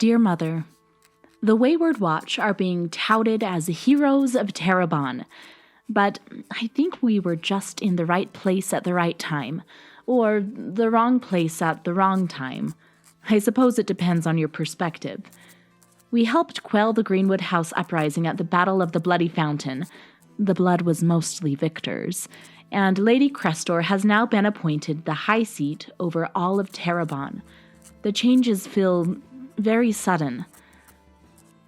Dear Mother, the Wayward Watch are being touted as heroes of Terabon, but I think we were just in the right place at the right time, or the wrong place at the wrong time. I suppose it depends on your perspective. We helped quell the Greenwood House uprising at the Battle of the Bloody Fountain. The blood was mostly Victor's, and Lady Crestor has now been appointed the High Seat over all of Terabon. The changes feel very sudden.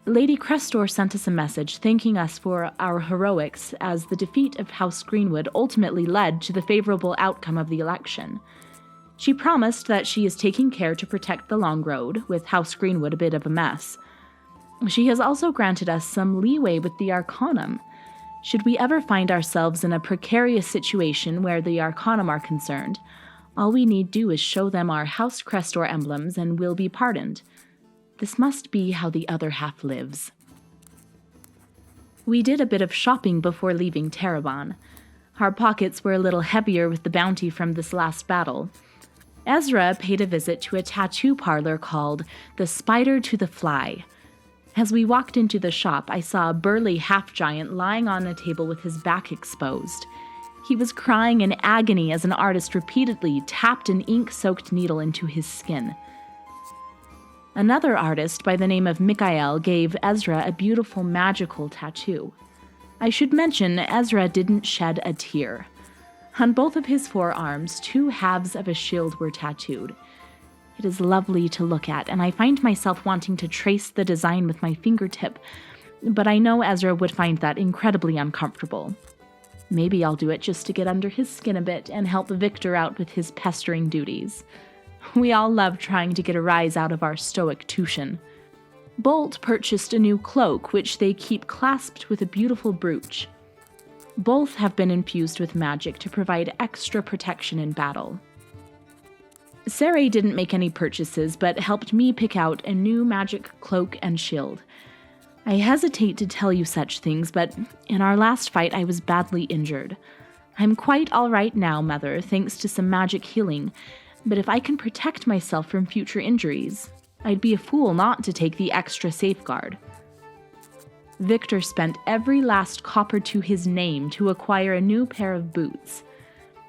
Lady Crestor sent us a message thanking us for our heroics as the defeat of House Greenwood ultimately led to the favorable outcome of the election. She promised that she is taking care to protect the Long Road, with House Greenwood a bit of a mess. She has also granted us some leeway with the Arcanum. Should we ever find ourselves in a precarious situation where the Arcanum are concerned, all we need do is show them our House Crestor emblems and we'll be pardoned. This must be how the other half lives. We did a bit of shopping before leaving Terabon. Our pockets were a little heavier with the bounty from this last battle. Ezra paid a visit to a tattoo parlor called The Spider to the Fly. As we walked into the shop, I saw a burly half-giant lying on a table with his back exposed. He was crying in agony as an artist repeatedly tapped an ink-soaked needle into his skin. Another artist by the name of Mikael gave Ezra a beautiful magical tattoo. I should mention Ezra didn't shed a tear. On both of his forearms, 2 halves of a shield were tattooed. It is lovely to look at, and I find myself wanting to trace the design with my fingertip, but I know Ezra would find that incredibly uncomfortable. Maybe I'll do it just to get under his skin a bit and help Victor out with his pestering duties. We all love trying to get a rise out of our stoic Tushan. Bolt purchased a new cloak, which they keep clasped with a beautiful brooch. Both have been infused with magic to provide extra protection in battle. Saray didn't make any purchases, but helped me pick out a new magic cloak and shield. I hesitate to tell you such things, but in our last fight I was badly injured. I'm quite all right now, Mother, thanks to some magic healing, but if I can protect myself from future injuries, I'd be a fool not to take the extra safeguard. Victor spent every last copper to his name to acquire a new pair of boots.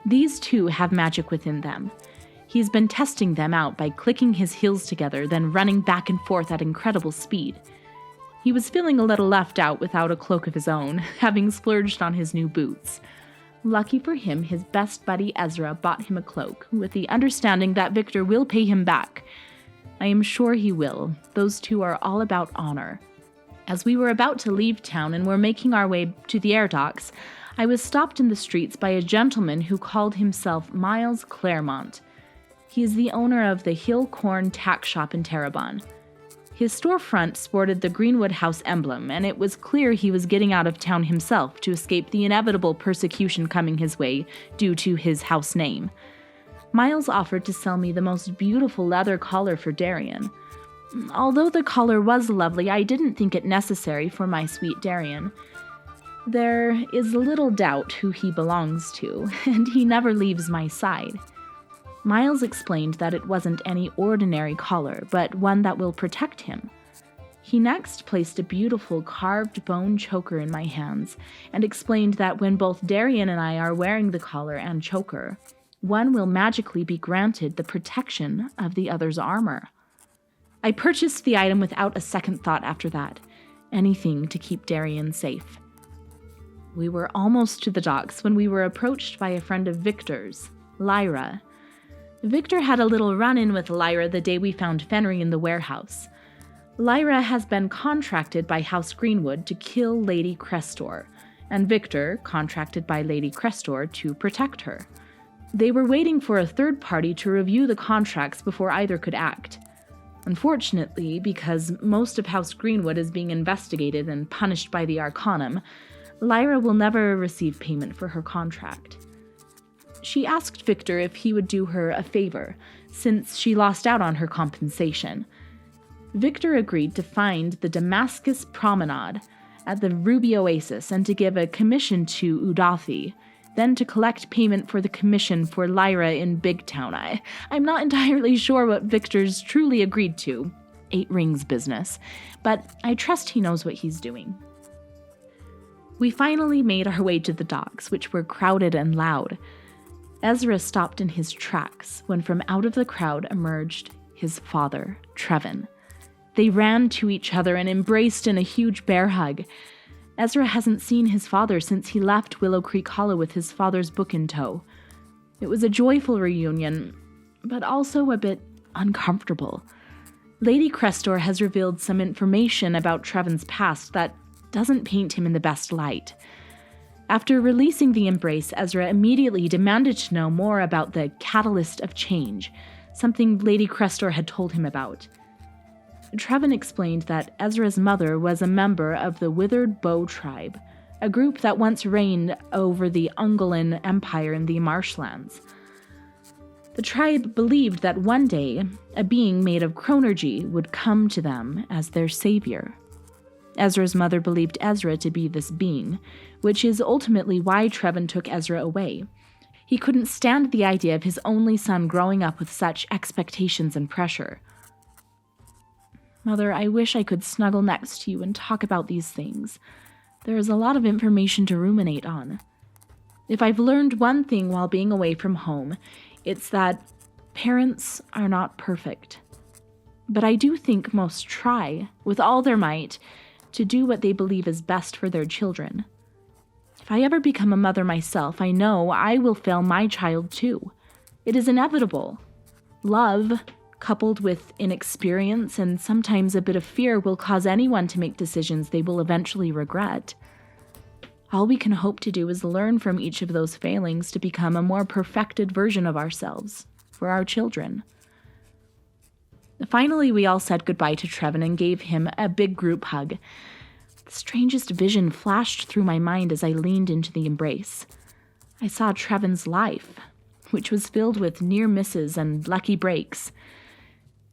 These too have magic within them. He's been testing them out by clicking his heels together, then running back and forth at incredible speed. He was feeling a little left out without a cloak of his own, having splurged on his new boots. Lucky for him, his best buddy Ezra bought him a cloak, with the understanding that Victor will pay him back. I am sure he will. Those two are all about honor. As we were about to leave town and were making our way to the air docks, I was stopped in the streets by a gentleman who called himself Miles Claremont. He is the owner of the Hill Corn Tack Shop in Terabon. His storefront sported the Greenwood House emblem, and it was clear he was getting out of town himself to escape the inevitable persecution coming his way due to his house name. Miles offered to sell me the most beautiful leather collar for Darian. Although the collar was lovely, I didn't think it necessary for my sweet Darian. There is little doubt who he belongs to, and he never leaves my side. Miles explained that it wasn't any ordinary collar, but one that will protect him. He next placed a beautiful carved bone choker in my hands, and explained that when both Darian and I are wearing the collar and choker, one will magically be granted the protection of the other's armor. I purchased the item without a second thought after that, anything to keep Darian safe. We were almost to the docks when we were approached by a friend of Victor's, Lyra. Victor had a little run-in with Lyra the day we found Fenry in the warehouse. Lyra has been contracted by House Greenwood to kill Lady Crestor, and Victor contracted by Lady Crestor to protect her. They were waiting for a third party to review the contracts before either could act. Unfortunately, because most of House Greenwood is being investigated and punished by the Arcanum, Lyra will never receive payment for her contract. She asked Victor if he would do her a favor, since she lost out on her compensation. Victor agreed to find the Damascus Promenade at the Ruby Oasis and to give a commission to Udathi, then to collect payment for the commission for Lyra in Big Town. I'm not entirely sure what Victor's truly agreed to. 8 rings business, but I trust he knows what he's doing. We finally made our way to the docks, which were crowded and loud. Ezra stopped in his tracks when from out of the crowd emerged his father, Trevin. They ran to each other and embraced in a huge bear hug. Ezra hasn't seen his father since he left Willow Creek Hollow with his father's book in tow. It was a joyful reunion, but also a bit uncomfortable. Lady Crestor has revealed some information about Trevin's past that doesn't paint him in the best light. After releasing the embrace, Ezra immediately demanded to know more about the catalyst of change, something Lady Crestor had told him about. Trevin explained that Ezra's mother was a member of the Withered Bow tribe, a group that once reigned over the Ungolin Empire in the marshlands. The tribe believed that one day, a being made of chronergy would come to them as their savior. Ezra's mother believed Ezra to be this being, which is ultimately why Trevin took Ezra away. He couldn't stand the idea of his only son growing up with such expectations and pressure. Mother, I wish I could snuggle next to you and talk about these things. There is a lot of information to ruminate on. If I've learned one thing while being away from home, it's that parents are not perfect. But I do think most try, with all their might, to do what they believe is best for their children. If I ever become a mother myself, I know I will fail my child too. It is inevitable. Love, coupled with inexperience and sometimes a bit of fear, will cause anyone to make decisions they will eventually regret. All we can hope to do is learn from each of those failings to become a more perfected version of ourselves for our children. Finally, we all said goodbye to Trevin and gave him a big group hug. The strangest vision flashed through my mind as I leaned into the embrace. I saw Trevin's life, which was filled with near misses and lucky breaks.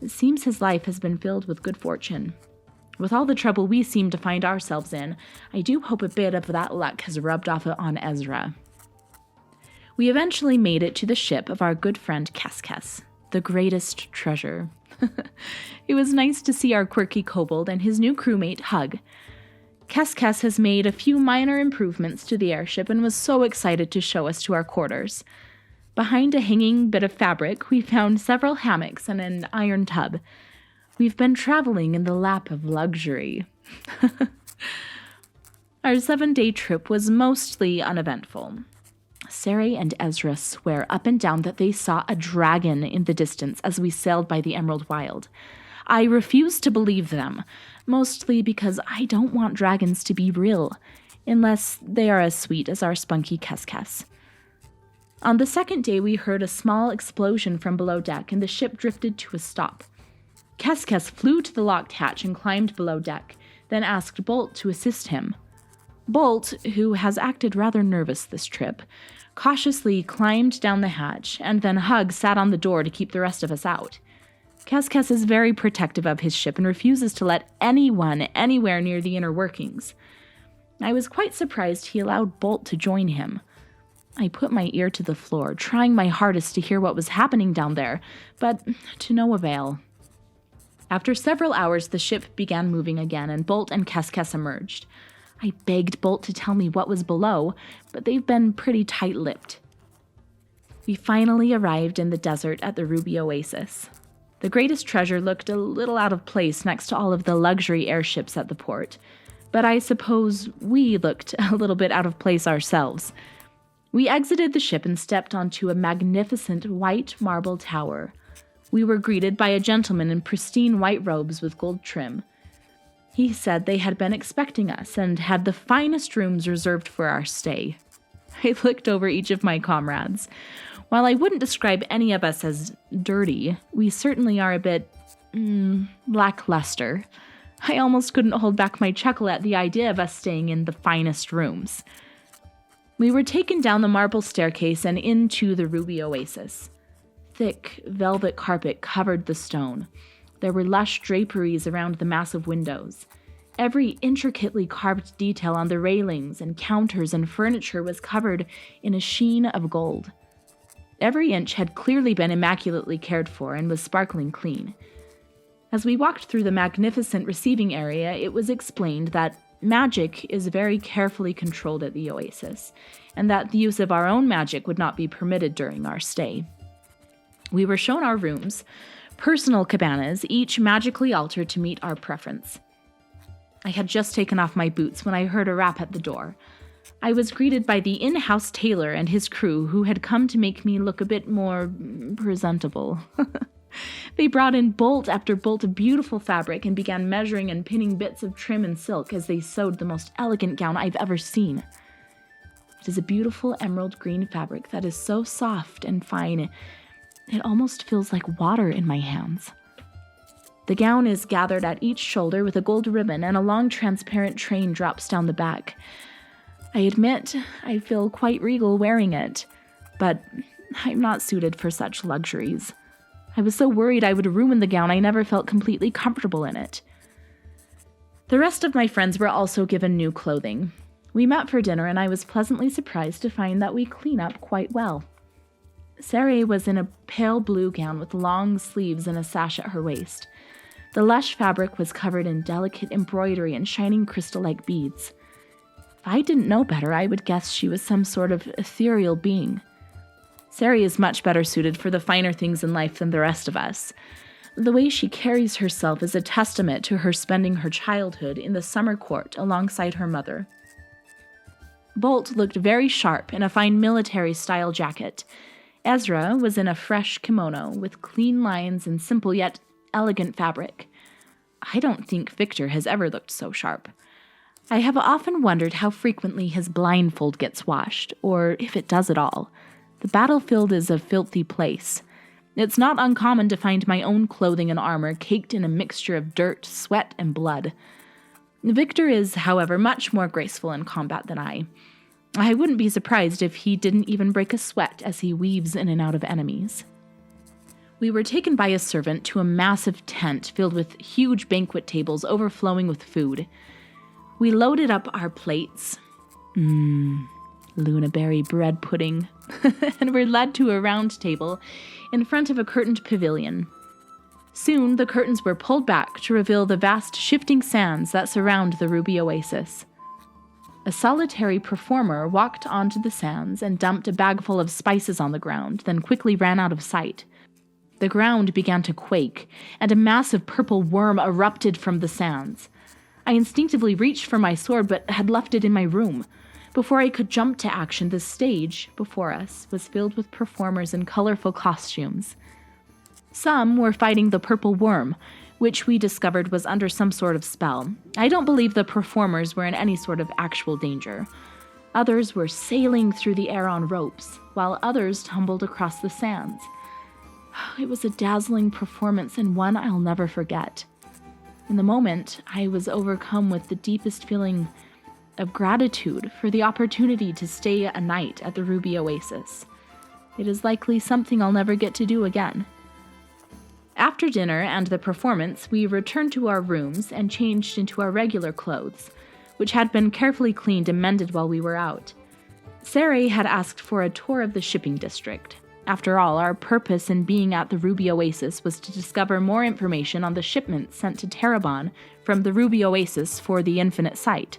It seems his life has been filled with good fortune. With all the trouble we seem to find ourselves in, I do hope a bit of that luck has rubbed off on Ezra. We eventually made it to the ship of our good friend Keskes, the greatest treasure. It was nice to see our quirky kobold and his new crewmate hug. Keskes has made a few minor improvements to the airship and was so excited to show us to our quarters. Behind a hanging bit of fabric, we found several hammocks and an iron tub. We've been traveling in the lap of luxury. Our 7-day trip was mostly uneventful. Sari and Ezra swear up and down that they saw a dragon in the distance as we sailed by the Emerald Wild. I refuse to believe them, mostly because I don't want dragons to be real, unless they are as sweet as our spunky Keskes. On the 2nd day, we heard a small explosion from below deck, and the ship drifted to a stop. Keskes flew to the locked hatch and climbed below deck, then asked Bolt to assist him. Bolt, who has acted rather nervous this trip, cautiously climbed down the hatch, and then Hug sat on the door to keep the rest of us out. Keskes is very protective of his ship and refuses to let anyone anywhere near the inner workings. I was quite surprised he allowed Bolt to join him. I put my ear to the floor, trying my hardest to hear what was happening down there, but to no avail. After several hours, the ship began moving again, and Bolt and Keskes emerged. I begged Bolt to tell me what was below, but they've been pretty tight-lipped. We finally arrived in the desert at the Ruby Oasis. The greatest treasure looked a little out of place next to all of the luxury airships at the port, but I suppose we looked a little bit out of place ourselves. We exited the ship and stepped onto a magnificent white marble tower. We were greeted by a gentleman in pristine white robes with gold trim. He said they had been expecting us and had the finest rooms reserved for our stay. I looked over each of my comrades. While I wouldn't describe any of us as dirty, we certainly are a bit, lackluster. I almost couldn't hold back my chuckle at the idea of us staying in the finest rooms. We were taken down the marble staircase and into the Ruby Oasis. Thick velvet carpet covered the stone. There were lush draperies around the massive windows. Every intricately carved detail on the railings and counters and furniture was covered in a sheen of gold. Every inch had clearly been immaculately cared for and was sparkling clean. As we walked through the magnificent receiving area, it was explained that magic is very carefully controlled at the Oasis, and that the use of our own magic would not be permitted during our stay. We were shown our rooms, personal cabanas, each magically altered to meet our preference. I had just taken off my boots when I heard a rap at the door. I was greeted by the in-house tailor and his crew, who had come to make me look a bit more presentable. They brought in bolt after bolt of beautiful fabric and began measuring and pinning bits of trim and silk as they sewed the most elegant gown I've ever seen. It is a beautiful emerald green fabric that is so soft and fine, it almost feels like water in my hands. The gown is gathered at each shoulder with a gold ribbon, and a long transparent train drops down the back. I admit I feel quite regal wearing it, but I'm not suited for such luxuries. I was so worried I would ruin the gown I never felt completely comfortable in it. The rest of my friends were also given new clothing. We met for dinner, and I was pleasantly surprised to find that we clean up quite well. Seredan was in a pale blue gown with long sleeves and a sash at her waist. The lush fabric was covered in delicate embroidery and shining crystal-like beads. If I didn't know better, I would guess she was some sort of ethereal being. Seredan is much better suited for the finer things in life than the rest of us. The way she carries herself is a testament to her spending her childhood in the summer court alongside her mother. Bolt looked very sharp in a fine military-style jacket. Ezra was in a fresh kimono with clean lines and simple yet elegant fabric. I don't think Victor has ever looked so sharp. I have often wondered how frequently his blindfold gets washed, or if it does at all. The battlefield is a filthy place. It's not uncommon to find my own clothing and armor caked in a mixture of dirt, sweat, and blood. Victor is, however, much more graceful in combat than I. I wouldn't be surprised if he didn't even break a sweat as he weaves in and out of enemies. We were taken by a servant to a massive tent filled with huge banquet tables overflowing with food. We loaded up our plates. Lunaberry bread pudding. And were led to a round table in front of a curtained pavilion. Soon the curtains were pulled back to reveal the vast shifting sands that surround the ruby oasis. A solitary performer walked onto the sands and dumped a bag full of spices on the ground, then quickly ran out of sight. The ground began to quake, and a massive purple worm erupted from the sands. I instinctively reached for my sword, but had left it in my room. Before I could jump to action, the stage before us was filled with performers in colorful costumes. Some were fighting the purple worm, which we discovered was under some sort of spell. I don't believe the performers were in any sort of actual danger. Others were sailing through the air on ropes, while others tumbled across the sands. It was a dazzling performance and one I'll never forget. In the moment, I was overcome with the deepest feeling of gratitude for the opportunity to stay a night at the Ruby Oasis. It is likely something I'll never get to do again. After dinner and the performance, we returned to our rooms and changed into our regular clothes, which had been carefully cleaned and mended while we were out. Seredan had asked for a tour of the shipping district. After all, our purpose in being at the Ruby Oasis was to discover more information on the shipments sent to Terabon from the Ruby Oasis for the Infinite Sight.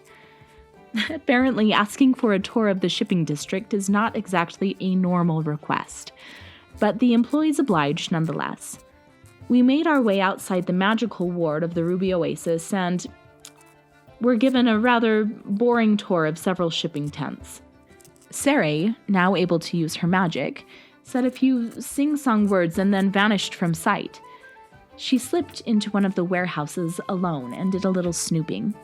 Apparently, asking for a tour of the shipping district is not exactly a normal request, but the employees obliged nonetheless. We made our way outside the magical ward of the Ruby Oasis and were given a rather boring tour of several shipping tents. Seredan, now able to use her magic, said a few sing-song words and then vanished from sight. She slipped into one of the warehouses alone and did a little snooping.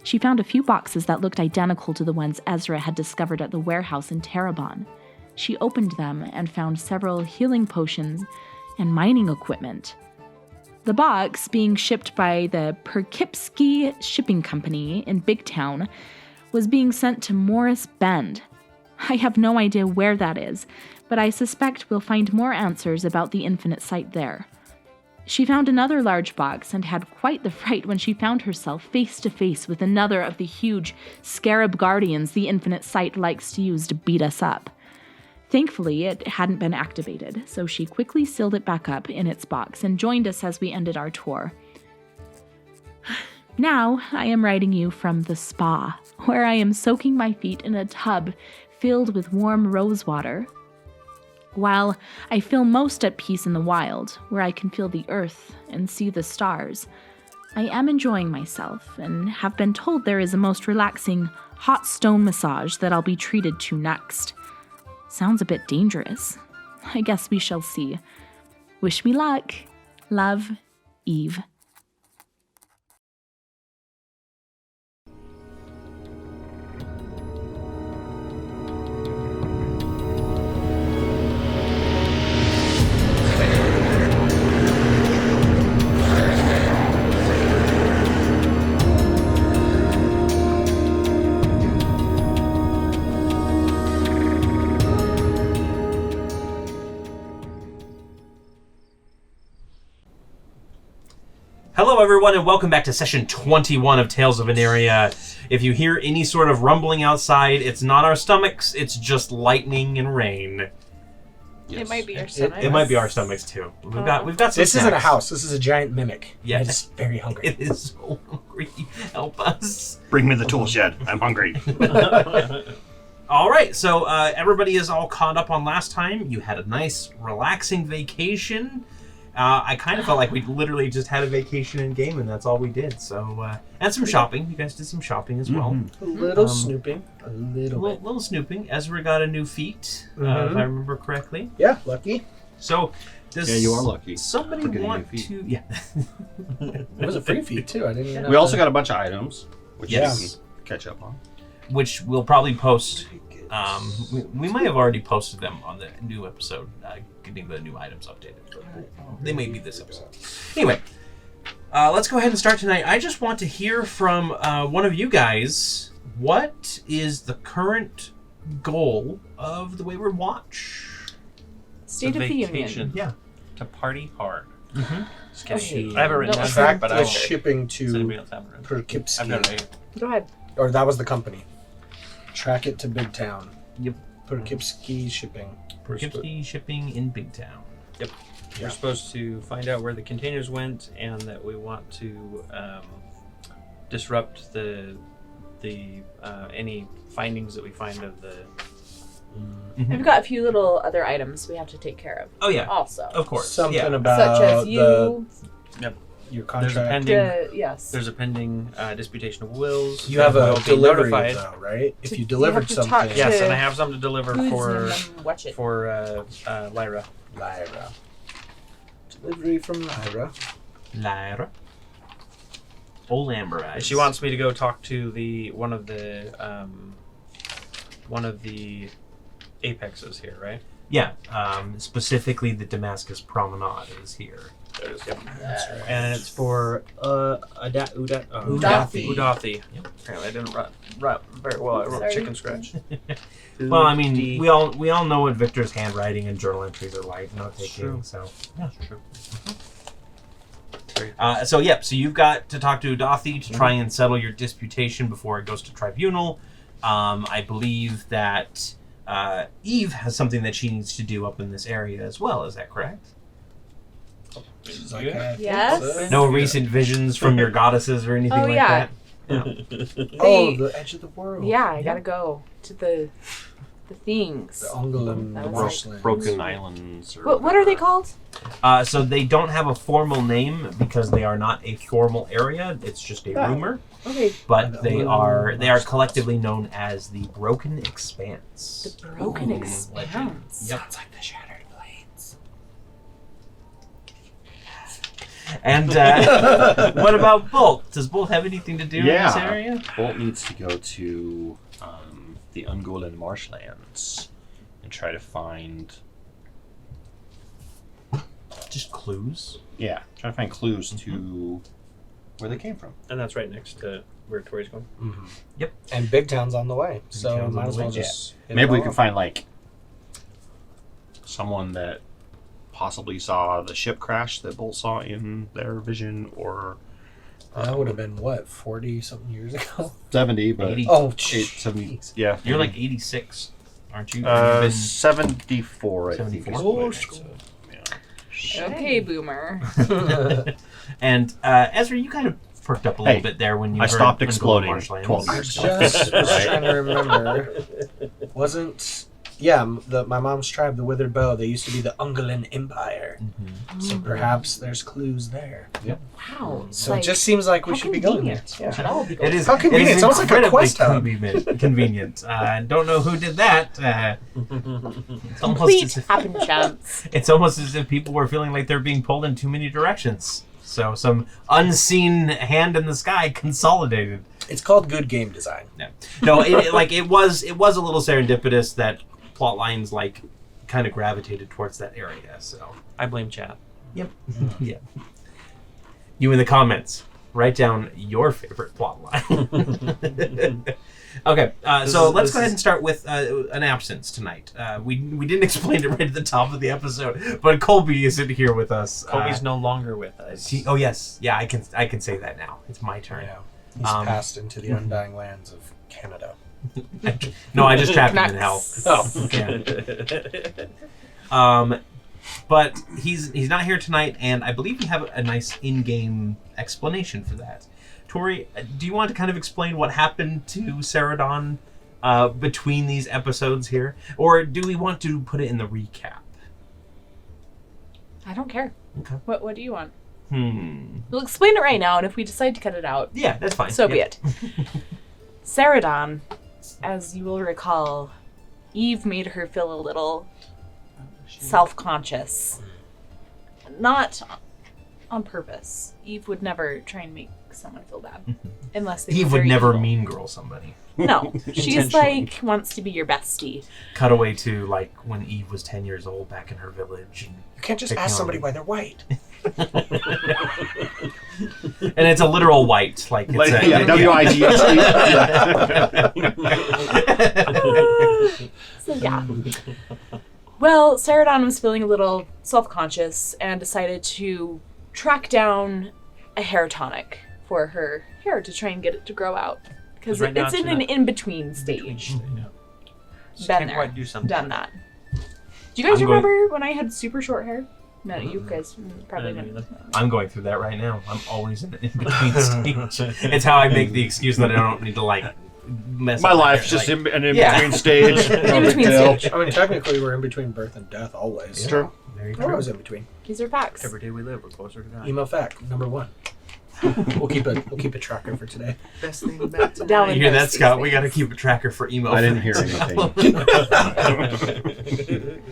She found a few boxes that looked identical to the ones Ezra had discovered at the warehouse in Terabon. She opened them and found several healing potions and mining equipment. The box, being shipped by the Poughkeepsie Shipping Company in Big Town, was being sent to Morris Bend. I have no idea where that is, but I suspect we'll find more answers about the Infinite Sight there. She found another large box and had quite the fright when she found herself face to face with another of the huge scarab guardians the Infinite Sight likes to use to beat us up. Thankfully, it hadn't been activated, so she quickly sealed it back up in its box and joined us as we ended our tour. Now I am writing you from the spa, where I am soaking my feet in a tub filled with warm rose water. While I feel most at peace in the wild, where I can feel the earth and see the stars, I am enjoying myself and have been told there is a most relaxing hot stone massage that I'll be treated to next. Sounds a bit dangerous. I guess we shall see. Wish me luck. Love, Eve. Hello everyone and welcome back to session 21 of Tales of Aneria. If you hear any sort of rumbling outside, it's not our stomachs, it's just lightning and rain. Yes. It might be our stomachs. It might be our stomachs too. We've got some This snacks. isn't a house, this is a giant mimic. Yeah. It's very hungry. It is so hungry. Help us. Bring me the tool shed. I'm hungry. Alright, so everybody is all caught up on last time. You had a nice, relaxing vacation. I kind of felt like we literally just had a vacation in game, and that's all we did. So, and some shopping. You guys did some shopping as well. A little snooping. A little bit. Little snooping. Ezra got a new feat, if I remember correctly. Yeah, lucky. So, does Yeah, you are lucky. Somebody for getting want new feet. to? Yeah. It was a free feed, too. I didn't even know. We also got a bunch of items, which Yes. you can catch up on. Which we'll probably post. We might have already posted them on the new episode, getting the new items updated. They may be this episode. Anyway, let's go ahead and start tonight. I just want to hear from one of you guys. What is the current goal of the Wayward Watch? State of the Union. Yeah. To party hard. Just kidding. I have it written No, down, Track but the I will. shipping Does to anybody else have it written? I've got it Poughkeepsie. right here. Go ahead. Or that was the company. Track it to Big Town. Yep. Poughkeepsie shipping. Poughkeepsie shipping in Big Town. Yep. Yeah. We're supposed to find out where the containers went, and that we want to disrupt the any findings that we find of the. We've got a few little other items we have to take care of. Oh yeah, Also. of course. Something yeah. about Such as you. your There's a contract. pending. Yes. There's a pending disputation of wills. You have that a will be delivery, notified. though, right? If To- you you delivered have to talk something. to- Yes, and I have something to deliver Who's for in them? Watch it. Lyra. Lyra. Delivery from Lyra. Lyra. Old Amber Eyes. She wants me to go talk to one of the apexes here, right? Yeah, specifically the Damascus Promenade is here. Yep. That's right. And it's for Udathi. Udathi. Yep. Apparently, I didn't write very well. I wrote Sorry. chicken scratch. Well, I mean, we all know what Victor's handwriting and journal entries are like, note taking. True. So Yeah, true. so you've got to talk to Udathi to try and settle your disputation before it goes to tribunal. I believe that Eve has something that she needs to do up in this area as well. Is that correct? She's like, Yeah. I think Yes. so. No recent visions from your goddesses or anything Oh, like yeah. that? Oh, the edge of the world. Yeah, I gotta go to the things. The Ungolin That was Marshlands. Broken Islands. Or What are they called? So they don't have a formal name because they are not a formal area. It's just a rumor. Okay. But they are collectively known as the Broken Expanse. The Broken Ooh, Expanse. legend. Yep. Sounds like the Shattered Blades. And what about Bolt? Does Bolt have anything to do in this area? Bolt needs to go to the Ungolin marshlands and try to find. Just clues? Yeah, try to find clues to where they came from. And that's right next to where Torrey's going. Mm-hmm. Yep. And Big Town's on the way, so Town's might on as the well way. just. hit Maybe it we all can up. find like someone that possibly saw the ship crash that Bolt saw in their vision, or That would have been what, 40-something years ago? 70, but 80. Oh, 70. jeez. Yeah, You're like 86, aren't you? You've been- 74. I think. 74. is what it is. Yeah. Okay, boomer. And Ezra, you kind of perked up a little bit there when you I heard stopped Ungolian exploding Marshlands. 12 I years just was Right. trying to remember. Wasn't... Yeah, my mom's tribe, the Withered Bow, they used to be the Ungolian Empire. Mhm. So perhaps there's clues there. Wow. So it just seems like we how should be going there. convenient. Yeah. Should all be It going. is. How convenient. It is It's almost like a incredibly quest hub. convenient. Don't know who did that. It's almost Complete as if, happen chance. it's almost as if people were feeling like they're being pulled in too many directions. So some unseen hand in the sky consolidated. It's called good game design. No, it was a little serendipitous that plot lines like kind of gravitated towards that area. So I blame chat. yep, yeah. You in the comments, write down your favorite plot line. Okay, so let's go ahead and start with an absence tonight. We didn't explain it right at the top of the episode, but Colby isn't here with us. Colby's no longer with us. Oh yes, yeah, I can say that now. It's my turn. Yeah. He's passed into the undying lands of Canada. No, I just trapped him in hell. Canucks. Yeah. But he's not here tonight, and I believe we have a nice in-game explanation for that. Torrey, do you want to kind of explain what happened to Seredan between these episodes here, or do we want to put it in the recap? I don't care. Okay. What do you want? We'll explain it right now, and if we decide to cut it out, Yeah, that's fine. so be Yeah. it. Seredan, as you will recall, Eve made her feel a little self-conscious. Not on purpose. Eve would never try and make someone feel bad. Unless they were Eve would very never evil. mean girl somebody. No. She's Intentionally. like, wants to be your bestie. Cut away to like when Eve was 10 years old back in her village. You can't just ask somebody why they're white. And it's a literal white. Like, it's Like, a, yeah, W-I-G-H-T. So yeah. Well, Seredan was feeling a little self-conscious and decided to track down a hair tonic for her hair to try and get it to grow out. Because right now it's it's in in an in-between stage. Just Been can't there. quite do something. Done that. Do you guys I'm going- remember when I had super short hair? No, you guys probably I don't didn't. I'm going through that right now. I'm always in an in-between stage. It's how I make the excuse that I don't need to, like, mess My up life's hair. just Like, an Yeah. in-between stage. No In big between deal. stage. I mean, technically, we're in between birth and death always. True. very We're always true. in between. These are facts. Every day we live, we're closer to dying. Emo fact number 1. We'll keep a tracker for today. Best thing about tonight. Dallin You hear knows that, these Scott? We things. got to keep a tracker for emo. I didn't hear facts. anything.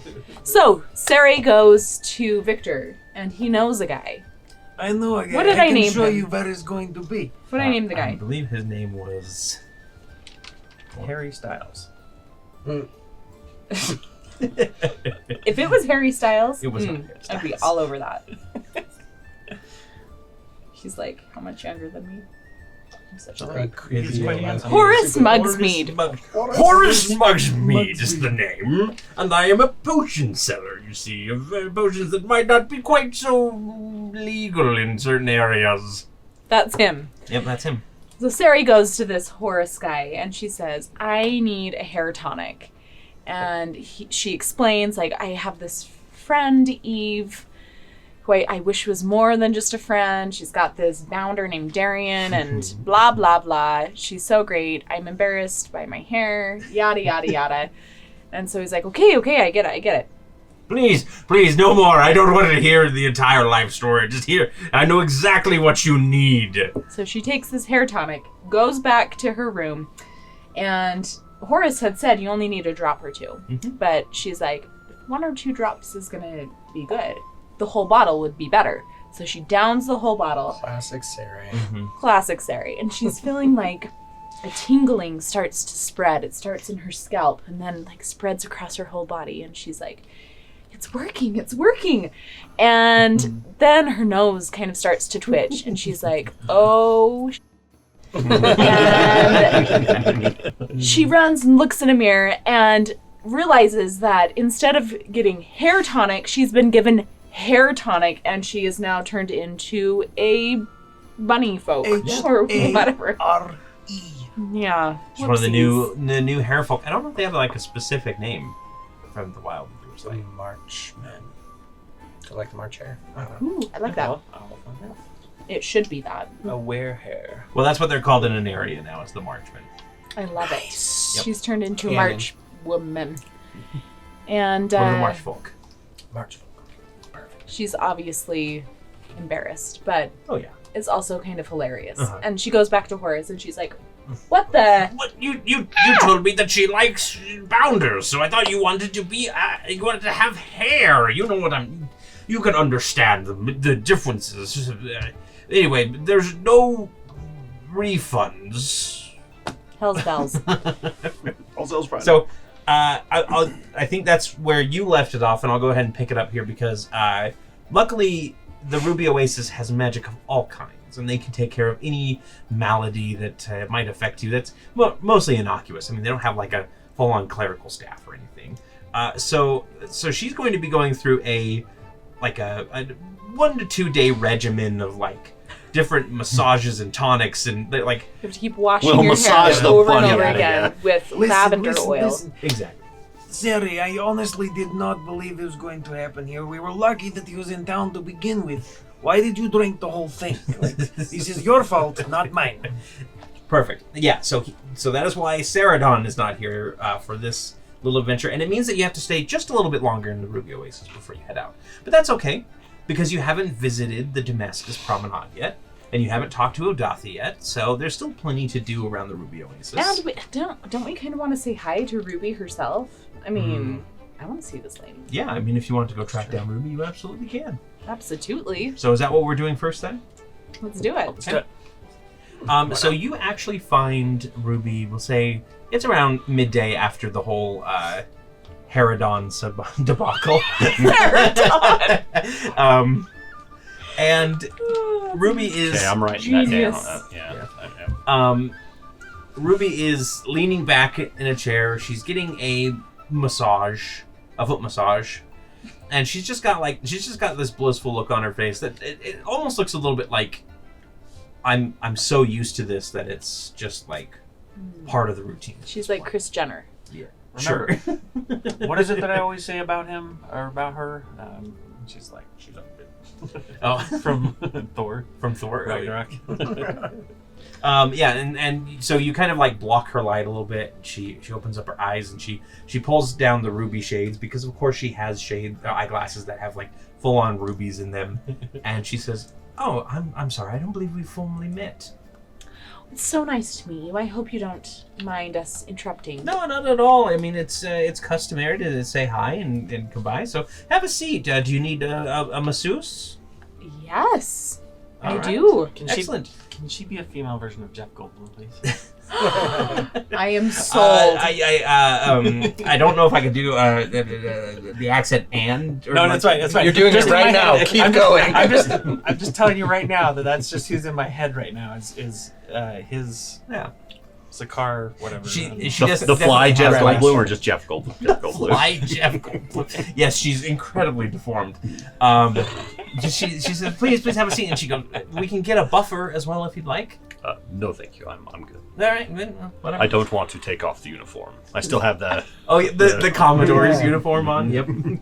So, Sari goes to Victor, and he knows a guy. I know a guy. What did I can name show him? you where it's going to be. What did I name the I guy? believe his name was... Harry Styles. If it was Harry Styles, It was not Harry I'd be Styles. all over that. He's like, how much younger than me? I'm such a Like, He's quite handsome. Horace Mugsmead. Horace Mugsmead is the name, and I am a potion seller, you see, of potions that might not be quite so legal in certain areas. That's him. Yep, that's him. So Sari goes to this Horace guy, and she says, I need a hair tonic. And she explains, like, I have this friend, Eve, who I wish was more than just a friend. She's got this bounder named Darian, and blah, blah, blah. She's so great. I'm embarrassed by my hair, yada, yada, yada. And so he's like, okay, I get it. Please, no more. I don't want to hear the entire life story. Just hear. I know exactly what you need. So she takes this hair tonic, goes back to her room, and Horace had said you only need a drop or two. But she's like, 1 or 2 drops is going to be good. The whole bottle would be better. So she downs the whole bottle. Classic Sarah. Classic Sari. And she's feeling like a tingling starts to spread. It starts in her scalp and then like spreads across her whole body. And she's like, it's working. And then her nose kind of starts to twitch. And she's like, oh, and she runs and looks in a mirror and realizes that instead of getting hair tonic, she's been given hair tonic, and she is now turned into a bunny folk or whatever. H-A-R-E. Yeah, It's one of the new hair folk. I don't know if they have like a specific name from the wild. It's like March men. I like the March hair. I don't know. Ooh, I like that. Well, I'll find out. It should be that. A werehair. Well, that's what they're called in Aneria now, is the Marchman. I love it. Yep. She's turned into a Canon. March woman. And Or the March folk. March. she's obviously embarrassed, but Oh, yeah. it's also kind of hilarious. Uh-huh. And she goes back to Horace and she's like, what the? What you told me that she likes bounders, so I thought you wanted to be you wanted to have hair. You know what I'm. You can understand the differences. Anyway, there's no refunds. Hell's bells. So, I think that's where you left it off, and I'll go ahead and pick it up here because luckily the Ruby Oasis has magic of all kinds. And they can take care of any malady that might affect you. That's mostly innocuous. I mean, they don't have like a full-on clerical staff or anything. So she's going to be going through a 1 to 2 day regimen of like different massages and tonics and like. You have to keep washing We'll your massage hair the over and bunny over out of again with lavender oil. Listen. Exactly. Seri, I honestly did not believe it was going to happen here. We were lucky that he was in town to begin with. Why did you drink the whole thing? Like, this is your fault, not mine. Perfect. Yeah. So that is why Seredan is not here for this little adventure, and it means that you have to stay just a little bit longer in the Ruby Oasis before you head out. But that's okay, because you haven't visited the Damascus Promenade yet, and you haven't talked to Odathi yet. So there's still plenty to do around the Ruby Oasis. And don't we kind of want to say hi to Ruby herself? I mean, I want to see this lady. Yeah. I mean, if you want to go track down Ruby, you absolutely can. Absolutely. So is that what we're doing first then? Let's do it. Okay. So you actually find Ruby, we'll say it's around midday after the whole Herodon debacle. Herodon! And Ruby is... Okay, I'm writing that Genius. down. Yeah. Ruby is leaning back in a chair. She's getting a massage, a foot massage. And she's just got this blissful look on her face that it almost looks a little bit like I'm so used to this that it's just like part of the routine. She's like Kris Jenner. Yeah. Remember, Sure. what is it that I always say about him or about her? She's a bit Oh, from Thor. from Thor. Ragnarok. Yeah, and so you kind of like block her light a little bit. She opens up her eyes and she pulls down the ruby shades because of course she has eyeglasses that have like full on rubies in them. And she says, "Oh, I'm sorry. I don't believe we formally met." It's so nice to meet you. I hope you don't mind us interrupting. No, not at all. I mean, it's customary to say hi and come by. So have a seat. Do you need a masseuse? Yes, All I right. do. Excellent. Can she be a female version of Jeff Goldblum, please? I am sold. I don't know if I could do the accent and. Or No, that's right. That's right. You're doing Just it in right my now. head. Keep going. I'm just telling you right now that's just who's in my head right now. Is his Yeah. Sakar whatever. She The does fly definitely Jeff have Goldblum or just Jeff Goldblum? Jeff Goldblum. Fly Jeff Goldblum. Yes, she's incredibly deformed. She says, "Please have a seat." And she goes, "We can get a buffer as well if you'd like." No, thank you. I'm good. All right, then, whatever. I don't want to take off the uniform. I still have the. Oh, yeah, the Commodore's uniform on. Yep. You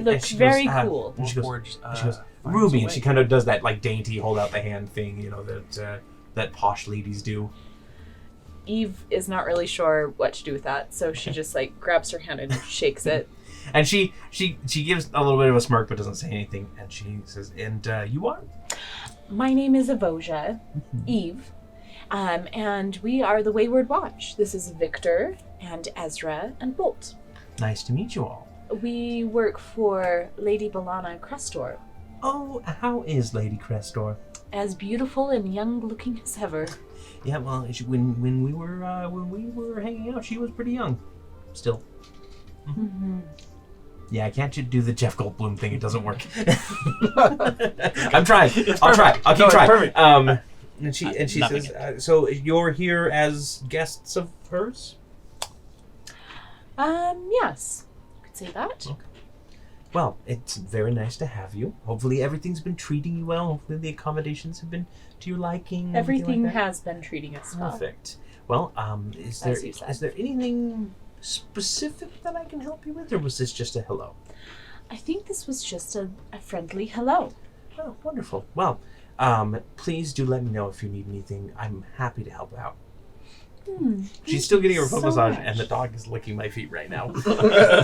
look she very goes, cool. And she goes, Warforged, she goes, finds "Ruby," a and she way. kind of does that like dainty hold out the hand thing, you know, that posh ladies do. Eve is not really sure what to do with that, so she just like grabs her hand and shakes it. And she gives a little bit of a smirk but doesn't say anything. And she says, "And you are?" My name is Avosia, Eve, and we are the Wayward Watch. This is Victor and Ezra and Bolt. Nice to meet you all. We work for Lady Balana Crestor, Oh, how is Lady Crestor? as beautiful and young-looking as ever. Yeah, well, when we were hanging out, she was pretty young, still. Mm-hmm. Yeah, I can't do the Jeff Goldblum thing. It doesn't work. I'm trying. I'll try. I'll keep trying. Perfect. And she Nothing says, "So you're here as guests of hers?" Yes, you could say that. Okay. Well, it's very nice to have you. Hopefully everything's been treating you well. Hopefully the accommodations have been to your liking. and Everything like that. has been treating us well. Perfect. Well, is As you said. there anything specific that I can help you with, or was this just a hello? I think this was just a friendly hello. Oh, wonderful. Well, Please do let me know if you need anything. I'm happy to help out. She's Thank still you getting her foot so massage, much. and the dog is licking my feet right now.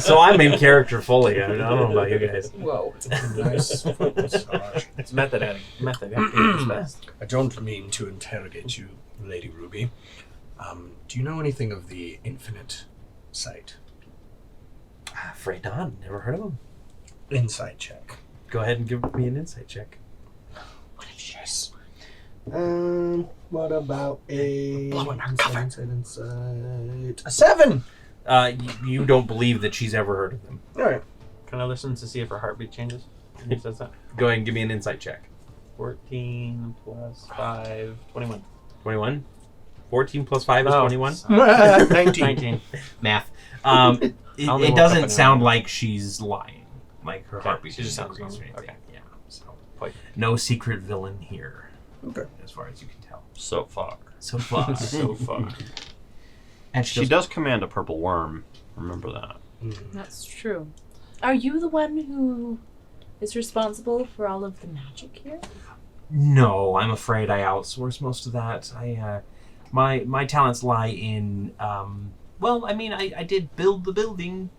So I'm in character fully. I don't know about you guys. Whoa, it's a nice foot massage. It's method acting. Method acting is best. I don't mean to interrogate you, Lady Ruby. Do you know anything of the Infinite Sight? Afraid not. Never heard of him. Insight check. Go ahead and give me an insight check. Yes. What about a insight? A 7. You don't believe that she's ever heard of them. All right. Can I listen to see if her heartbeat changes? When he says that. Go ahead and give me an insight check. 14 plus 5, 21. 21. 14 plus 5 is Oh, 21. 19. 19. Math. It only woke up doesn't an sound hour. like she's lying. Like her Okay, heartbeat she just doesn't sounds increase or normal. anything. Okay. Yeah. So Quite. no secret villain here, Okay. as far as you can tell. So far. So far. So far. And She does command a purple worm. Remember that. That's true. Are you the one who is responsible for all of the magic here? No, I'm afraid I outsource most of that. My talents lie in. I did build the building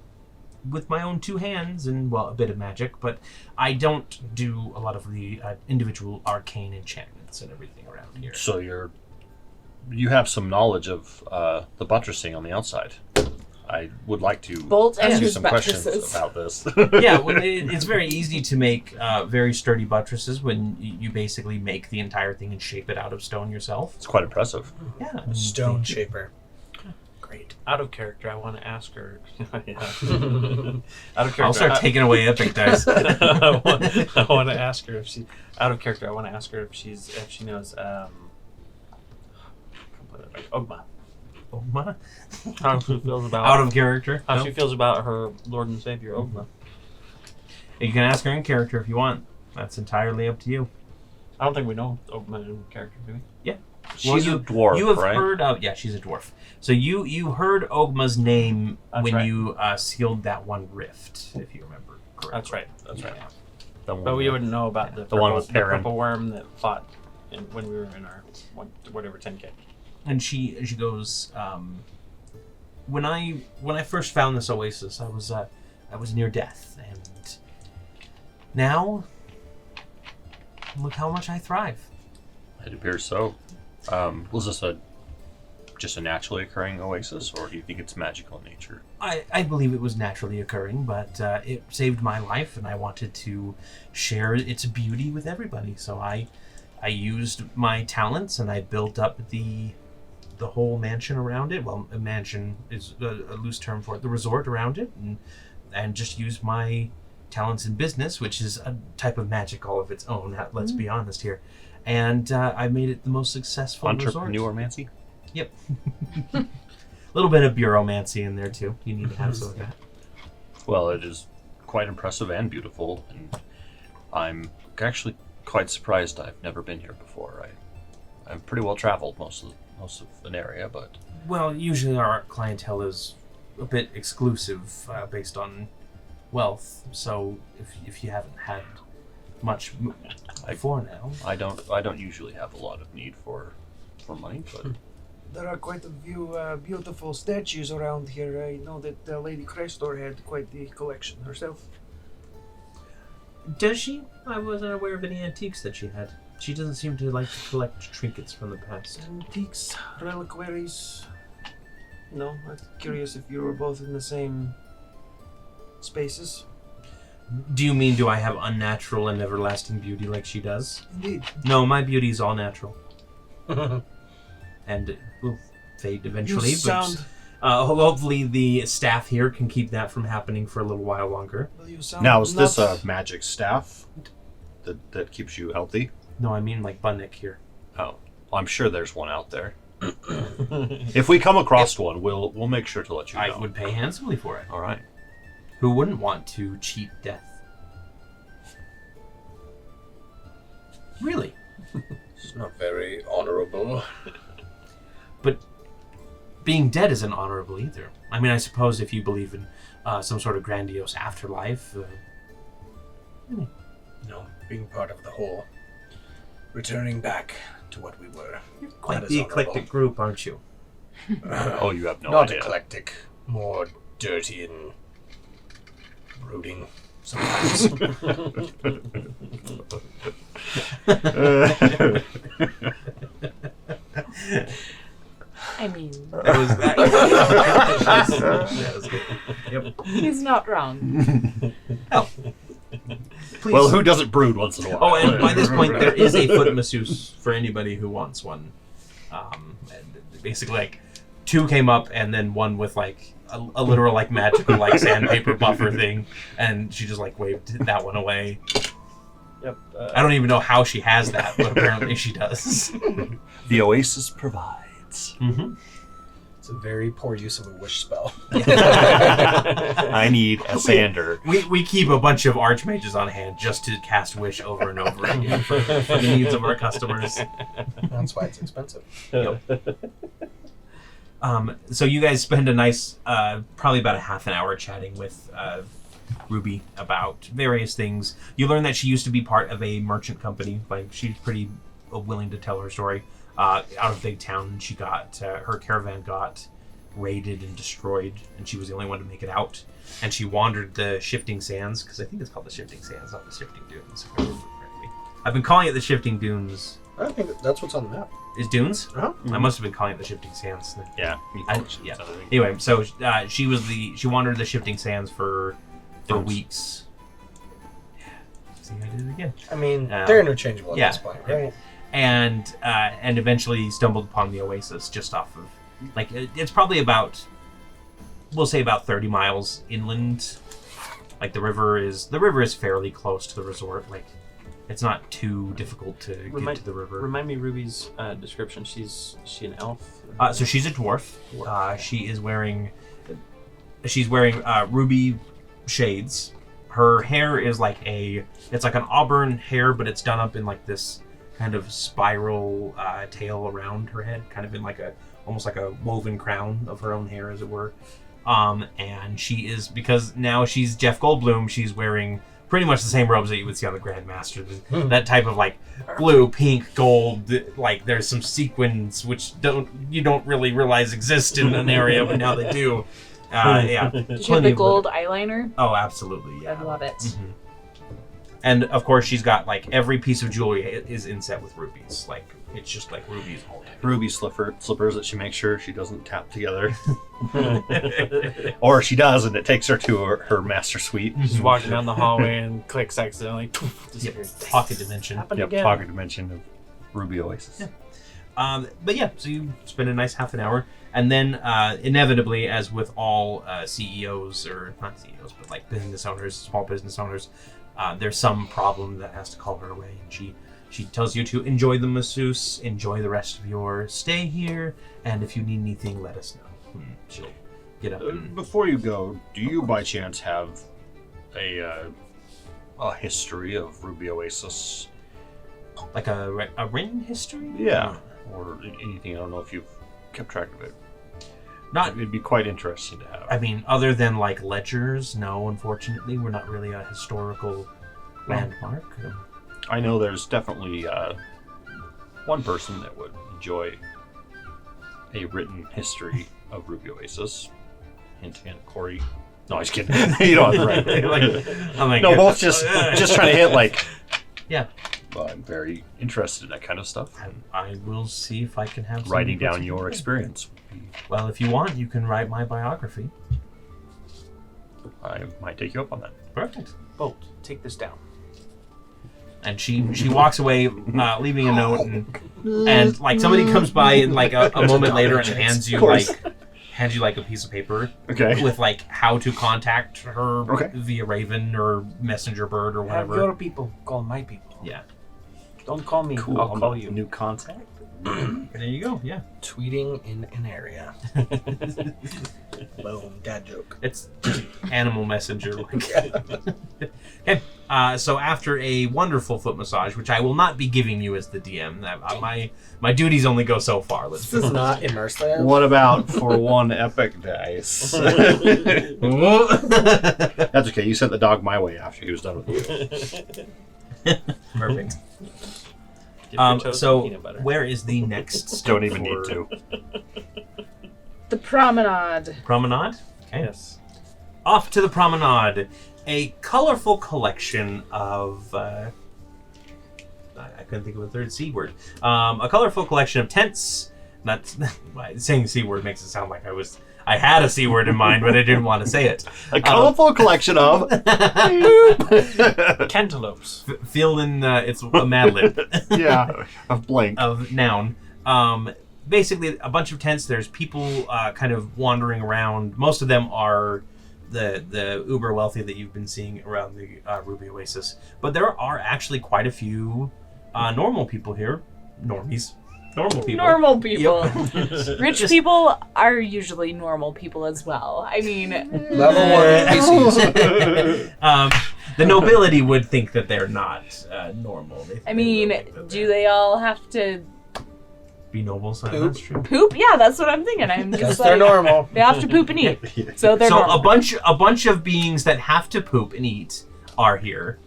with my own 2 hands and a bit of magic, but I don't do a lot of the individual arcane enchantments and everything around here. So you have some knowledge of the buttressing on the outside. I would like to Bolt and ask you his some questions buttresses. about this. Yeah, well, it's very easy to make very sturdy buttresses when you basically make the entire thing and shape it out of stone yourself. It's quite impressive. Yeah, Stone shaper. Great. Out of character, I want to ask her. Out of character, I'll start taking away epic dice. I want to ask her if she. Out of character, I want to ask her if she knows. Ogma. Ogma? How she feels about. Out of character. How No? she feels about her Lord and Savior Ogma. You can ask her in character if you want. That's entirely up to you. I don't think we know Ogma in character, do we? She's a dwarf, You have right? heard of she's a dwarf. So you heard Ogma's name That's when right. you sealed that one rift, if you remember correctly. That's right. That's right. Yeah. The one But we that- wouldn't know about the one purple, with the Perrin. purple worm that fought when we were in our whatever 10K. And she goes, when I first found this oasis, I was near death, and now look how much I thrive. It appears so. Was this just a naturally occurring oasis, or do you think it's magical in nature? I believe it was naturally occurring, but it saved my life, and I wanted to share its beauty with everybody. So I used my talents, and I built up the whole mansion around it. Well, a mansion is a loose term for it. The resort around it, and just used my talents in business, which is a type of magic all of its own. Let's be honest here. And I made it the most successful resort. Entrepreneur-mancy? Yep. A little bit of bureaumancy in there too. You need to have some of that. Well, it is quite impressive and beautiful, and I'm actually quite surprised I've never been here before. I'm pretty well traveled most of Aneria, but Well, usually our clientele is a bit exclusive based on wealth. So if you haven't had much before now, I don't usually have a lot of need for money, but There are quite a few beautiful statues around here. I know that Lady Crestor had quite the collection herself. does she? I wasn't aware of any antiques that she had. She doesn't seem to like to collect trinkets from the past. Antiques, reliquaries. No, I'm curious if you were both in the same spaces. Do you mean, do I have unnatural and everlasting beauty like she does? Indeed. No, my beauty is all natural. And it will fade eventually, You sound. hopefully the staff here can keep that from happening for a little while longer. Well, you sound now is this not- a magic staff that keeps you healthy? No, I mean like Bunnick here. Oh, I'm sure there's one out there. If we come across one, we'll make sure to let you know. I would pay handsomely for it. All right. Who wouldn't want to cheat death? Really? It's not very honorable. But being dead isn't honorable either. I mean, I suppose if you believe in some sort of grandiose afterlife. No, being part of the whole. Returning back to what we were. Quite That the is eclectic honorable. group, aren't you? Oh, you have no Not idea. eclectic, more dirty and brooding sometimes. I mean, That was that was good. Yep. he's not wrong. Oh. Please. Well, who doesn't brood once in a while? Oh, and by this point, there is a foot masseuse for anybody who wants one. And basically, like, 2 came up, and then one with like a literal like magical like sandpaper buffer thing, and she just like waved that one away. Yep. I don't even know how she has that, but apparently she does. The Oasis provides. Mm-hmm. It's a very poor use of a wish spell. I need a sander. We keep a bunch of archmages on hand just to cast wish over and over again for the needs of our customers. That's why it's expensive. Yep. So you guys spend a nice, probably about a half an hour chatting with Ruby about various things. You learn that she used to be part of a merchant company. Like, she's pretty willing to tell her story. Out of Big Town, she got her caravan got raided and destroyed, and she was the only one to make it out. And she wandered the Shifting Sands, because I think it's called the Shifting Sands, not the Shifting Dunes, if I remember correctly. I've been calling it the Shifting Dunes. I think that's what's on the map. Is Dunes? Uh-huh. I must have been calling it the Shifting Sands. Yeah. Yeah. Anyway, so she wandered the Shifting Sands for Dunes. weeks. See, I did it again. I mean, Yeah. they're interchangeable at Yeah. this point, right? And eventually stumbled upon the Oasis just off of, like, it's probably about, we'll say about 30 miles inland. Like, the river is fairly close to the resort. Like, it's not too difficult to get to the river. Remind me Ruby's description. Is she an elf? So she's a dwarf. She's wearing ruby shades. Her hair is it's like an auburn hair, but it's done up in like this kind of spiral tail around her head, kind of in like almost like a woven crown of her own hair, as it were. And she is, because now she's Jeff Goldblum, she's wearing pretty much the same robes that you would see on the Grand Master. That type of like blue, pink, gold, like there's some sequins which you don't really realize exist in an area, but now they do. Yeah. Did you have the gold eyeliner? Oh, absolutely, yeah. I love it. Mhm. And of course, she's got like every piece of jewelry is inset with rubies. Like, it's just like rubies all day. Ruby slippers that she makes sure she doesn't tap together. Or she does, and it takes her to her master suite. She's walking down the hallway and clicks accidentally. Disappears. Pocket dimension. Happened Yep, again. pocket dimension of Ruby Oasis. Yeah. But yeah, so you spend a nice half an hour, and then inevitably, as with all CEOs, or not CEOs, but like business owners, small business owners, there's some problem that has to call her away, and she tells you to enjoy the masseuse, enjoy the rest of your stay here, and if you need anything, let us know. She'll get up and... Before you go, do you by chance have a history of Ruby Oasis? Like a written history? Yeah. Or anything, I don't know if you've kept track of it. Not... It'd be quite interesting to have. I mean, other than like ledgers, no, unfortunately, we're not really a historical landmark. I know there's definitely one person that would enjoy a written history of Ruby Oasis. Hint, hint, Cory. No, I'm just kidding. You don't have to write it. I'm like, No, both just trying to hit like. Yeah. Well, I'm very interested in that kind of stuff. I will see if I can have some Writing down inputs your together. experience would be. Well, if you want, you can write my biography. I might take you up on that. Perfect. Bolt, take this down. And she walks away, leaving a note, and like somebody comes by and like a moment later and hands you like a piece of paper, Okay. with like how to contact her Okay. via Raven or Messenger Bird or Have whatever. your people call my people. Yeah. Don't call me. Cool. I'll call you. New contact. There you go. Yeah. Tweeting in Aneria. Boom, dad joke. It's just animal messenger. Okay. So after a wonderful foot massage, which I will not be giving you as the DM, my duties only go so far. Let's This is not immersive. What about for one epic dice? That's okay. You sent the dog my way after he was done with you. Perfect. your toast So peanut butter. where is the next step? Don't even need to. The promenade. Promenade? Okay. Yes. Off to the promenade. A colorful collection of... I couldn't think of a third C word. A colorful collection of tents. That's saying C word makes it sound like I had a C word in mind, but I didn't want to say it. A colorful collection of Cantaloupes. Fill in, it's a Mad Lib. of blank. Of noun. Basically, a bunch of tents. There's people kind of wandering around. Most of them are the uber wealthy that you've been seeing around the Ruby Oasis. But there are actually quite a few normal people here. Normies. Normal people. Normal people. Yep. Rich people are usually normal people as well. I mean, Level 1 NPCs. The nobility would think that they're not normal. I mean, do they all have to be noble? So Poop. that's true. poop? Yeah, that's what I'm thinking. I'm Because just they're like, normal. they have to poop and eat. So they're So normal. a bunch of beings that have to poop and eat are here.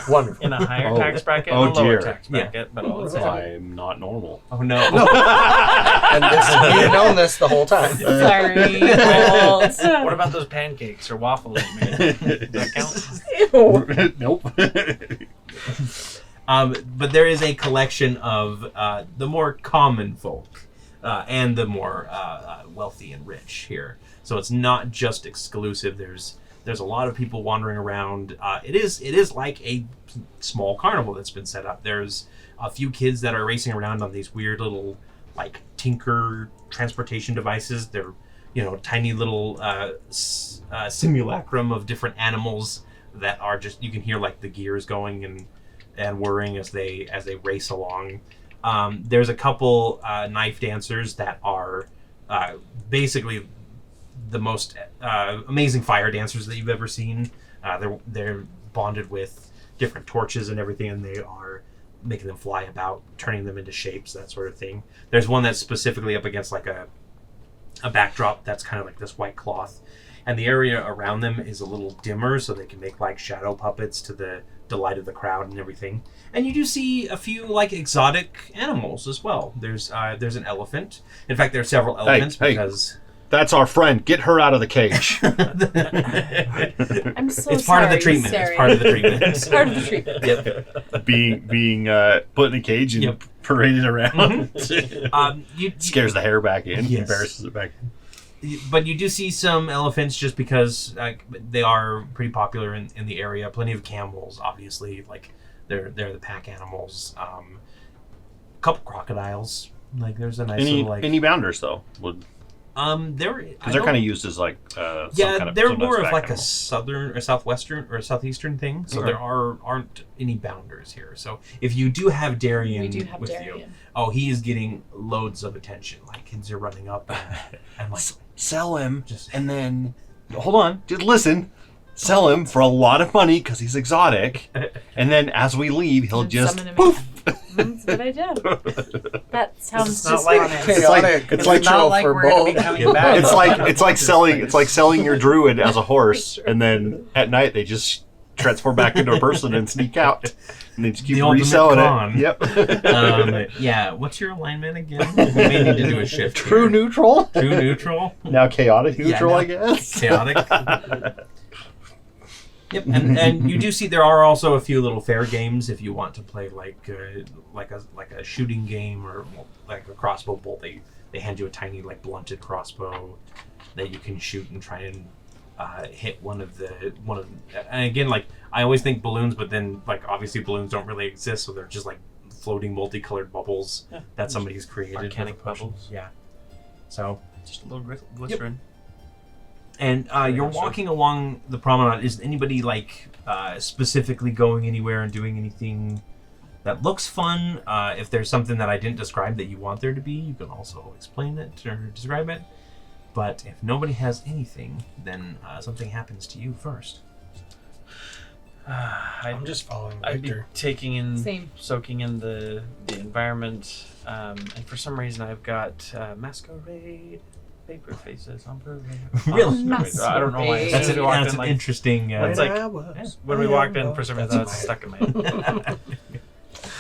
Wonderful. In a higher Oh. tax bracket Oh, and a lower dear. tax bracket, but all the same. I'm not normal. Oh no! And you've known this the whole time. Sorry. What about those pancakes or waffles you made? Does that count? Ew. Nope. But there is a collection of the more common folk and the more wealthy and rich here. So it's not just exclusive. There's a lot of people wandering around. It is like a small carnival that's been set up. There's a few kids that are racing around on these weird little like tinker transportation devices. They're tiny little simulacrum of different animals that are just, you can hear like the gears going and whirring as they race along. There's a couple knife dancers that are basically the most amazing fire dancers that you've ever seen. They're bonded with different torches and everything, and they are making them fly about, turning them into shapes, that sort of thing. There's one that's specifically up against like a backdrop that's kind of like this white cloth, and the area around them is a little dimmer so they can make like shadow puppets to the delight of the crowd and everything. And you do see a few like exotic animals as well. There's an elephant. In fact, there are several elephants hey. because That's our friend. Get her out of the cage. I'm so it's part of the sorry, treatment. Sarah. It's part of the treatment. It's part of the treatment. Yep. being put in a cage and Yep. paraded around. You Scares the hair back in. Yes. Embarrasses it back in. But you do see some elephants just because they are pretty popular in the area. Plenty of camels, obviously. Like they're the pack animals. A couple crocodiles. Like there's a nice little like. Any bounders though? Because They're kind of used as like some yeah, kind of, they're sometimes more of back like animal. a southern or southwestern or southeastern thing. So Okay. there aren't any bounders here. So if you do have Darien We do have with you, Darien. oh, he is getting loads of attention. Like kids are running up and like Sell him, Just- and then hold on, just listen. Sell him for a lot of money because he's exotic, and then as we leave, he'll And just summon him poof. That's a good idea. That sounds It's not just like- honest. Chaotic. It's like not like for we're going to be both. coming back. It's like selling your druid as a horse, and then at night they just transform back into a person and sneak out, and they just keep The ultimate reselling con. it. Yep. yeah, what's your alignment again? We may need to do a shift. True here. neutral. True neutral. Now chaotic neutral, now I guess. Chaotic. Yep, and you do see there are also a few little fair games if you want to play like a shooting game or like a crossbow bolt. They hand you a tiny like blunted crossbow that you can shoot and try and hit one of and again, like I always think balloons, but then like obviously balloons don't really exist, so they're just like floating multicolored bubbles that somebody's created. Arcanic with a potion. bubbles. Yeah. So. Just a little glycerin. And you're walking along the promenade. Is anybody like specifically going anywhere and doing anything that looks fun? If there's something that I didn't describe that you want there to be, you can also explain it or describe it. But if nobody has anything, then something happens to you first. I'm just following I'd be Victor. taking in, Same. soaking in the environment, and for some reason I've got masquerade paper faces on parade. Really? I don't know why. That's As soon as we walked an in, like, interesting. it's like when we walked in, for some reason that's stuck in my head.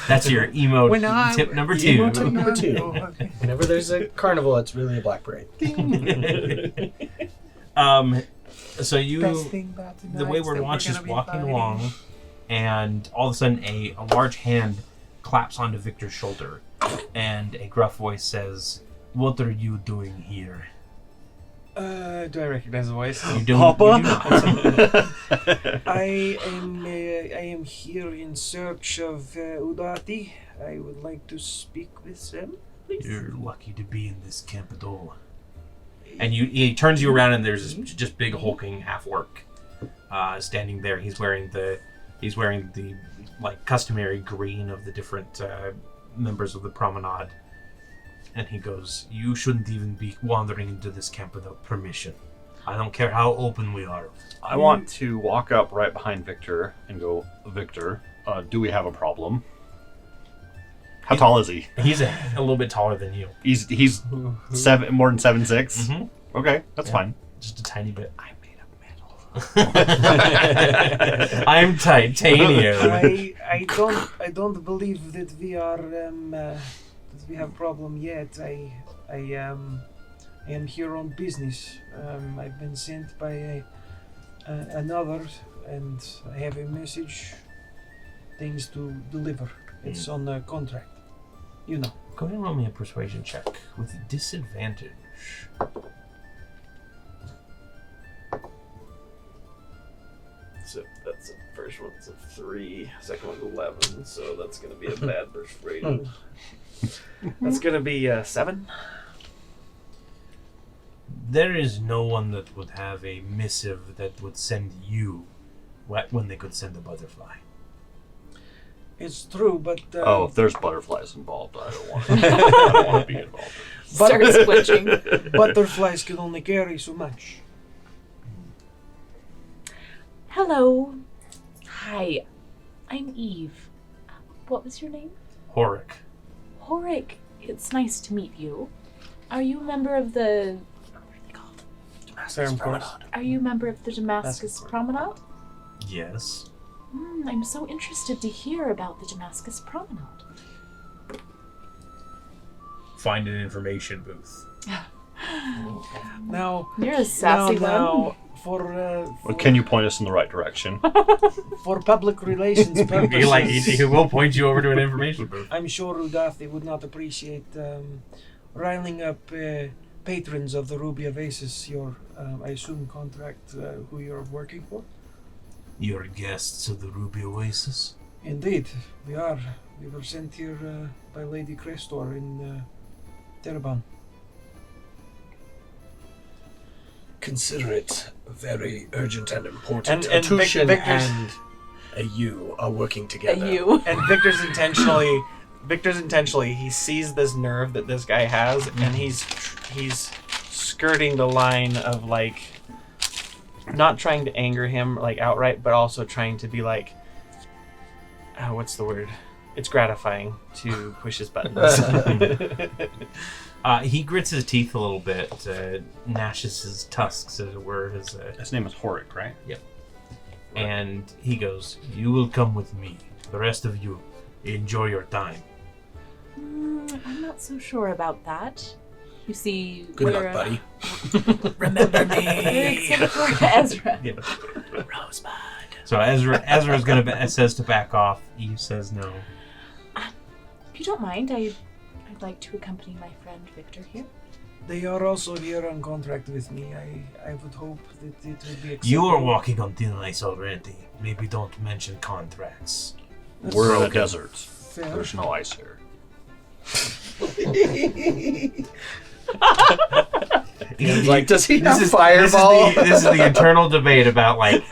That's your emo tip number 2. Emo tip number 2. Okay. Whenever there's a carnival, it's really a black parade. So you, Best thing about tonight the Wayward Watch is walking along, and all of a sudden a large hand claps onto Victor's shoulder, and a gruff voice says, "What are you doing here?" Do I recognize the voice? You don't. Papa? You do not. I am here in search of Udati. I would like to speak with them, please. You're lucky to be in this camp at all. And he turns you around, and there's this just big hulking half-orc standing there. He's wearing the like customary green of the different members of the Promenade. And he goes, "You shouldn't even be wandering into this camp without permission. I don't care how open we are." I want to walk up right behind Victor and go, Victor, do we have a problem? How tall is he? He's a little bit taller than you. He's more than 7'6". Mm-hmm. Okay, that's fine. Just a tiny bit. I'm made of metal. I'm titanium. I don't believe that we are that we have a problem yet. I am here on business. I've been sent by another, and I have a message, things to deliver. It's on the contract. You know. Go ahead and roll me a persuasion check with disadvantage. So that's the first one's a 3, second one's 11, so that's going to be a bad persuasion. That's going to be 7. There is no one that would have a missive that would send you when they could send a butterfly. It's true, but If there's butterflies involved, I don't want to be involved. Start squinching. butterflies can only carry so much. Hello. Hi. I'm Eve. What was your name? Horik. Horik. It's nice to meet you. Are you a member of the... What are they called? Damascus Promenade. Are you a member of the Damascus Promenade? Yes. I'm so interested to hear about the Damascus Promenade. Find an information booth. Now, You're a sassy one. now, for Well, can you point us in the right direction? for public relations purposes, he will point you over to an information booth. I'm sure Udathi would not appreciate riling up patrons of the Ruby of Aces, your, I assume, contract, who you're working for. You're guests of the Ruby Oasis? Indeed, we are. We were sent here by Lady Crestor in Tereban. Consider it very urgent and important. And Tushin Victor's- and you are working together. You. And Victor's intentionally, he sees this nerve that this guy has, and he's skirting the line of, like, not trying to anger him, like, outright, but also trying to be like, what's the word? It's gratifying to push his buttons. He grits his teeth a little bit, gnashes his tusks, as it were. His name is Horik, right? Yep. And he goes, "You will come with me. The rest of you, enjoy your time." I'm not so sure about that. You see, Good we're, luck, buddy. Remember me. except for Ezra. Yeah. Rosebud. So Ezra's says to back off. Eve says no. If you don't mind, I'd like to accompany my friend Victor here. They are also here on contract with me. I would hope that it would be acceptable. You are walking on thin ice already. Maybe don't mention contracts. We're in the deserts. Fair. There's no ice here. Like, does he have This fireball? is the internal debate about, like,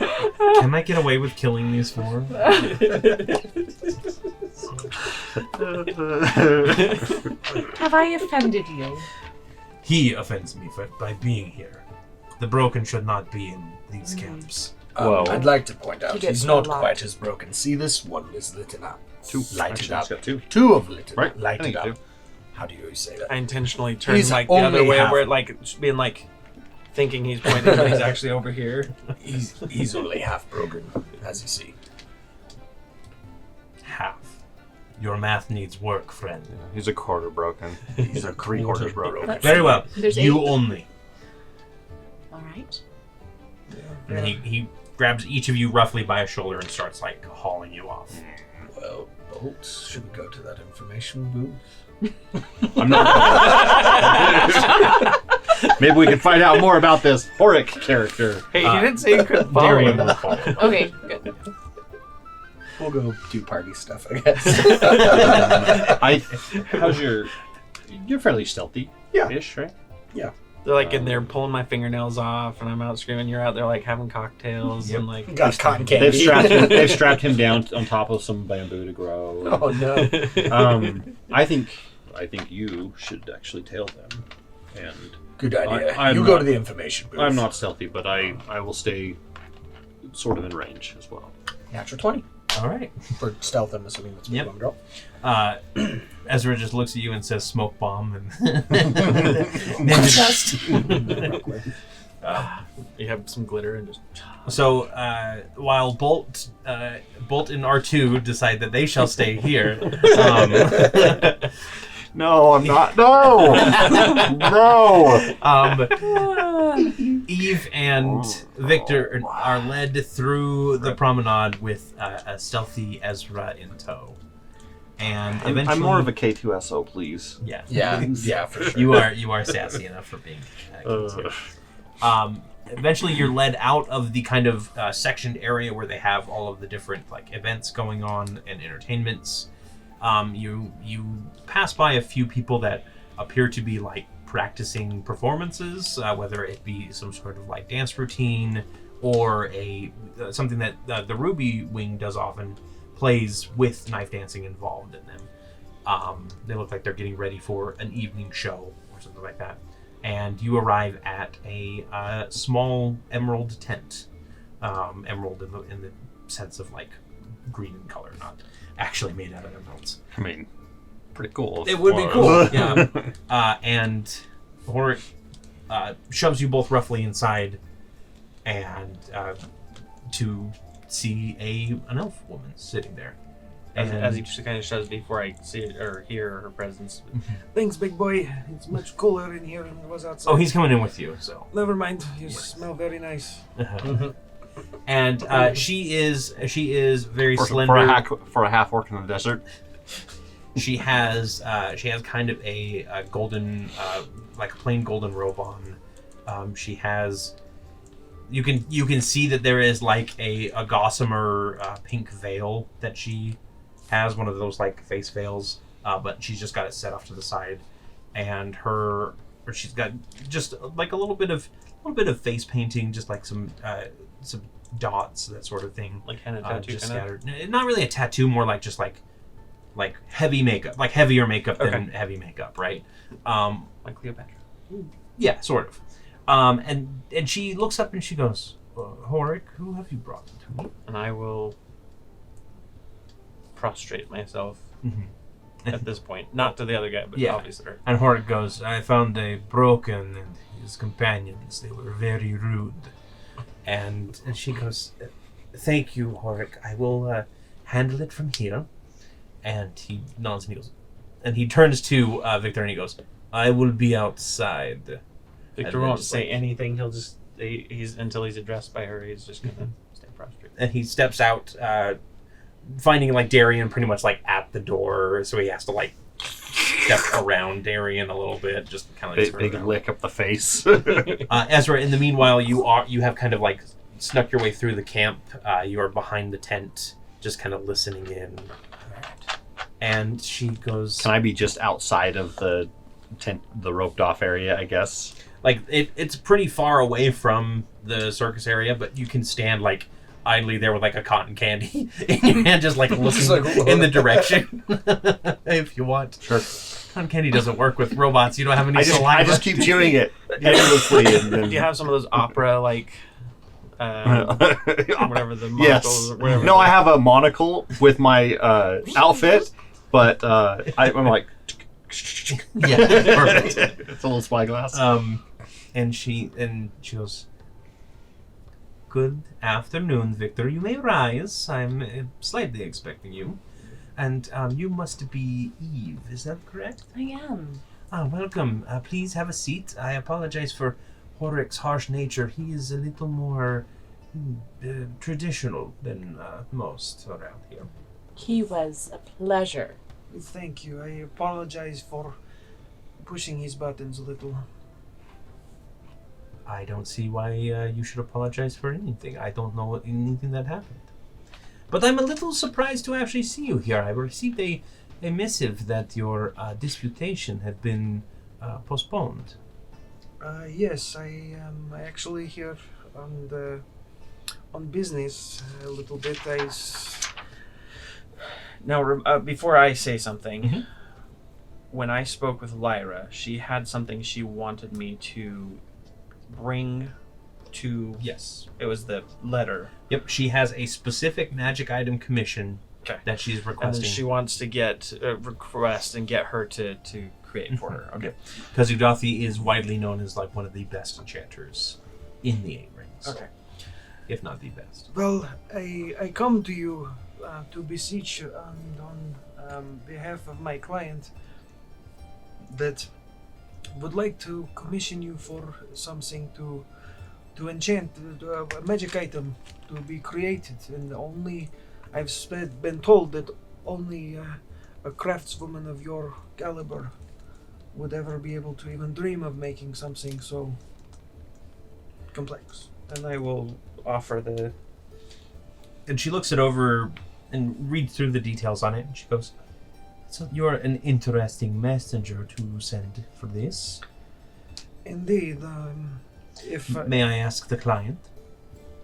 can I get away with killing these four? Have I offended you? He offends me by being here. The broken should not be in these camps. Well- I'd like to point out He gets he's not a lot. quite as broken. See, this one is lit up. Two. Lighted Actually, up. he's got two. Two of lit Right? I lighted think up. two. How do you say that? I intentionally turn He's like the other only way, half. where it, like it's being like thinking he's pointing, but he's actually over here. He's only half broken, as you see. Half. Your math needs work, friend. He's a quarter broken. He's a quarter broken. Let's Very see. well. There's You 8. only. All right. And then he grabs each of you roughly by a shoulder and starts like hauling you off. Well, Bolts, should we go to that information booth? I'm not. Maybe we can find out more about this Horic character. Hey, you didn't say you couldn't follow Darian him. will follow. Okay, good. We'll go do party stuff, I guess. How's you're fairly stealthy. Yeah. Ish, right? They're like in there pulling my fingernails off, and I'm out screaming. You're out there like having cocktails and like. Got cotton candy. They've strapped him down on top of some bamboo to grow. Oh no. I think you should actually tail them. And Good idea. I'm you go not- to the information booth. I'm not stealthy, but I will stay sort of in range as well. Natural 20. All right. For stealth, I'm assuming that's what Yep. you want to go. Ezra just looks at you and says "smoke bomb" and then just. You have some glitter and just. So while Bolt and R2 decide that they shall stay here, No, I'm not. No, no. Eve and Victor are led through the promenade with a stealthy Ezra in tow, and eventually I'm more of a K2SO, please. yeah. Yeah, for sure. You are sassy enough for being K2. Eventually you're led out of the kind of sectioned area where they have all of the different like events going on and entertainments. You pass by a few people that appear to be like practicing performances, whether it be some sort of like dance routine or something that the Ruby Wing does often, plays with knife dancing involved in them. They look like they're getting ready for an evening show or something like that. And you arrive at a small emerald tent. Emerald in the sense of like green in color, not actually made out of emeralds. I mean, pretty cool. It would be cool, yeah. And Horic shoves you both roughly inside, and to see an elf woman sitting there. As he just kind of shoves before I see it or hear her presence. Thanks, big boy. It's much cooler in here than it was outside. Oh, he's coming in with you, so. Never mind. You smell very nice. And she is very slender. For a half orc in the desert. She has kind of a golden, like a plain golden robe on. She has. You can see that there is like a gossamer pink veil that she has, one of those like face veils, but she's just got it set off to the side, and she's got just like a little bit of face painting, just like some dots, that sort of thing, Like henna tattoo just kinda? scattered. Not really a tattoo, more like just like heavy makeup, like heavier makeup than Okay. heavy makeup, right? Like Cleopatra. Yeah, sort of. And she looks up and she goes, "Horic, who have you brought to me?" And I will prostrate myself at this point. Not to the other guy, but Yeah. obviously her. And Horic goes, "I found a broken and his companions. They were very rude." And she goes, "Thank you, Horic. I will handle it from here." And he nods and he goes, and he turns to Victor and he goes, "I will be outside." Victor And then won't just, say like- anything. He'll just until he's addressed by her. He's just gonna stay prostrate. And he steps out, finding like Darian pretty much like at the door, so he has to like step around Darian a little bit, just kind of like Big lick up the face. Ezra, in the meanwhile, you have kind of like snuck your way through the camp. You are behind the tent, just kind of listening in. And she goes, Can I be just outside of the tent, the roped off area, I guess? like it's pretty far away from the circus area, but you can stand like idly there with like a cotton candy in your hand, just like looking like, in the direction if you want. Sure. Cotton candy doesn't work with robots. You don't have any I saliva. just keep chewing it endlessly. And then... Do you have some of those opera like whatever the Yes. monocles or whatever? No, I have a monocle with my outfit, but I'm like... Yeah, perfect. It's a little spyglass. And she goes, "Good afternoon, Victor. You may rise. I'm slightly expecting you. And you must be Eve, is that correct? I am. Welcome. Please have a seat. I apologize for Horrick's harsh nature. He is a little more traditional than most around here. He was a pleasure. Thank you. I apologize for pushing his buttons a little. I don't see why you should apologize for anything. I don't know anything that happened. But I'm a little surprised to actually see you here. I received a missive that your disputation had been postponed. Yes, I am actually here on business a little bit. Now, before I say something, Mhm. when I spoke with Lyra, she had something she wanted me to bring to. Yes. It was the letter. Yep, she has a specific magic item commission Okay. that she's And requesting. then she wants to get request and get her to create for her. Okay. Because Udathi is widely known as like one of the best enchanters in the Eight Rings. Okay. If not the best. Well, I come to you to beseech on behalf of my client that would like to commission you for something to enchant, a magic item to be created, and only I've been told that only a craftswoman of your caliber would ever be able to even dream of making something so complex. And I will offer the. And she looks it over and reads through the details on it, and she goes, "So you're an interesting messenger to send for this. Indeed, if May I ask the client?"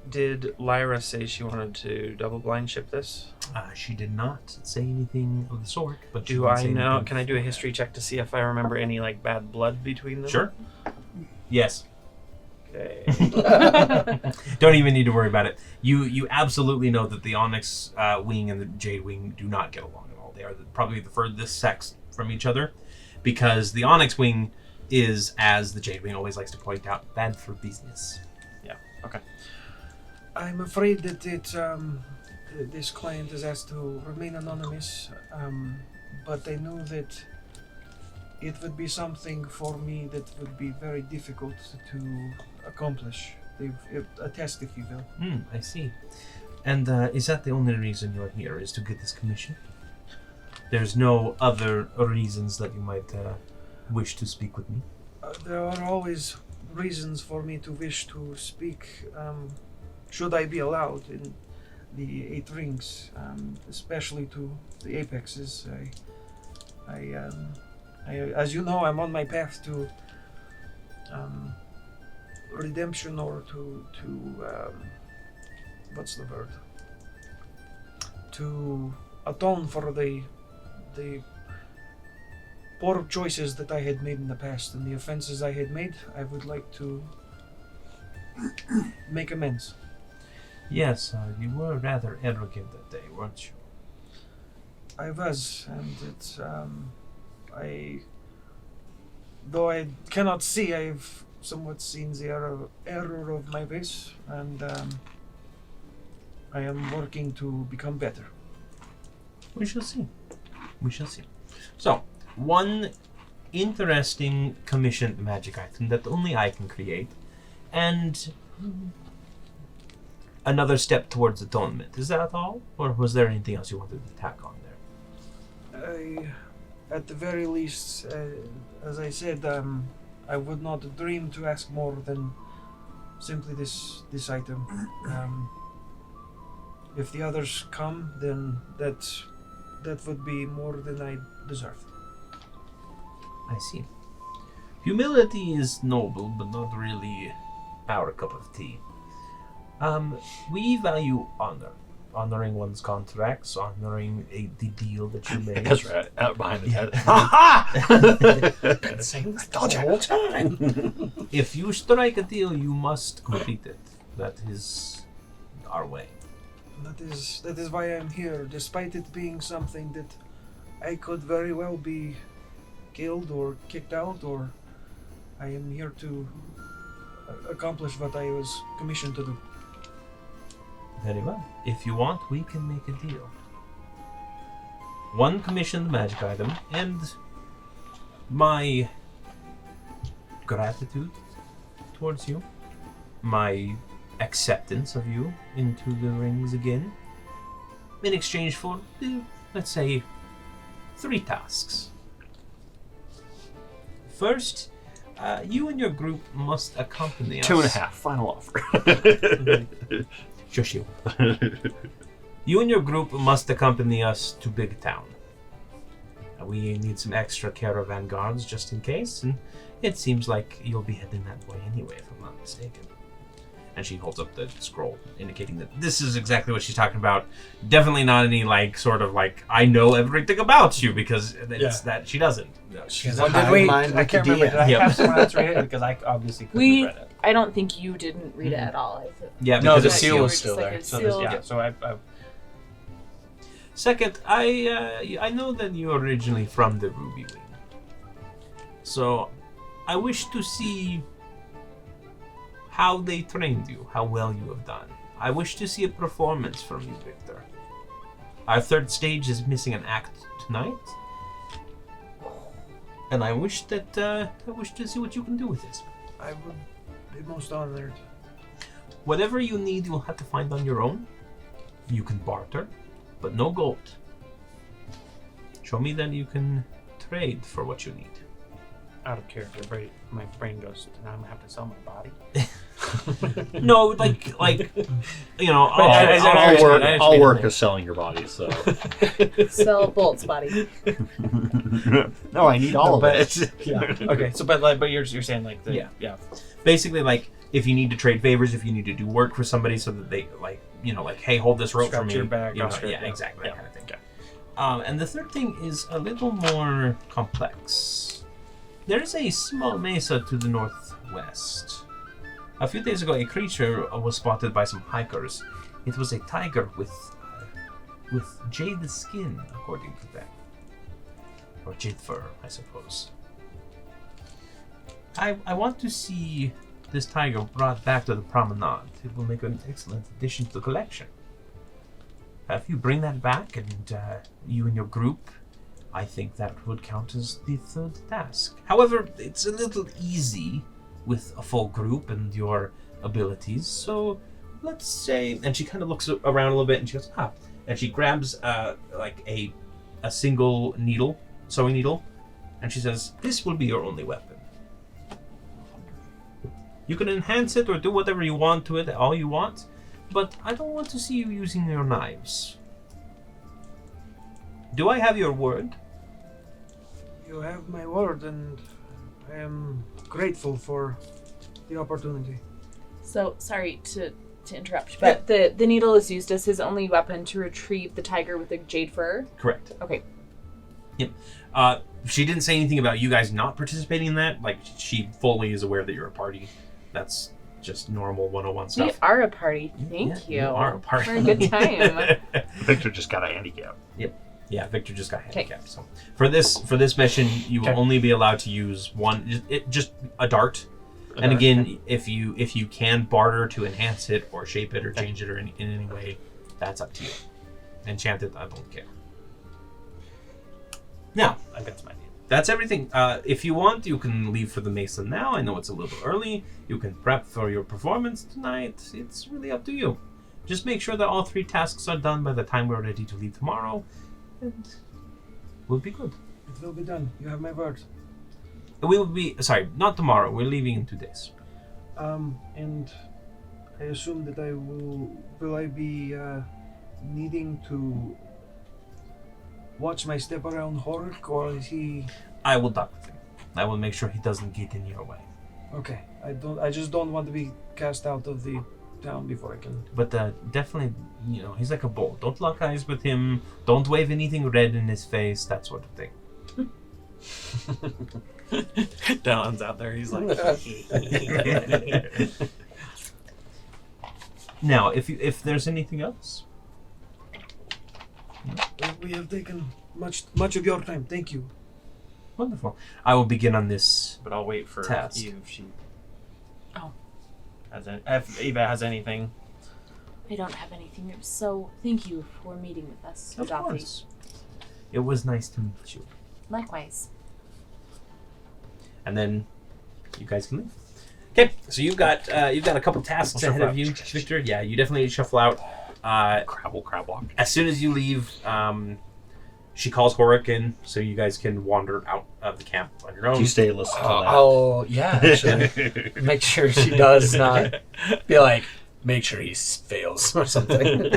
Did Lyra say she wanted to double blind ship this? She did not say anything of the sort, but she Do did I say know? anything- Can I do a history check to see if I remember any like bad blood between them? Sure. Yes. Okay. Don't even need to worry about it. You absolutely know that the Onyx wing and the Jade wing do not get along at all. They are probably the furthest sex from each other, because the Onyx wing is, as the Jade wing always likes to point out, bad for business. Okay. I'm afraid that this client is asked to remain anonymous, but I know that it would be something for me that would be very difficult to accomplish. A test, if you will. I see. And is that the only reason you're here, is to get this commission? There's no other reasons that you might wish to speak with me? There are always reasons for me to wish to speak, should I be allowed in the Eight Rings, especially to the Apexes. I, as you know, I'm on my path to redemption, or to what's the word? To atone for the poor choices that I had made in the past and the offenses I had made. I would like to make amends. Yes, you were rather arrogant that day, weren't you? I was, and it's though I cannot see, I've somewhat seen the error of my ways, and I am working to become better. We shall see. We shall see. So, one interesting commissioned magic item that only I can create, and another step towards atonement. Is that all? Or was there anything else you wanted to tack on there? At the very least, as I said, I would not dream to ask more than simply this item. If the others come, then that would be more than I deserve. I see. Humility is noble, but not really our cup of tea. We value honor. Honoring one's contracts, honoring the deal that you made. Ezra out behind the head. Been saying that the whole time. If you strike a deal, you must complete it. That is our way. That is why I'm here, despite it being something that I could very well be killed or kicked out, or I am here to accomplish what I was commissioned to do. Very well. If you want, we can make a deal. one commissioned magic item, and my gratitude towards you, my acceptance of you into the rings again, in exchange for, let's say, 3 tasks. First, you and your group must accompany us. 2.5. Final offer. Shush you. You and your group must accompany us to Big Town. We need some extra caravan guards just in case, and it seems like you'll be heading that way anyway, if I'm not mistaken. And she holds up the scroll, indicating that this is exactly what she's talking about. Definitely not any, like, sort of, like, I know everything about you, because it's that she doesn't. No, She's Well, a did hive we? mind I with can't the remember. Did I Yep. have someone else read it? Because I obviously couldn't have read it. I don't think you didn't read it at all. Yeah, No, because the it's seal you were was just still like there. a So seal. yeah. So I Second, I know that you're originally from the Ruby Wing. So, I wish to see how they trained you, how well you have done. I wish to see a performance from you, Victor. Our 3rd stage is missing an act tonight. And I wish to see what you can do with this. I would be most honored. Whatever you need, you'll have to find on your own. You can barter, but no gold. Show me that you can trade for what you need. out of character. My brain goes. Now I'm gonna have to sell my body. No, like you know, I'll work as selling your body. So Sell Bolt's body. no, I need all of it. Yeah. Okay. So, but you're saying like the Yeah. Basically, like if you need to trade favors, if you need to do work for somebody, so that they like hey, hold this rope Scratch for me. your back, I'll scratch yeah, that. exactly, that Yeah. kind of thing. Okay. And the third thing is a little more complex. There is a small mesa to the northwest. A few days ago, a creature was spotted by some hikers. It was a tiger with jade skin, according to them. Or jade fur, I suppose. I want to see this tiger brought back to the Promenade. It will make an excellent addition to the collection. If you bring that back, and you and your group, I think that would count as the third task. However, it's a little easy with a full group and your abilities, so let's say... And she kind of looks around a little bit, and she goes, and she grabs like a single needle, sewing needle, and she says, this will be your only weapon. You can enhance it or do whatever you want to it, all you want, but I don't want to see you using your knives. Do I have your word? You have my word, and I am grateful for the opportunity. So, sorry to interrupt, but the needle is used as his only weapon to retrieve the tiger with the jade fur? Correct. Okay. Yep. She didn't say anything about you guys not participating in that. Like, she fully is aware that you're a party. That's just normal 101 stuff. We are a party. Thank you. You are a party. We're a good time. Victor just got a handicap. Yeah, Victor just got handicapped. So for this mission, you will only be allowed to use one, just a dart. And again, if you can barter to enhance it or shape it or change it or in any way, that's up to you. Enchant it, I don't care. Now, I got some idea. that's everything. If you want, you can leave for the Mesa now. I know it's a little early. You can prep for your performance tonight. It's really up to you. Just make sure that all 3 tasks are done by the time we're ready to leave tomorrow, and we'll be good. It will be done. You have my word. We will be... Sorry, not tomorrow. We're leaving in 2 days. And I assume that will I be needing to watch my step around Hork, or is he... I will dock with him. I will make sure he doesn't get in your way. Okay. I just don't want to be cast out of the town before I can... But definitely, he's like a bull. Don't lock eyes with him. Don't wave anything red in his face. That sort of thing. Dallin's out there. He's like, Now, if there's anything else... We have taken much of your time. Thank you. Wonderful. I will begin on this. but I'll wait for Task. Eve if she. Oh. If Eva has anything. I don't have anything, so thank you for meeting with us, Of Dafi. course. It was nice to meet you. Likewise. And then you guys can leave. Okay, so you've got a couple tasks ahead of you, Victor. Yeah, you definitely shuffle out. Crab walk. As soon as you leave, she calls Horik in, so you guys can wander out of the camp on your own. You stay listen to that. Oh, yeah, actually. Make sure she does not be like, make sure he fails or something.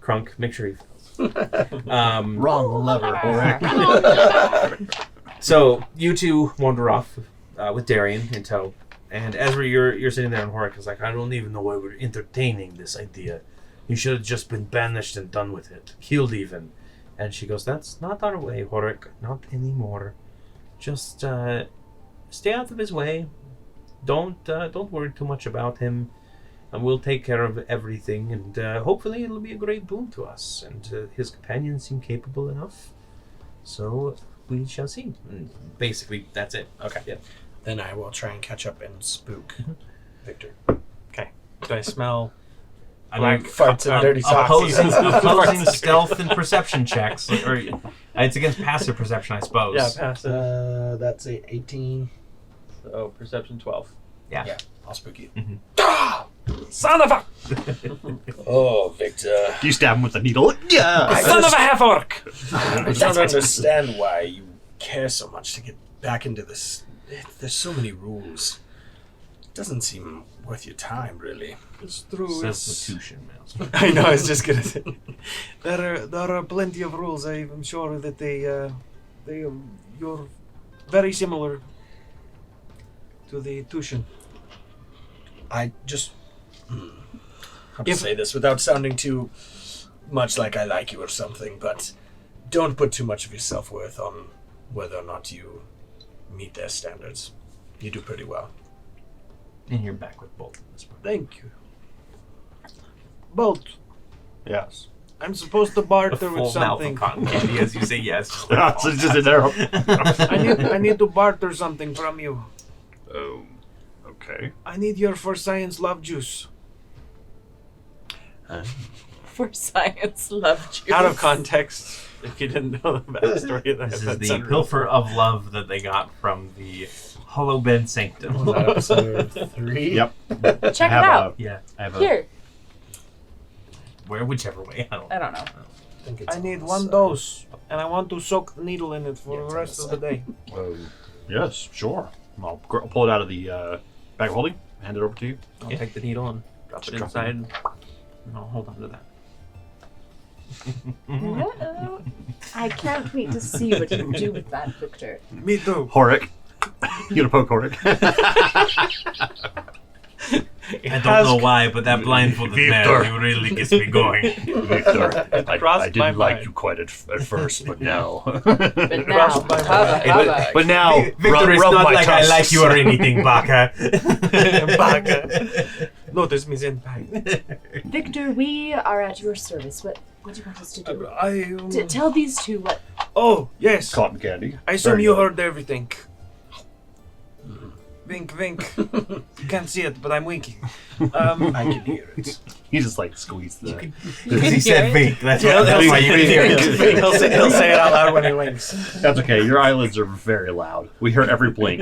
Crunk, make sure he fails. Wrong lever. So you two wander off with Darian in tow. And Ezra, you're sitting there, and Horik is like, I don't even know why we're entertaining this idea. You should have just been banished and done with it. Killed even. And she goes, that's not our way, Horik. Not anymore. Just stay out of his way. Don't worry too much about him. And we'll take care of everything. And hopefully it'll be a great boon to us. And his companions seem capable enough. So we shall see. And basically, that's it. Okay. Yeah. Then I will try and catch up and spook Victor. Okay. Do I smell? I mean, farts and dirty socks. Opposing stealth and perception checks. Or it's against passive perception, I suppose. Yeah, passive. That's a 18. So perception 12. Yeah. I'll spook you. Son of a Oh, Victor. You stab him with the needle. Yeah. son of a half orc. I don't understand why you care so much to get back into this. There's so many rules. It doesn't seem worth your time, really. It's true. Substitution, man. I know. I was just gonna say. There are plenty of rules. I'm sure that you're very similar to the Tushan. I just... how to say this without sounding too much like I like you or something, but don't put too much of your self-worth on whether or not you meet their standards. You do pretty well. And you're back with Bolt at this point. Thank you. Bolt, Yes. I'm supposed to barter A with full mouth of something. cotton candy as you say yes. So it's just in there. I need to barter something from you. Oh, okay. I need your for science love juice. For science, love juice. Out of context, if you didn't know the backstory. This is the pilfer of love that they got from the Hollow Bed Sanctum. Was that episode 3? Yep. Check I have it out. Yeah. I have Here. Whichever way. I don't know. I don't know. think it's I need on one the dose, and I want to soak the needle in it for Yeah, the it's rest on of the the day. Yes, sure. I'll pull it out of the bag of holding, hand it over to you. I'll Yeah. take the needle and drop it Just drop inside, it and I'll hold on to that. Uh-oh. I can't wait to see what you do with that, Victor. Me too. Horik. You gonna poke Horik? I don't know why, but that blindfolded man, he really gets me going. Victor, I crossed my didn't like mind. you quite at first, but now. But now, But Baba. Victor, it's rub not my like I tusks. like you or anything, Baka. Baka. Notice me senpai. Victor, we are at your service. What do you want us to do? I Tell these two what. Oh, yes. Cotton candy. I assume Very you good. heard everything. Wink, wink. You can't see it, but I'm winking. I can hear it. You just like squeeze the. Because he said Vink. That's Yeah, why you can hear it. he'll say it out loud when he winks. That's okay. Your eyelids are very loud. We hear every blink.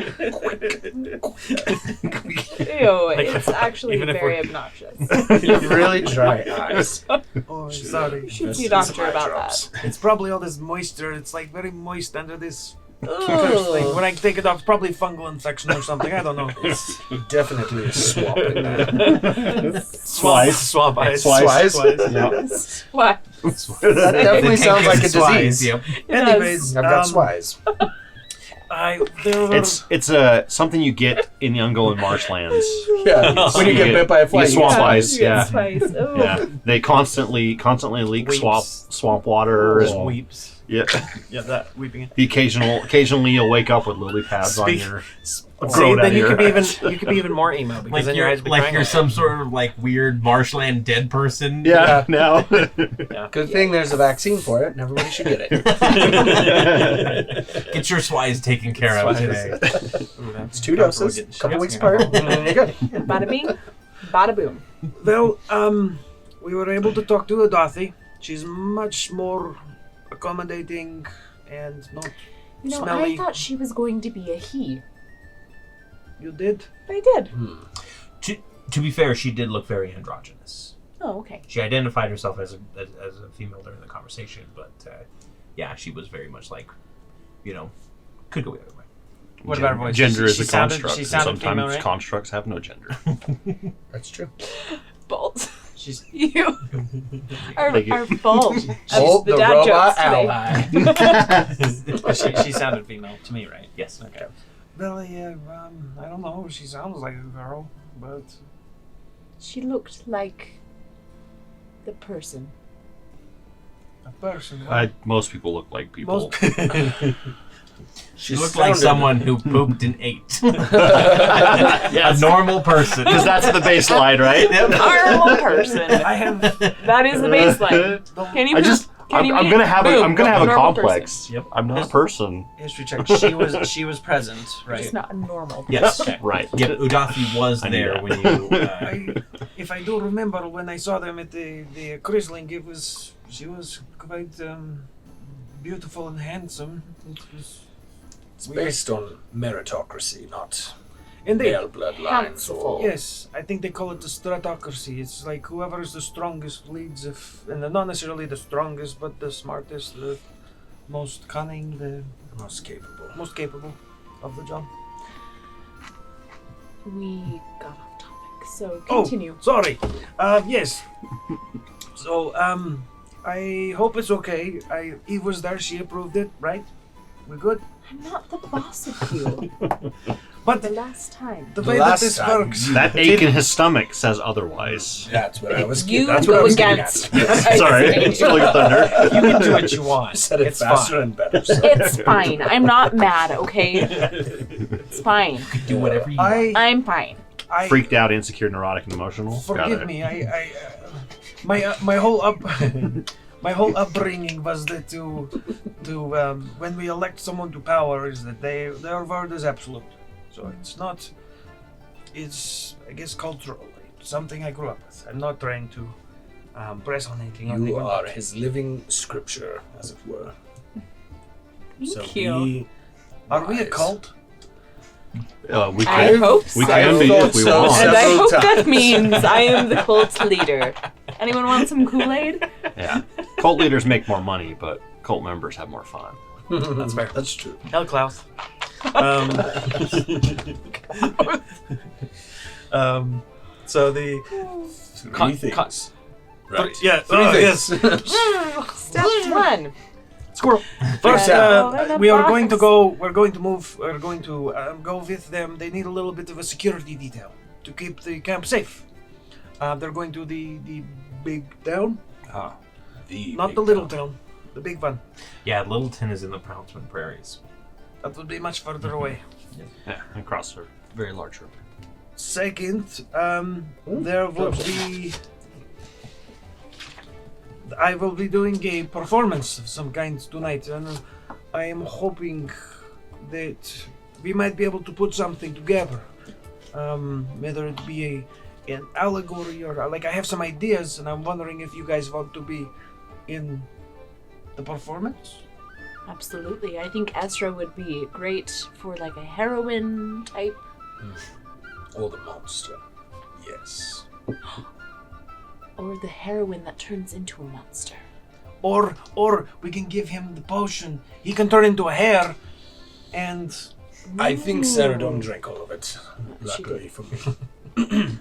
Ew, it's actually even if very we're- obnoxious. You have really dry eyes. Oh, I'm sorry. Should see a doctor about that. It's probably all this moisture. It's like very moist under this curse Ugh. thing. When I take it off, it's probably fungal infection or something. I don't know. It's definitely a swamp in there. Slice. Swamp eyes. Slice. Yeah. What? That definitely sounds like a disease. Yep. Anyways, I've got swize. there were, It's something you get in the Ungolan marshlands. Yeah, when you get bit by a fly, You you swamp get ice. Yeah. Spice. Ooh. Yeah, they constantly leak Weeps. swamp water. Just And, weeps. yeah, Yeah, that weeping. occasionally you'll wake up with lily pads on Speak- your. See, Growing out then you of could be your even more emo because Like then your eyes you're, be like crying you're out. some sort of like weird marshland dead person. Yeah, now. Good thing there's a vaccine for it, and everybody should get it. Get your swise taken care of today. It's 2 doses, a couple weeks apart, and you're good. Bada bing, bada boom. well, we were able to talk to Adathi. She's much more accommodating and not You know, smelly. I thought she was going to be a he. You did? I did. To be fair, she did look very androgynous. Oh, okay. She identified herself as a female during the conversation, but yeah, she was very much like, could go the other way. What about her voice? Gender is She a sounded- construct. she and sounded sometimes female, right? constructs have no gender. That's true. Bolt. She's You are Thank you. fault. Oh, the dad robot jokes today. ally. she sounded female to me, right? Yes. Okay. Well, yeah, I don't know. She sounds like a girl, but She looked like the person. a person. Most people look like people. She looked like someone who pooped and ate. Yes. A normal person. Because that's the baseline, right? Normal person. I have. That is the baseline. Can you? I'm gonna have a normal complex. person. Yep. I'm not a person. History check. She was present, right? Just not a normal person. Yes. Right. Yep. Udafi was I knew there that. when you. If I do remember when I saw them at the Chrysling, she was quite beautiful and handsome. It was It's based on meritocracy, not indeed. male bloodlines. Or Yes, I think they call it the stratocracy. It's like whoever is the strongest leads, and they're not necessarily the strongest, but the smartest, the most cunning, the most capable. most capable of the job. We got off topic, so Oh, continue. sorry. Yes. So, I hope it's okay. Eve was there. She approved it, right? We're good. I'm not the boss of you. But The last time. the The way that last this time works. That ache in his stomach says otherwise. That's what I was. You That's what I go was getting against. at. Sorry, still like thunder. You can do what you want. Said it It's faster fine. and better. So. It's fine. I'm not mad, okay? It's fine. Do whatever you want. I'm fine. I Freaked out, insecure, neurotic, and emotional. Got forgive it. me. My whole upbringing was that to when we elect someone to power is that their word is absolute. So it's I guess cultural. It's something I grew up with. I'm not trying to press on anything. on You anyone. are his living scripture, as it were. Thank you. Are we a wise. cult? We I can, hope we so. can be I if we thought so. want. And I Several hope that times. means I am the cult leader. Anyone want some Kool-Aid? Yeah. Cult leaders make more money, but cult members have more fun. That's fair. That's true. Hell, Klaus. So the Three things. Right. Three things. Step one. squirrel. First, Yeah. we are going to go. We're going to move. We're going to go with them. They need a little bit of a security detail to keep the camp safe. They're going to the big town, not big the little town. town, the big one. Yeah, Littleton is in the Poundsman Prairies. That would be much further away. Yeah, across a very large river. Second, there will be. I will be doing a performance of some kind tonight, and I am hoping that we might be able to put something together. Whether it be an allegory or like I have some ideas, and I'm wondering if you guys want to be in the performance. Absolutely. I think Ezra would be great for like a heroine type. Or the monster. Yes. Or the heroine that turns into a monster. Or we can give him the potion. He can turn into a hare, and I think Seredan drank all of it. She Luckily for me.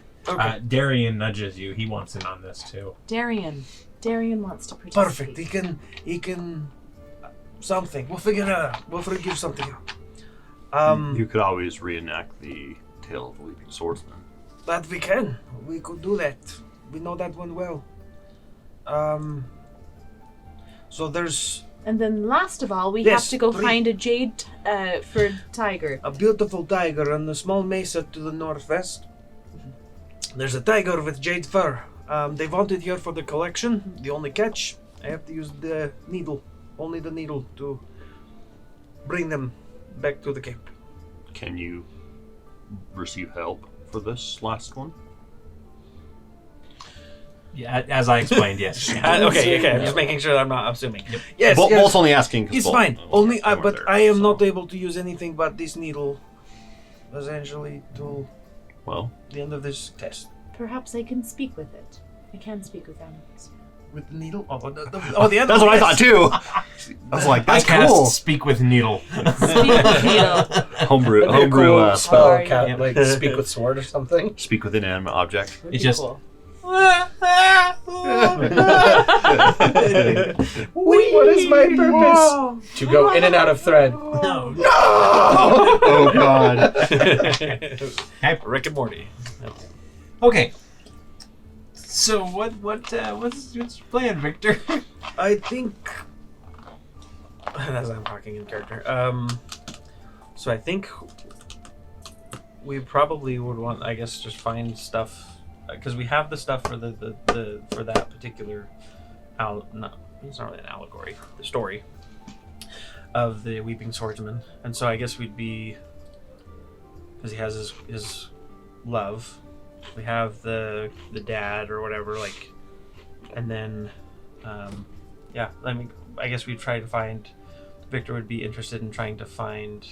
Darian nudges you. He wants in on this too. Darian wants to participate. perfect. He can something. We'll figure it out. We'll figure something out. You could always reenact the tale of the Weeping Swordsman. That we can. We could do that. We know that one well. So there's And then last of all, we Yes, have to go three. find a jade for tiger. a beautiful tiger on the small mesa to the northwest. There's a tiger with jade fur. They want it here for the collection. The only catch, I have to use the needle. Only the needle to bring them back to the camp. Can you receive help for this last one? Yeah, as I explained, yes. Okay. I'm just making sure that I'm not assuming. Yes, Bolt's only asking. 'cause it's Bolt- fine. Bolt- Only, they weren't but there, I am so- not able to use anything but this needle, essentially, till Well, the end of this test. Perhaps I can speak with it. I can speak with animals. With the needle? The end. that's what I thought too. I was like, that's I cast cool. Speak with Needle. Speak with needle. Homebrew, That'd be a homebrew cool spell, Sorry. cat, like speak with sword or something. speak with inanimate object. Would It's be just- cool. What is my purpose? To go in and out of thread. No. Oh god. Rick and Morty. Okay. So what's your plan, Victor? I think As I'm talking in character. So I think we probably would want, I guess, just find stuff because we have the stuff for the for that particular. No, it's not really an allegory. The story of the Weeping Swordsman, and so I guess we'd be because he has his love. We have the dad or whatever, like, and then yeah. I mean, I guess we'd try to find. Victor would be interested in trying to find.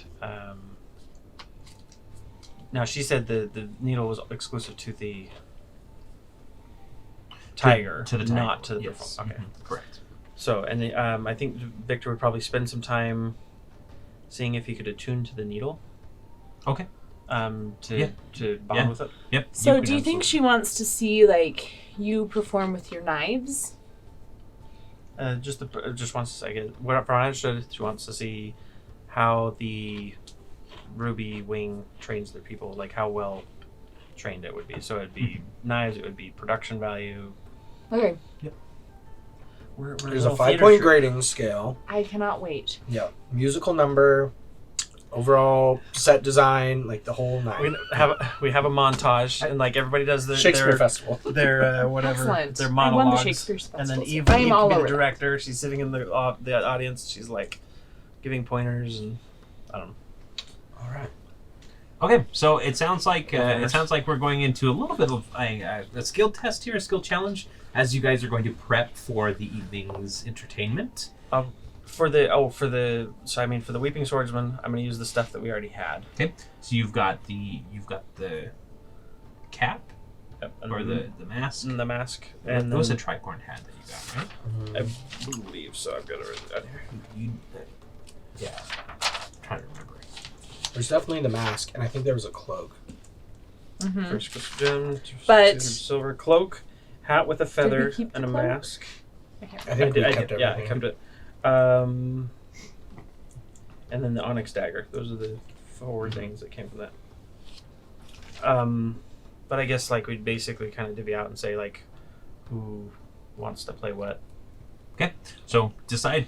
Now she said the needle was exclusive to the tiger, to the tiger, not to the yes. okay. Mhm, correct. So, and I think Victor would probably spend some time seeing if he could attune to the needle. Okay. To bond Yeah. with it. Yep. So, can do you think absolutely- she wants to see like you perform with your knives? Just wants to, I guess, what I understood, she wants to see how the Ruby Wing trains their people, like how well trained it would be. So it'd be knives, it would be production value. Okay, We're There's little a 5-point theater grading scale. I cannot wait. Yeah. Musical number, overall set design, like the whole nine. we have a montage, and like everybody does Shakespeare Festival. their whatever Excellent. their I won the monologues, Shakespeare and then Festival, so Eve I am can all be the over that. director. She's sitting in the audience. She's like giving pointers, and I don't know. All right. Okay, so it sounds like we're going into a little bit of a skill test here, a skill challenge, as you guys are going to prep for the evening's entertainment. For the Weeping Swordsman, I'm going to use the stuff that we already had. Okay, so you've got the cap Yep, or the mask. and the mask, And and it was a then, tricorn hat that you got, right? I believe so. I've got it right down here. Yeah. I'm trying to remember. There's definitely the mask, and I think there was a cloak. Mm-hmm. First gem, But- silver cloak, hat with a feather, keep the and a cloak? mask. I think we kept everything. Yeah, I kept it. And then the onyx dagger. Those are the 4 things that came from that. But I guess like we'd basically kind of divvy out and say like who wants to play what. Okay, so decide.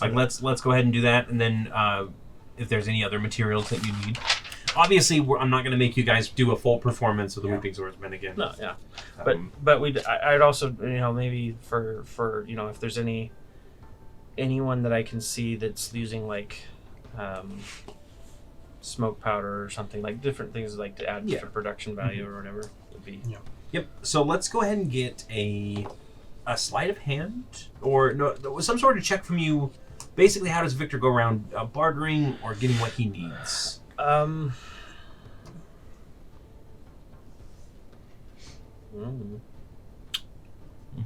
Like let's go ahead and do that, and then if there's any other materials that you need. Obviously, I'm not going to make you guys do a full performance of the Weeping Swordsman again. No, yeah. Um, But I'd also maybe for if there's anyone that I can see that's using like smoke powder or something, like different things like to add different production value or whatever would be. Yeah. Yep. So let's go ahead and get a sleight of hand or no some sort of check from you. Basically, how does Victor go around bartering or getting what he needs?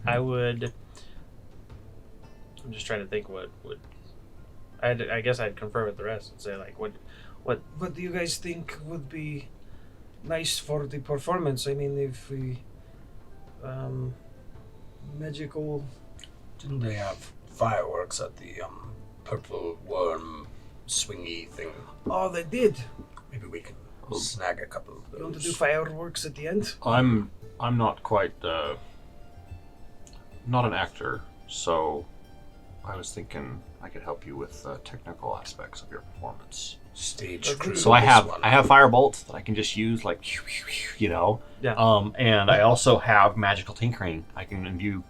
I would. I'm just trying to think what would. I guess I'd confer with the rest and say like what. What do you guys think would be nice for the performance? I mean, if we magical. Didn't they have fireworks at the purple worm swingy thing? Oh, they did. Maybe we can snag a couple of those. You want to do fireworks at the end? I'm not quite not an actor, so I was thinking I could help you with technical aspects of your performance. Stage crew. So I have firebolt that I can just use like Yeah. and I also have magical tinkering. I can imbue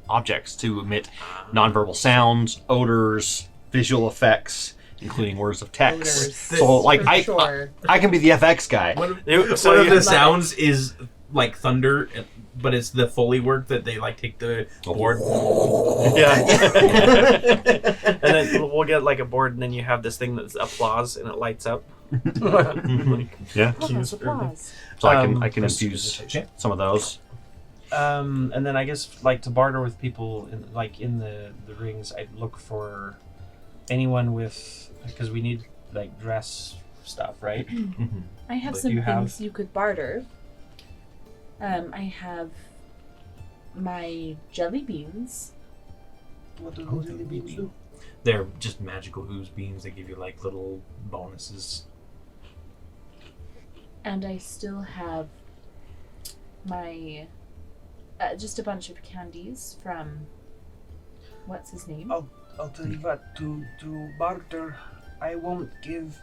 objects to emit nonverbal sounds, odors, visual effects, including words of text. Odors, So like for I sure. be the FX guy. One of the sounds is like thunder but it's the Foley work that they like take the board. Yeah. And then we'll get like a board, and then you have this thing that's applause, and it lights up. Yeah. Applause, applause. So I can Preston infuse presentation. some of those. And then I guess like to barter with people in the rings, I'd look for anyone with, because we need like dress stuff, right? I have But some you have- things you could barter. I have my jelly beans. What do the jelly beans do? They're just magical ooze beans. They give you like little bonuses. And I still have my just a bunch of candies from what's his name? I'll tell you what, to barter, I won't give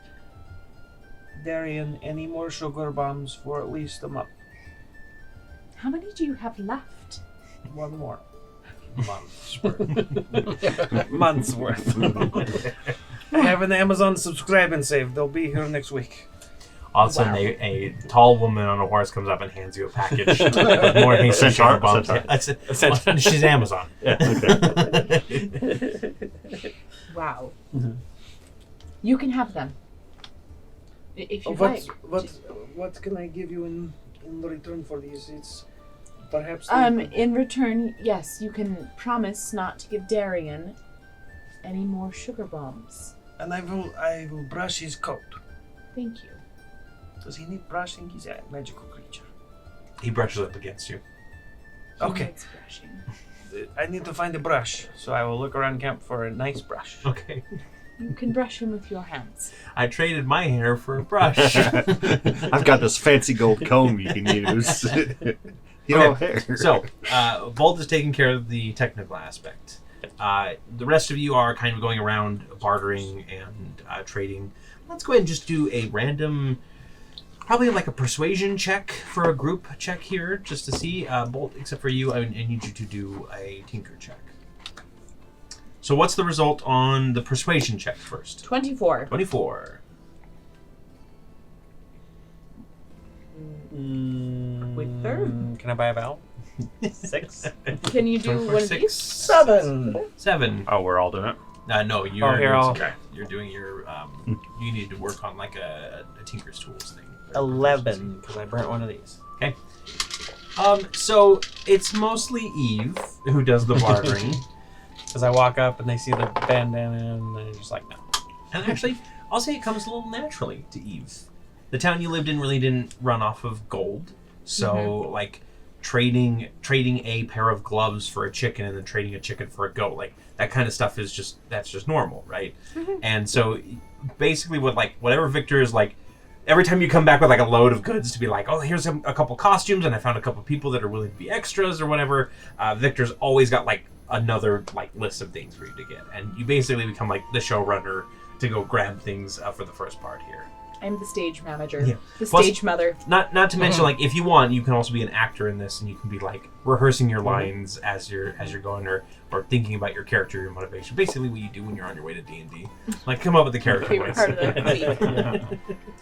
Darian any more sugar bombs for at least a month. How many do you have left? One more. Months worth. Months worth. I have an Amazon subscribe and save. They'll be here next week. All of a sudden, Wow. a tall woman on a horse comes up and hands you a package with more hasty Centaur? sugar bombs. Centaur. Well, she's Amazon. Wow. Mhm. You can have them. If you What like. what can I give you in return for these? It's perhaps In return, yes, you can promise not to give Darian any more sugar bombs. and I will brush his coat. Thank you. Does he need brushing? He's a magical creature. He brushes up against you. He Okay. needs brushing. I need to find a brush. So I will look around camp for a nice brush. Okay. You can brush him with your hands. I traded my hair for a brush. I've got this fancy gold comb you can use. You know, hair. So, Bolt is taking care of the technical aspect. The rest of you are kind of going around bartering and trading. Let's go ahead and just do a random, probably like a persuasion check for a group check here, just to see. Bolt, except for you, I need you to do a tinker check. So what's the result on the persuasion check first? 24. 24. With third. Can I buy a vowel? 6. Can you do 24, one of 6, these? 7. 7. Oh, we're all doing it. No, you're here, doing I'll- some- you're doing your you need to work on like a Tinker's Tools thing. 11, because I burnt one of these. Okay. So it's mostly Eve who does the bartering. Because I walk up and they see the bandana and they're just like, no. And actually, I'll say it comes a little naturally to Eve. The town you lived in really didn't run off of gold. So like trading a pair of gloves for a chicken and then trading a chicken for a goat, like that kind of stuff is just normal, right? And so basically whatever Victor is like, every time you come back with like a load of goods to be like, oh, here's a couple costumes and I found a couple people that are willing to be extras or whatever, Victor's always got like another like list of things for you to get, and you basically become like the showrunner to go grab things for the first part here. I'm the stage manager. Yeah. The Plus- stage mother. Not to mention like if you want, you can also be an actor in this, and you can be like rehearsing your lines as you're going or thinking about your character, your motivation. Basically, what you do when you're on your way to D&D, like come up with the character Favorite voice. part of the movie.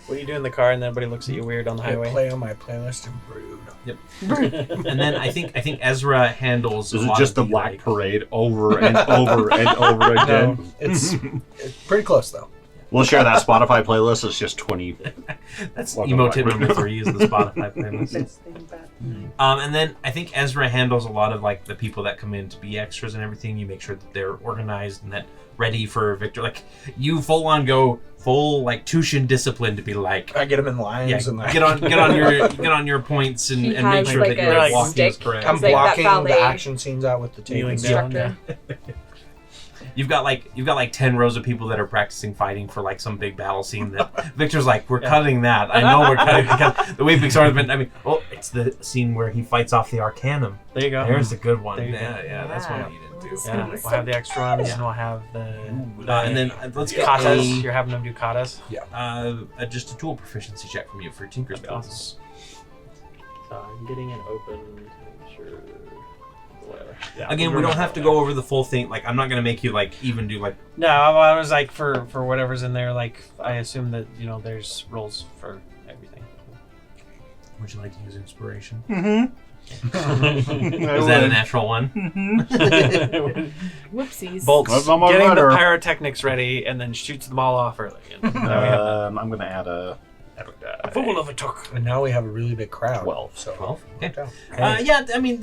What do you do in the car and then everybody looks at you weird on the I highway? play on my playlist and brood. And then I think Ezra handles. Is a it lot just of the the Black like, Parade over and over and over again? No, it's pretty close though. We'll share that Spotify playlist. It's just 20. That's Welcome emo back. tip number 3 is the Spotify playlist. Best thing about And then I think Ezra handles a lot of like the people that come in to be extras and everything. You make sure that they're organized and that ready for Victor. Like you full like Tushin discipline to be like, I get them in lines and like get on your points and, He and make has, sure like, that you're a walking as stick. correct. I'm It's like that blocking the ballet action scenes out with the tape. kneeling and down. stuff. instructor. You've got like 10 rows of people that are practicing fighting for like some big battle scene that Victor's like, we're cutting that. I know we're cutting because the way Victor's been. I mean, it's the scene where he fights off the Arcanum. There you go. There's the good one. There you go. Yeah, that's Yeah. one you didn't do. This Yeah, movie's we'll have the extra ones Yeah. and we'll have the And then let's get katas. You're having them do katas. just a tool proficiency check from you for Tinker's That'd be Tools. So I'm getting it open to make sure. Whatever. Yeah, Again, we'll we go don't with have to that. go over the full thing. Like, I'm not gonna make you like even do like. No, I was like for whatever's in there. Like I assume that there's rules for everything. Would you like to use inspiration? Mm-hmm. Is that a natural one? Whoopsies. Bolts on my getting ladder. the pyrotechnics ready and then shoots them all off early. And now we have I'm going to add a epic die. fool of a took. And now we have a really big crowd. 12. So 12? Okay. worked out. Yeah, I mean,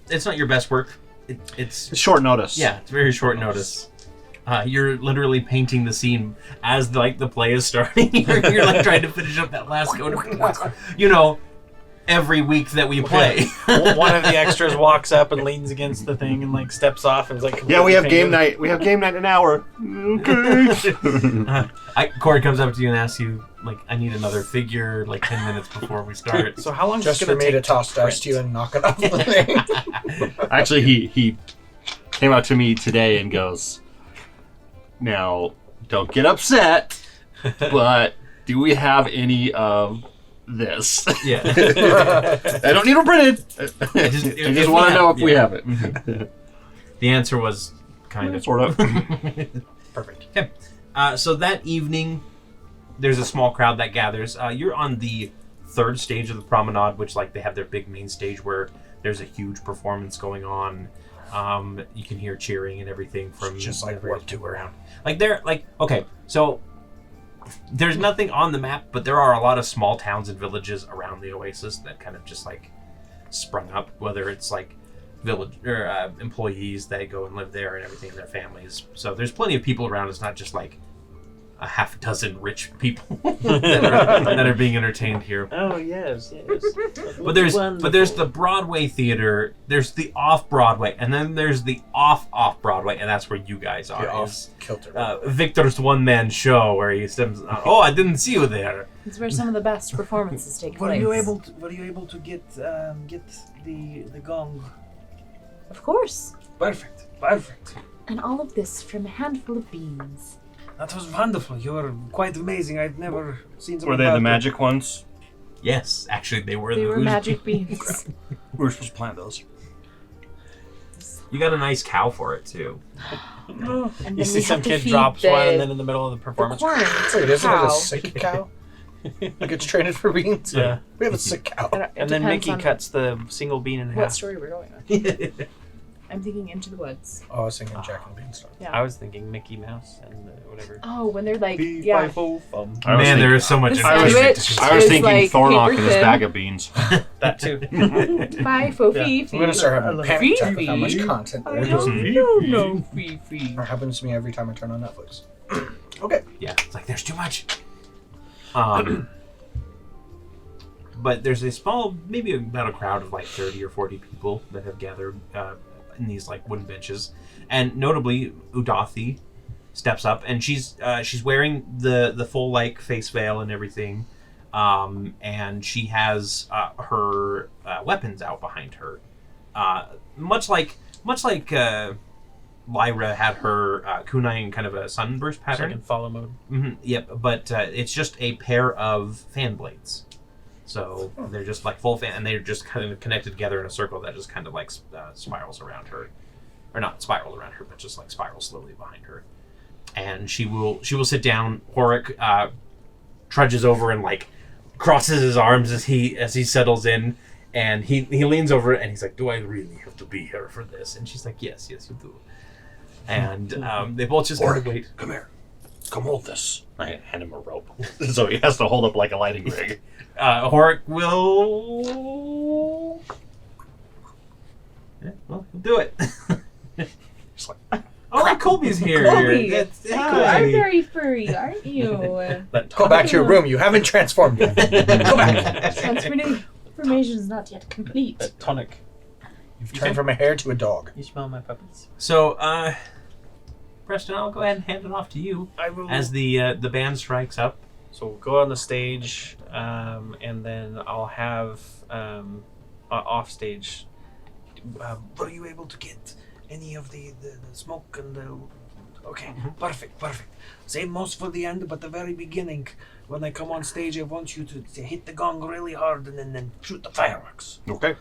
it's not your best work. It's It's short notice. Yeah, it's very short notice. You're literally painting the scene as the play is starting. you're like trying to finish up that last coat of points. Every week that we play. One of the extras walks up and leans against the thing and like steps off and is like, Yeah, we have game night. We have game night in an hour. Okay. Cory comes up to you and asks you, I need another figure 10 minutes before we start. So how long is Just it for going to me take to toss dice to you and knock it off the thing. Actually, he came up to me today and goes, "Now, don't get upset, but do we have any of this?" Yeah. I don't need them printed. I just want to know if we have it. The answer was kind of. Sort of. Perfect. Okay. So that evening, there's a small crowd that gathers. You're on the third stage of the Promenade, which they have their big main stage where there's a huge performance going on. You can hear cheering and everything from Just like various Warp people 2 around. Okay, so there's nothing on the map, but there are a lot of small towns and villages around the Oasis that kind of just sprung up, whether it's village or employees that go and live there and everything, and their families. So there's plenty of people around. It's not just a half dozen rich people that are being entertained here. Oh yes. But there's the Broadway theater, there's the off Broadway, and then there's the off Broadway, and that's where you guys are. Off kilter. Victor's one-man show where he stems. Oh, I didn't see you there. It's where some of the best performances take Were place. you able to get the gong? Of course. Perfect. And all of this from a handful of beans. That was wonderful. You were quite amazing. I've never seen something Were they about the it. magic ones? Yes, actually, they were. They were magic beans. We were supposed to plant those. You got a nice cow for it too. And You then see we some have to kid feed drops the, one and then in the middle of the the performance. corn to Wait, the isn't it cow. a sick cow? It's traded for beans? Yeah. We have a sick cow. And then Depends Mickey on cuts the single bean in what half. story we're going on. I'm thinking Into the Woods. Oh, I was thinking Jack and Beanstalk. Yeah. I was thinking Mickey Mouse and whatever. Oh, when they're I Man, was there is so much The information. sandwich. I was It's thinking like Thornock paper and his thin. bag of beans. That too. Bye, fo Yeah. fee fee. I'm going to start having a panic attack with how much Fifi. content I there is. don't know, fee fee. It happens to me every time I turn on Netflix. Okay. Yeah, it's there's too much. But there's a small, maybe about a crowd of 30 or 40 people that have gathered in these wooden benches, and notably Udathi steps up, and she's wearing the full face veil and everything, and she has her weapons out behind her, much like Lyra had her kunai in kind of a sunburst It's like pattern. in follow mode. Mm-hmm, yep, but it's just a pair of fan blades. So they're just full fan, and they're just kind of connected together in a circle that just kind of spirals around her, or not spiral around her, but just spirals slowly behind her. And she will sit down. Horik trudges over and crosses his arms as he settles in, and he leans over and he's like, "Do I really have to be here for this?" And she's like, "Yes, you do." And they both just kind of wait. Come here. Come hold this. I hand him a rope. So he has to hold up a lighting rig. Horik will. Yeah, well, he'll do it. Just Oh, Colby's here. Colby! That's- You hi. are very furry, aren't you? Go back to your room. You haven't transformed yet. Go back. Transformation is not yet complete. That tonic. You've turned from a hare to a dog. You smell my puppies. So, Preston, I'll go ahead and hand it off to you I will. as the band strikes up. So we'll go on the stage, and then I'll have off stage. Were you able to get any of the smoke and the... Okay, perfect. Save most for the end, but the very beginning, when I come on stage, I want you to hit the gong really hard and then shoot the fireworks. Okay.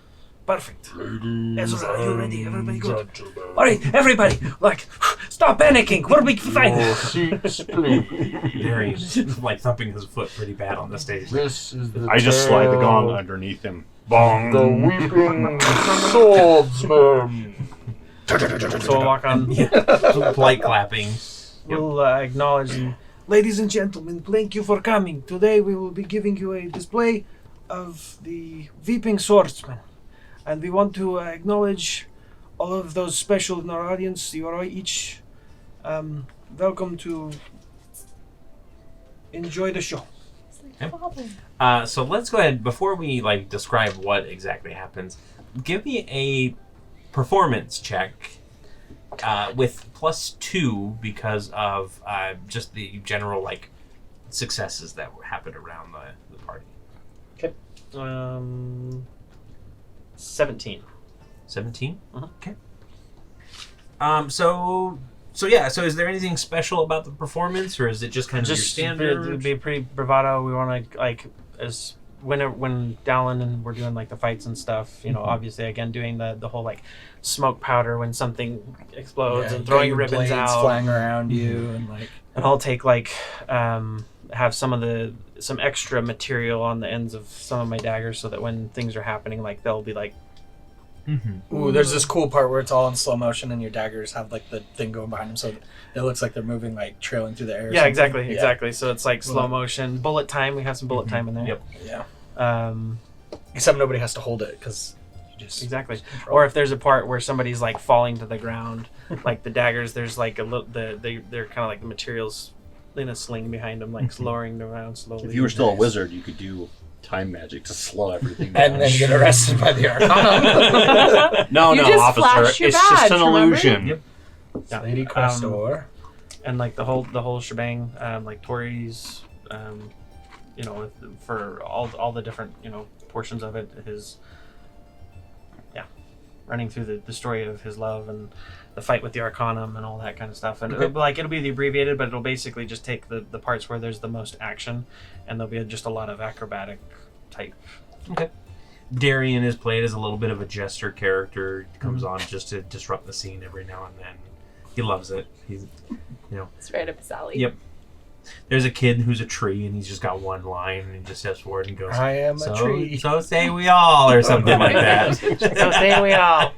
Perfect. Ezra, are you ready? Everybody good? All right, everybody, like, stop panicking. We'll be fine. Darian's like thumping his foot pretty bad on the stage. This is the I just slide the gong underneath him. Bong. The weeping swordsman. So we'll walk on. Polite clapping. We'll acknowledge and Ladies and gentlemen, thank you for coming. Today we will be giving you a display of the Weeping Swordsman. And we want to acknowledge all of those special in our audience. You are each welcome to enjoy the show. So let's go ahead, before we like describe what exactly happens, give me a performance check with +2 because of just the general like successes that happened around the party. 17. 17? Uh-huh. Okay. So is there anything special about the performance, or is it just kind of your standard? It'd be pretty bravado. We want to like as when Dallin and we're doing like the fights and stuff. You know, obviously again doing the whole like smoke powder when something explodes and throwing ribbons out, flying around you, and like. And I'll take like have some extra material on the ends of some of my daggers so that when things are happening, like they'll be like. Mm-hmm. Ooh, there's this cool part where it's all in slow motion and your daggers have like the thing going behind them, so it looks like they're moving, like trailing through the air. Yeah, exactly. So it's like slow motion, bullet time. We have some bullet time in there. Yep. Yeah. Except nobody has to hold it because you just exactly. Or if there's a part where somebody's like falling to the ground, like the daggers, there's like a little they're kind of like the materials in a sling behind them, like lowering them around slowly. If you were still a wizard, you could do time magic to slow everything down. and then get arrested by the Arcana. No, You just officer. flash your It's just badge, an remember? illusion. Yep. Yeah. Lady Questor. And like the whole shebang, like Torrey's, you know, for all the different portions of it, his running through the story of his love and the fight with the Arcanum and all that kind of stuff. And it'll be the abbreviated, but it'll basically just take the parts where there's the most action, and there'll be just a lot of acrobatic type. Okay. Darian is played as a little bit of a jester character. He comes on just to disrupt the scene every now and then. He loves it. He's, It's right up his alley. Yep. There's a kid who's a tree, and he's just got one line, and he just steps forward and goes, I am a tree. So say we all, or something like that. So say we all.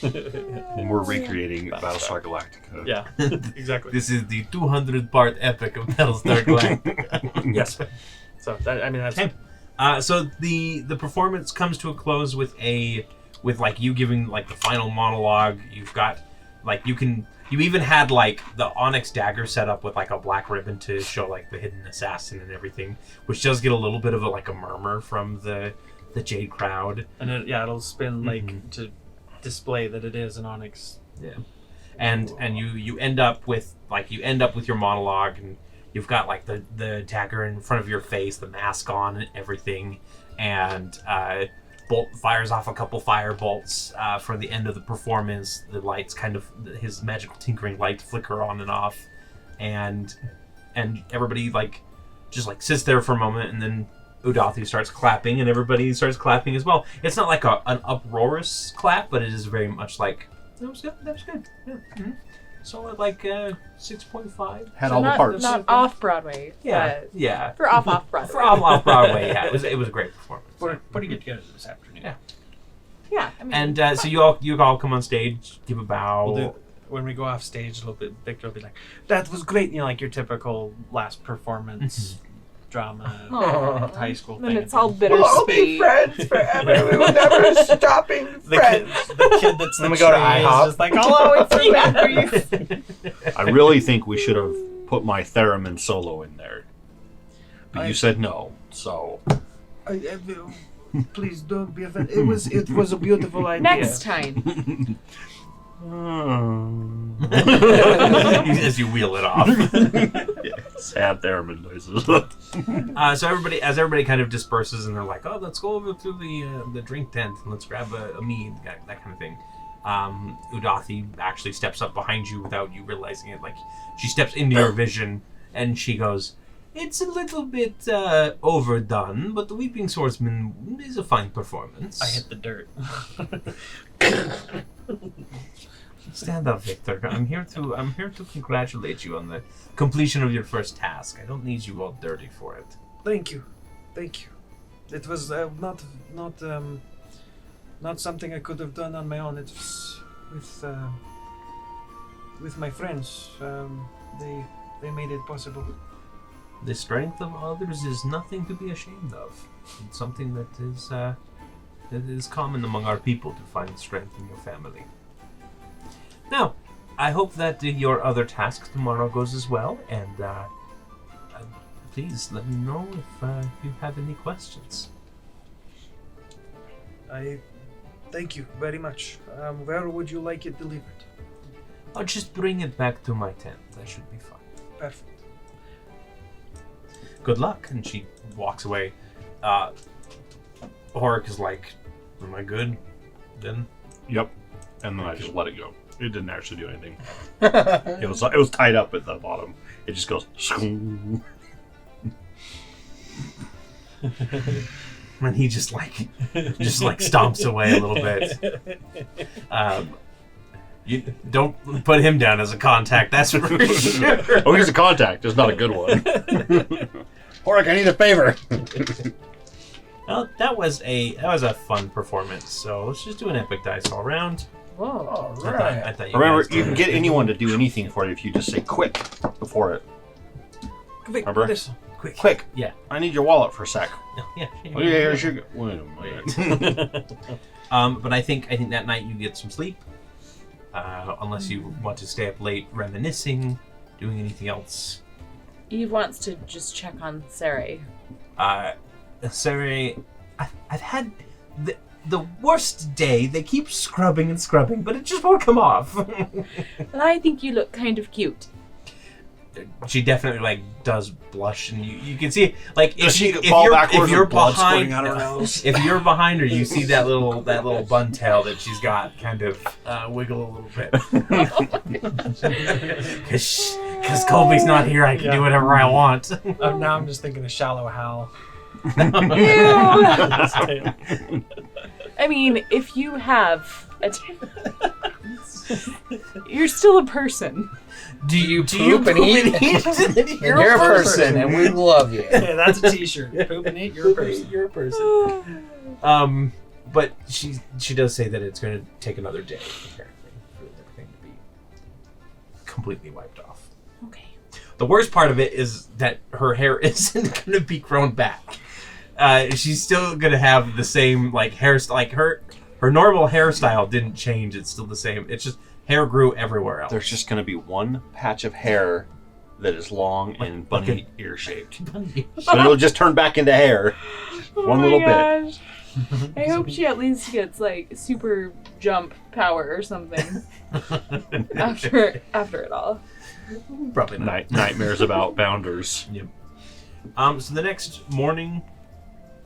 And we're recreating Battlestar Galactica. Yeah, exactly. This is the 200-part epic of Battlestar Galactica. Yes. So that's Okay. So the performance comes to a close with like you giving like the final monologue. You've got like you even had like the onyx dagger set up with like a black ribbon to show like the hidden assassin and everything, which does get a little bit of a murmur from the Jade crowd. and it'll spin like to display that it is an onyx. Yeah. And you end up with your monologue, and you've got like the dagger in front of your face, the mask on and everything, and Bolt fires off a couple fire bolts for the end of the performance. The lights his magical tinkering lights flicker on and off, and everybody just sits there for a moment, and then Udathi starts clapping, and everybody starts clapping as well. It's not like an uproarious clap, but it is very much like that was good. Yeah. Mm-hmm. So at 6.5. Had all the parts. Not off Broadway. Yeah. but Yeah. For off Broadway. For off Broadway, yeah. It was a great performance. We're putting it together this afternoon. Yeah. Yeah. I mean, And so you all come on stage, give a bow. We'll do, when we go off stage a little bit, Victor will be like, "That was great," like your typical last performance drama, Aw. high school then thing. it's all We'll all be bittersweet. friends forever. We will never stop being friends. the kid that's Then we go to IHOP. just like, "I'll always remember you." I really think we should have put my theremin solo in there. But you said no, so... Please don't be offended. It was a beautiful idea. Next time. As you wheel it off. Sad theremin noises. So everybody kind of disperses, and they're like, "Oh, let's go over to the drink tent and let's grab a mead," that kind of thing. Udathi actually steps up behind you without you realizing it. Like she steps into your vision, and she goes, It's a little bit overdone, but the Weeping Swordsman is a fine performance. I hit the dirt. Stand up, Victor. I'm here to congratulate you on the completion of your first task. I don't need you all dirty for it. Thank you. It was not something I could have done on my own. It was with my friends. They made it possible. The strength of others is nothing to be ashamed of. It's something that is common among our people to find strength in your family. Now, I hope that your other task tomorrow goes as well, and please let me know if you have any questions. I thank you very much. Where would you like it delivered? I'll just bring it back to my tent. That should be fine. Perfect. Good luck. And she walks away. Horik is like, am I good? Then? Yep. And then I just let it go. It didn't actually do anything. It was tied up at the bottom. It just goes. And he just stomps away a little bit. You don't put him down as a contact. That's for sure. Oh, he's a contact. Just not a good one. Horik, I need a favor. Well, that was a fun performance. So let's just do an epic dice all round. Whoa. All I right. thought Remember, guys you can did. get anyone to do anything for you if you just say quick before it. Remember? Quick. Yeah. I need your wallet for a sec. Yeah. Oh, yeah, here's your... Wait a minute. But I think that night you get some sleep. Unless you want to stay up late reminiscing, doing anything else. Eve wants to just check on Sarai. Sarai, I've had the worst day. They keep scrubbing, but it just won't come off. And I think you look kind of cute. She definitely does blush, and you can see Does if she fall you're backwards if you're with blood behind squirting out of her nose? if you're behind her, you see that little bun tail that she's got kind of wiggle a little bit. Because Colby's not here, I can do whatever I want. Now I'm just thinking of Shallow Hal. I mean, if you have you're still a person. Do you poop and eat? You're a person, and we love you. Yeah, that's a t-shirt. Poop and eat, you're a person. You're a person. But she does say that it's going to take another day, apparently, for everything to be completely wiped off. Okay. The worst part of it is that her hair isn't going to be grown back. She's still going to have the same hairstyle. Her normal hairstyle didn't change. It's still the same. It's just hair grew everywhere else. There's just going to be one patch of hair that is long and bunny ear shaped. So it'll just turn back into hair. One little bit. I hope she at least gets super jump power or something after it all. Probably not. Nightmares about bounders. Yep. So the next morning,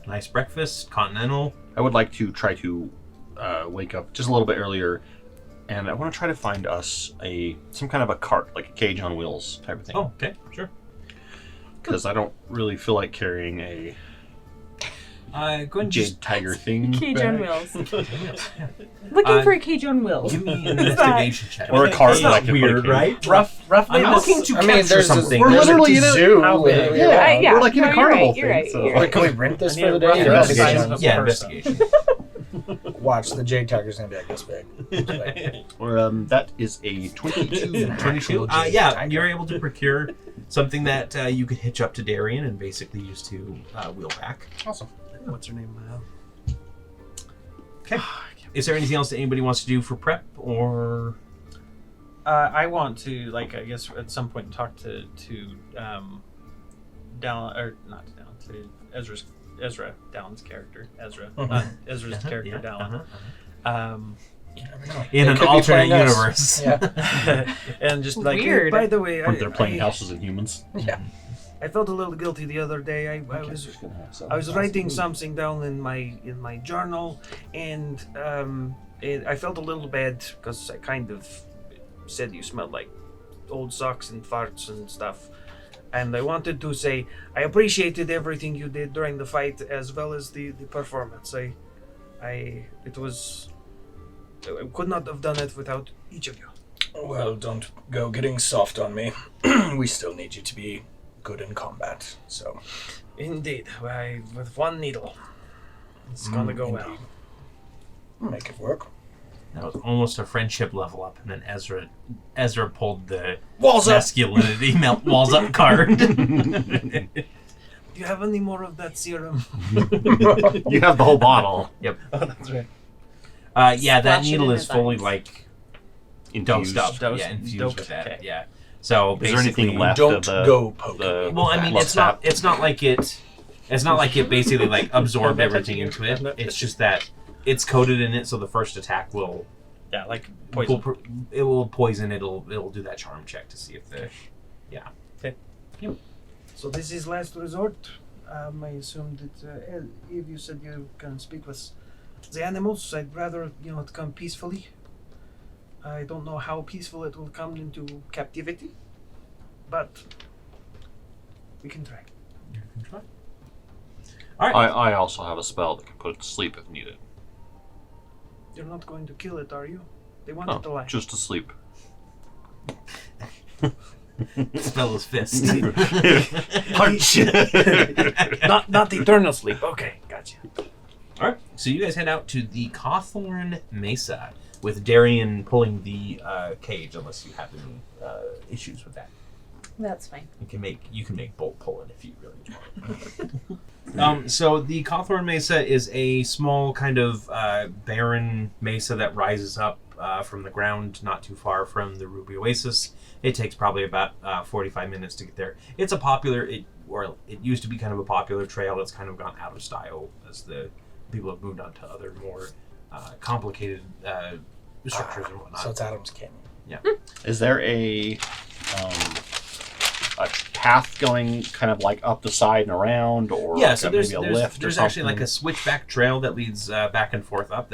nice breakfast, continental. I would like to try to wake up just a little bit earlier, and I want to try to find us some kind of a cart, like a cage on wheels type of thing. Oh, okay, sure. Because I don't really feel like carrying a Just jade tiger thing. Cage back. on wheels. Looking for a cage on wheels. give me an investigation check. Or a cart It's that I not can weird, put a right? Roughly, I'm looking to I mean, capture there's something. We're there's literally in a zoo. How big? Yeah, we're like in a no, carnival you're right, thing. you're so- right. Can we rent this I for need the a day? rough Or investigation. is it just- Yeah, person. investigation. Watch, the Jade Tiger's gonna be like this big. That is a 22. 22. Jade Yeah, Tiger. you're able to procure something that you could hitch up to Darian and basically use to wheel back. Awesome. What's her name? Okay. Is there anything else that anybody wants to do for prep, or? I want to, I guess at some point talk to Dallin, or not to Dallin, to Ezra, Dallin's character, Ezra, not Ezra's character, Dallin. You never know. In They an could be alternate playing us. universe. Yeah. And just Weird. By the way, They're playing I houses and humans. Yeah. I felt a little guilty the other day. I was writing something down in my journal, and I felt a little bad because I kind of said you smelled like old socks and farts and stuff. And I wanted to say I appreciated everything you did during the fight as well as the performance. I could not have done it without each of you. Well, don't go getting soft on me. We still need you to be good in combat, so... Indeed. With one needle. It's gonna go well. Make it work. That was almost a friendship level up, and then Ezra pulled the Walls up! masculinity walls up card. Do you have any more of that serum? You have the whole bottle. Yep. Oh, that's right. Yeah, that Splash it needle in is his fully eyes. like Infused. dosed up. Dosed- Yeah, infused doped, with that. okay. Yeah. So Is there anything basically- left Don't of the, go poke the me. Well, I mean, plus it's not. tap? It's not like it. It's not like it basically like absorbed everything into it. It's just that it's coated in it, so the first attack will. Yeah, like poison. It will poison. It'll do that charm check to see if the. So this is last resort. I assume that if you said you can speak with the animals, I'd rather it come peacefully. I don't know how peaceful it will come into captivity, but we can try. You can try. All right. I also have a spell that can put it to sleep if needed. You're not going to kill it, are you? They want it to lie. Just to sleep. Spell his fist. Punch! not eternal sleep. Okay, gotcha. All right. So you guys head out to the Cawthorn Mesa with Darian pulling the cage, unless you have any issues with that. That's fine. You can make bolt pulling if you really want. So the Cawthorn Mesa is a small kind of barren mesa that rises up from the ground, not too far from the Ruby Oasis. It takes probably about 45 minutes to get there. It's a popular, it used to be kind of a popular trail. It's kind of gone out of style as the people have moved on to other more complicated structures and whatnot. So it's Adam's Canyon. Yeah. Is there a path going kind of like up the side and around, or Yeah, so there's maybe a lift there's or actually something? like a switchback trail that leads back and forth up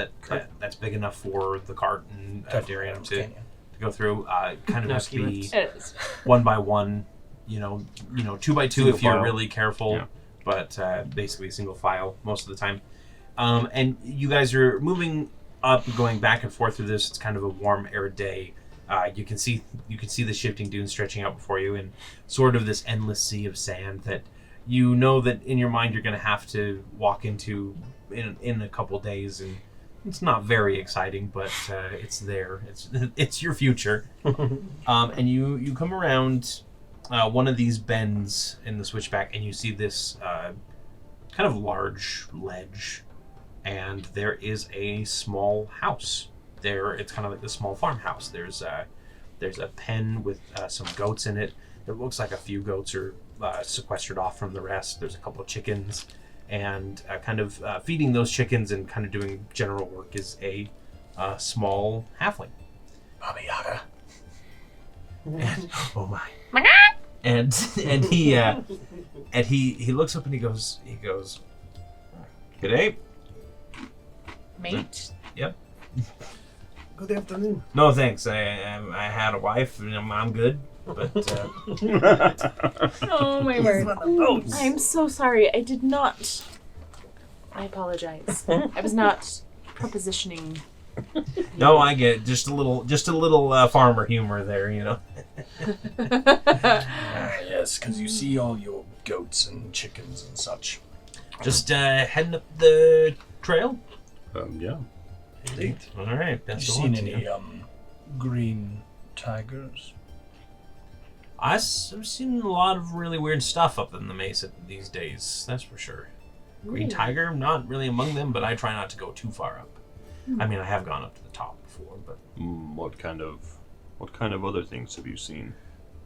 that's big enough for the cart and Darian Adam's to Canyon. go through. Kind of No must ski be lifts. It is. 1 by 1, 2 by 2 Single if you're file. really careful, Yeah. but basically single file most of the time. And you guys are moving up, going back and forth through this. It's kind of a warm, arid day. You can see the shifting dunes stretching out before you, and sort of this endless sea of sand that you know that in your mind you're going to have to walk into in a couple days, and it's not very exciting, but it's there. It's your future. And you come around one of these bends in the switchback, and you see this kind of large ledge, and there is a small house. It's kind of like a small farmhouse. There's a pen with some goats in it. It looks like a few goats are sequestered off from the rest. There's a couple of chickens, and kind of feeding those chickens and kind of doing general work is a small halfling. Baba Yaga. And, oh my! And he looks up and he goes, "Good day." Mate. Yep. Good afternoon. No thanks. I had a wife and I'm good. But Oh my word. I'm so sorry. I did not. I apologize. I was not propositioning. no, I get it. Just a little farmer humor there, Yes, because you see all your goats and chickens and such. Just heading up the trail. Yeah. Indeed. All right. Have That's you seen any green tigers? I've seen a lot of really weird stuff up in the mesa these days. That's for sure. Green tiger, not really among them, but I try not to go too far up. I mean, I have gone up to the top before, but What kind of other things have you seen?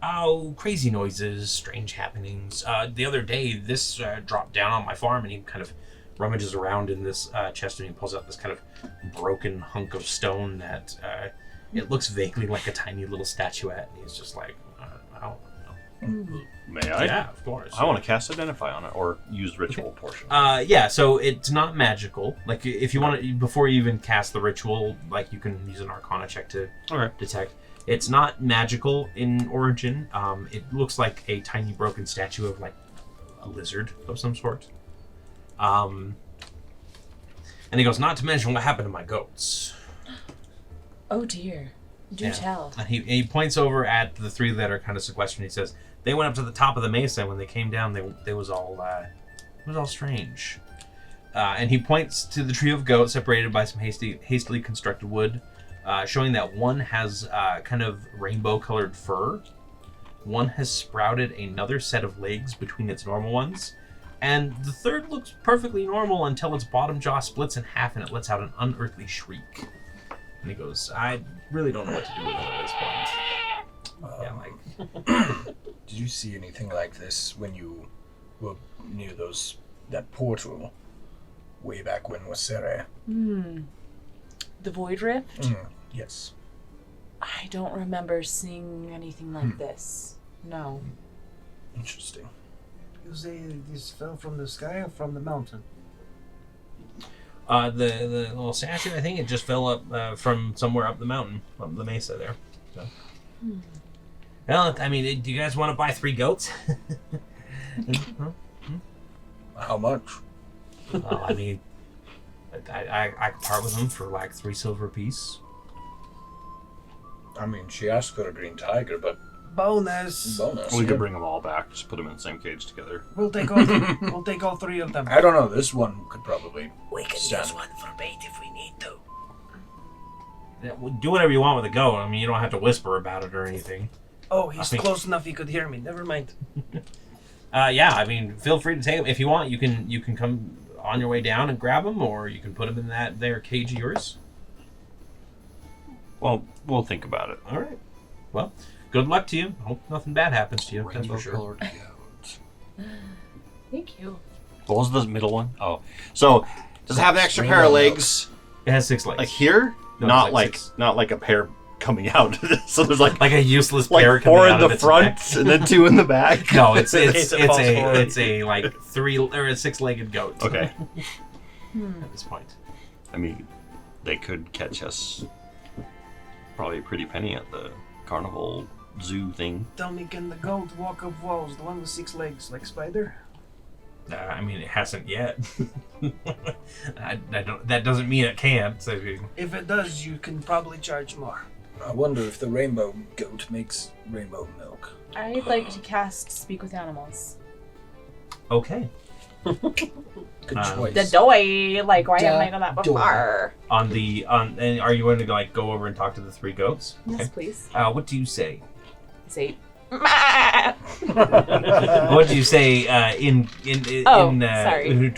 oh, crazy noises, strange happenings. The other day, this dropped down on my farm, and he kind of rummages around in this chest, and he pulls out this kind of broken hunk of stone that it looks vaguely like a tiny little statuette, and he's just like, I don't know. May I? Yeah, of course. I want to cast Identify on it, or use ritual portion. Yeah, so it's not magical. Like, if you want to, before you even cast the ritual, like, you can use an Arcana check to Okay. detect. It's not magical in origin. It looks like a tiny broken statue of like a lizard of some sort. And he goes, not to mention what happened to my goats. Oh dear. Do tell. And he points over at the three that are kind of sequestered. He says, they went up to the top of the mesa. When they came down, it was all strange. And he points to the trio of goats separated by some hastily constructed wood, showing that one has kind of rainbow-colored fur. One has sprouted another set of legs between its normal ones. And the third looks perfectly normal until its bottom jaw splits in half and it lets out an unearthly shriek. And he goes, I really don't know what to do with it at this point. Did you see anything like this when you were near that portal way back when was Sere? The Void Rift? Yes. I don't remember seeing anything like this. No. Interesting. You say this fell from the sky or from the mountain? The little statue, I think it just fell up from somewhere up the mountain, up the mesa there. So. Well, I mean, do you guys want to buy 3 goats? How much? Well, I mean, I could part with them for like 3 silver apiece. I mean, she asked for a green tiger, but Bonus. We could bring them all back. Just put them in the same cage together. We'll take all 3 of them. I don't know. This one could probably. We can stand. use one for bait if we need to. Yeah, well, do whatever you want with a goat. I mean, you don't have to whisper about it or anything. Oh, he's I mean- close enough he could hear me. Never mind. Yeah, I mean, feel free to take them if you want. You can come on your way down and grab them, or you can put them in that there cage of yours. Well, we'll think about it. All right. Well, good luck to you. Hope nothing bad happens to you. That's for sure. Rainbow-colored goat. Thank you. What was the middle one? Oh, so does it have an extra pair of legs It has 6 legs. like here? No, not it's like 6. not like a pair coming out. So there's like a useless pair like coming 4 out in of the its front neck. and then 2 in the back. No, it's In case it falls forward. it's a like 3 or a 6-legged goat. Okay. At this point. I mean, they could catch us probably a pretty penny at the carnival zoo thing. Tell me, can the goat walk up walls? The one with 6 legs, like Spider? I mean, it hasn't yet. I don't. That doesn't mean it can't. So If it does, you can probably charge more. I wonder if the rainbow goat makes rainbow milk. I'd like to cast Speak with Animals. okay. Good choice. The doy, like why haven't I done that Doy. before? And are you going to like go over and talk to the 3 goats? Yes, please. What do you say? Say. What do you say sorry.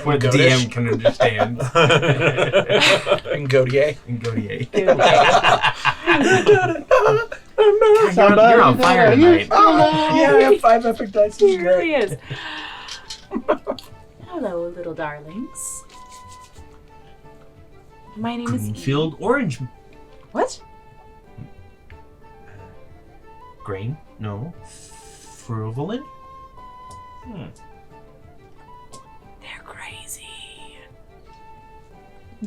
What the DM can understand? In Gautier. In Gaudier. Good. You're on fire tonight. Yeah, I have 5 epic dice. He really is. Hello, little darlings. My name is Eve. Greenfield orange. What? Grain? No. Fruvolin? They're crazy.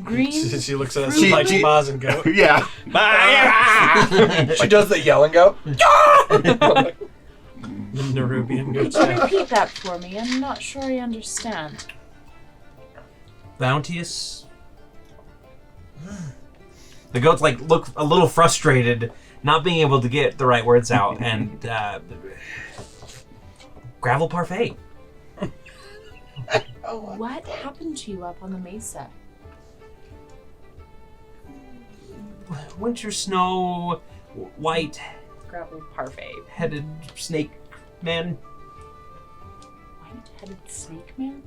Green. She looks at us She- like she- Maz and Goat. Yeah. She does the yelling goat. Nerubian Goat. Repeat that for me. I'm not sure I understand. Bounteous. The goats like look a little frustrated, not being able to get the right words out, and gravel parfait. What happened to you up on the mesa? Winter snow, Gravel parfait. white-headed snake man. White-headed snake man?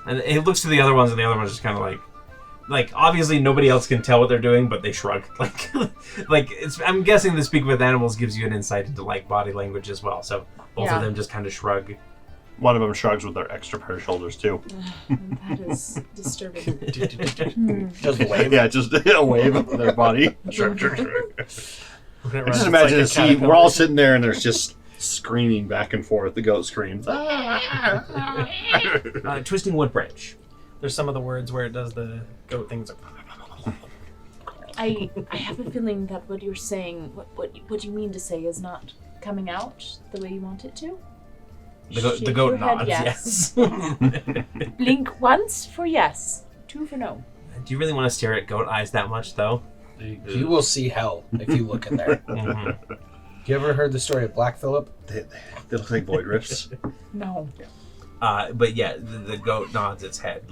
And he looks to the other ones, and the other ones just kind of like obviously nobody else can tell what they're doing, but they shrug. Like it's. I'm guessing the speak with animals gives you an insight into like body language as well. So both Yeah. of them just kind of shrug. One of them shrugs with their extra pair of shoulders too. That is disturbing. Just wave. Yeah, just a wave of their body. Shrug, shrug, shrug. When it I runs, just it's imagine like a a scene. caterpillar. We're all sitting there, and there's just screaming back and forth. The goat screams. Twisting wood branch. There's some of the words where it does the goat things. I have a feeling that what you're saying, what you mean to say, is not coming out the way you want it to. The Shake goat your head nods, yes. Blink once for yes, 2 for no. Do you really want to stare at goat eyes that much, though? You will see hell if you look in there. Mm-hmm. You ever heard the story of Black Phillip? They look like void rifts. No. But yeah, the goat nods its head.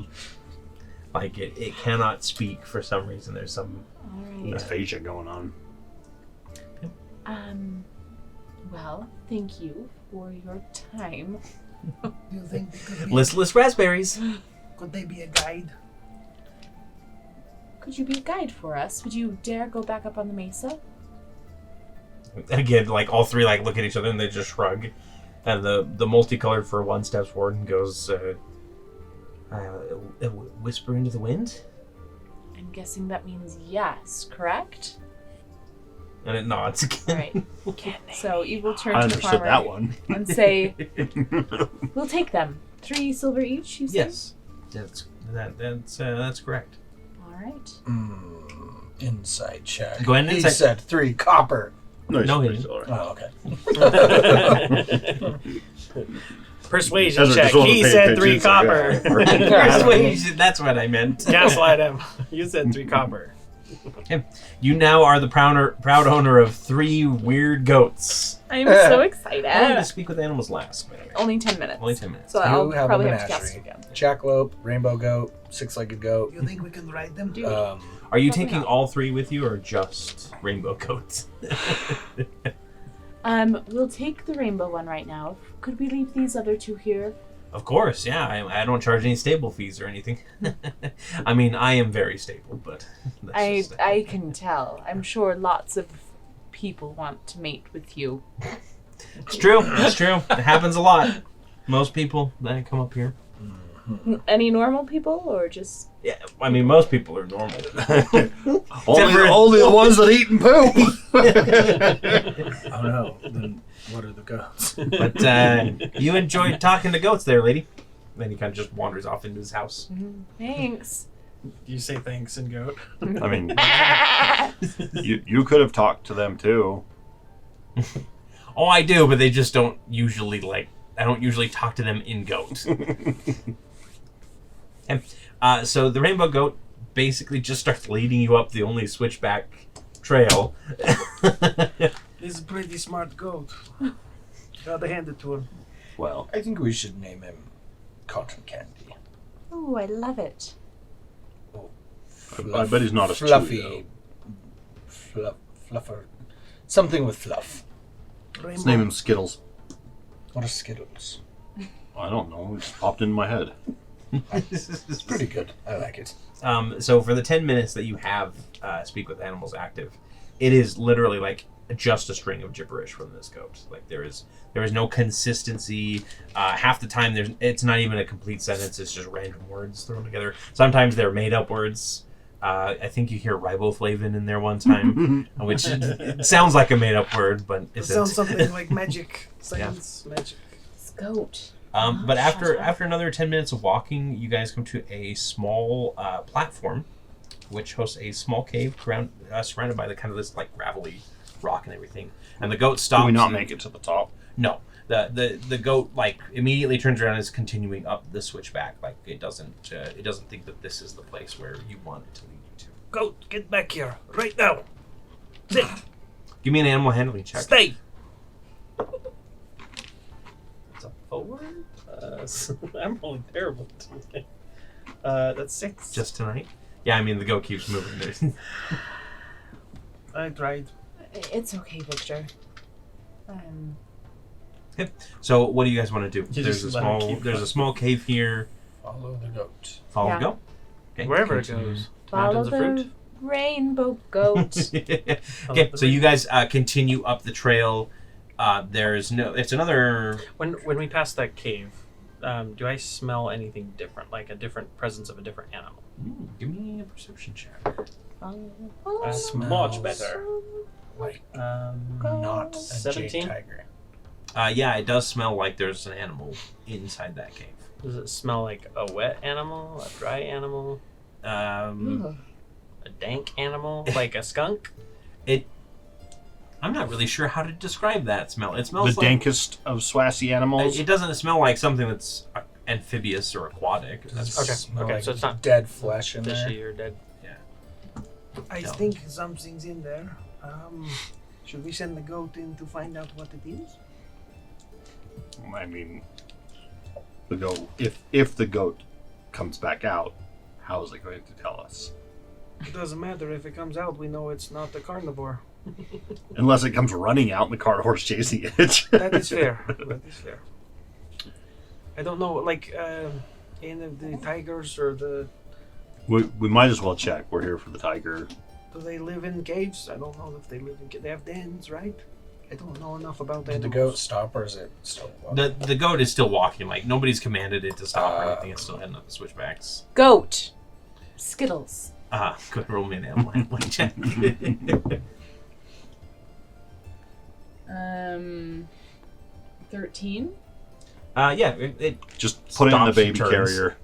Like it cannot speak for some reason. There's some All right. aphasia going on. Well, thank you for your time. Do you think they could be, listless raspberries. could they be a guide? Could you be a guide for us? Would you dare go back up on the mesa? Again, like all three like look at each other and they just shrug. And the multicolored fur one steps forward and goes, whisper into the wind? I'm guessing that means yes, correct? And it nods again. All right. So Eve will turn I to the understood farmer that one. and say, "We'll take them. 3 silver each." You said. Yes, that's correct. All right. Inside check. Go ahead and He inside- said 3 copper. No, he he's didn't. all right. Oh, okay. Persuasion Ezra check. just wasn't He paying said attention, 3 it's like, copper. Persuasion, that's what I meant. Gaslight him. You said 3 copper. You now are the proud owner of 3 weird goats. I am so excited. How long to speak with animals last, by the way? Only 10 minutes. Only 10 minutes. So You I'll have a probably have to cast menagerie. it again. Jackalope, rainbow goat, 6-legged goat. You think we can ride them? Are you Probably taking not. all 3 with you, or just rainbow goats? We'll take the rainbow one right now. Could we leave these other 2 here? Of course, yeah. I don't charge any stable fees or anything. I mean, I am very stable, but that's just- I can tell. I'm sure lots of people want to mate with you. It's true. It's true. It happens a lot. Most people that come up here. Any normal people or just? Yeah, I mean, most people are normal. Only the ones that eat and poop. Oh no. Then what are the goats? But you enjoyed talking to goats there, lady. Then he kind of just wanders off into his house. Thanks. You say thanks and goat. I mean, you could have talked to them too. Oh, I do, but they just don't usually I don't usually talk to them in goat. And, so the rainbow goat basically just starts leading you up the only switchback trail. He's a pretty smart goat. Gotta hand it to him. Well, I think we should name him Cotton Candy. Ooh, I love it. I bet he's not a fluffy. Fluffer. Something with fluff. Let's name him Skittles. What are Skittles? I don't know. It just popped into my head. It's pretty good. I like it. So for the 10 minutes that you have Speak with Animals active, it is literally like just a string of gibberish from this goat. Like there is no consistency. Half the time it's not even a complete sentence. It's just random words thrown together. Sometimes they're made up words. I think you hear riboflavin in there one time, which it sounds like a made up word, but It isn't. sounds something like magic. Science, magic. This goat. But after another 10 minutes of walking, you guys come to a small platform, which hosts a small cave surrounded by the kind of this like gravelly rock and everything. And the goat stops. Do we not make it to the top? No. The goat like immediately turns around and is continuing up the switchback. Like it doesn't think that this is the place where you want it to lead you to. Goat, get back here. Right now. Sit. Give me an animal handling check. Stay. It's a 4. I'm rolling terrible. That's 6. Just tonight? Yeah, I mean the goat keeps moving. I tried. It's okay, Victor. So what do you guys want to do? You There's just let him keep a small cave here. Follow the goat. Follow Yeah. the goat. Okay. Wherever it continue. goes. Follow Mountains of fruit. the rainbow goat. Okay, so you guys continue up the trail. It's another. When we pass that cave, do I smell anything different? Like a different presence of a different animal? Give me a perception check. That's Smells. much better. Like Go. not a 17? jade tiger. Yeah, it does smell like there's an animal inside that cave. Does it smell like a wet animal, a dry animal? Um, a dank animal, like a skunk? I'm not really sure how to describe that smell. It smells The like dankest of swassy animals. it doesn't smell like something that's amphibious or aquatic. That's Okay. Smell Okay, like so it's not dead flesh in there. fishy or dead. I No. think something's in there. Should we send the goat in to find out what it is? I mean, the goat. If the goat comes back out, how is it going to tell us? It doesn't matter if it comes out. We know it's not a carnivore. Unless it comes running out and the carnivore's chasing it. That is fair. That is fair. I don't know, like any of the tigers or the. we might as well check. We're here for the tiger. Do they live in caves? I don't know if they live in caves. They have dens, right? I don't know enough about Did the animals. goat stop or is it still walking? the goat is still walking. Like nobody's commanded it to stop or anything. It's still heading up the switchbacks. Goat. Skittles. Good, roll me an animal check. 13. Yeah, it Just put it in the Stops and baby turns. carrier.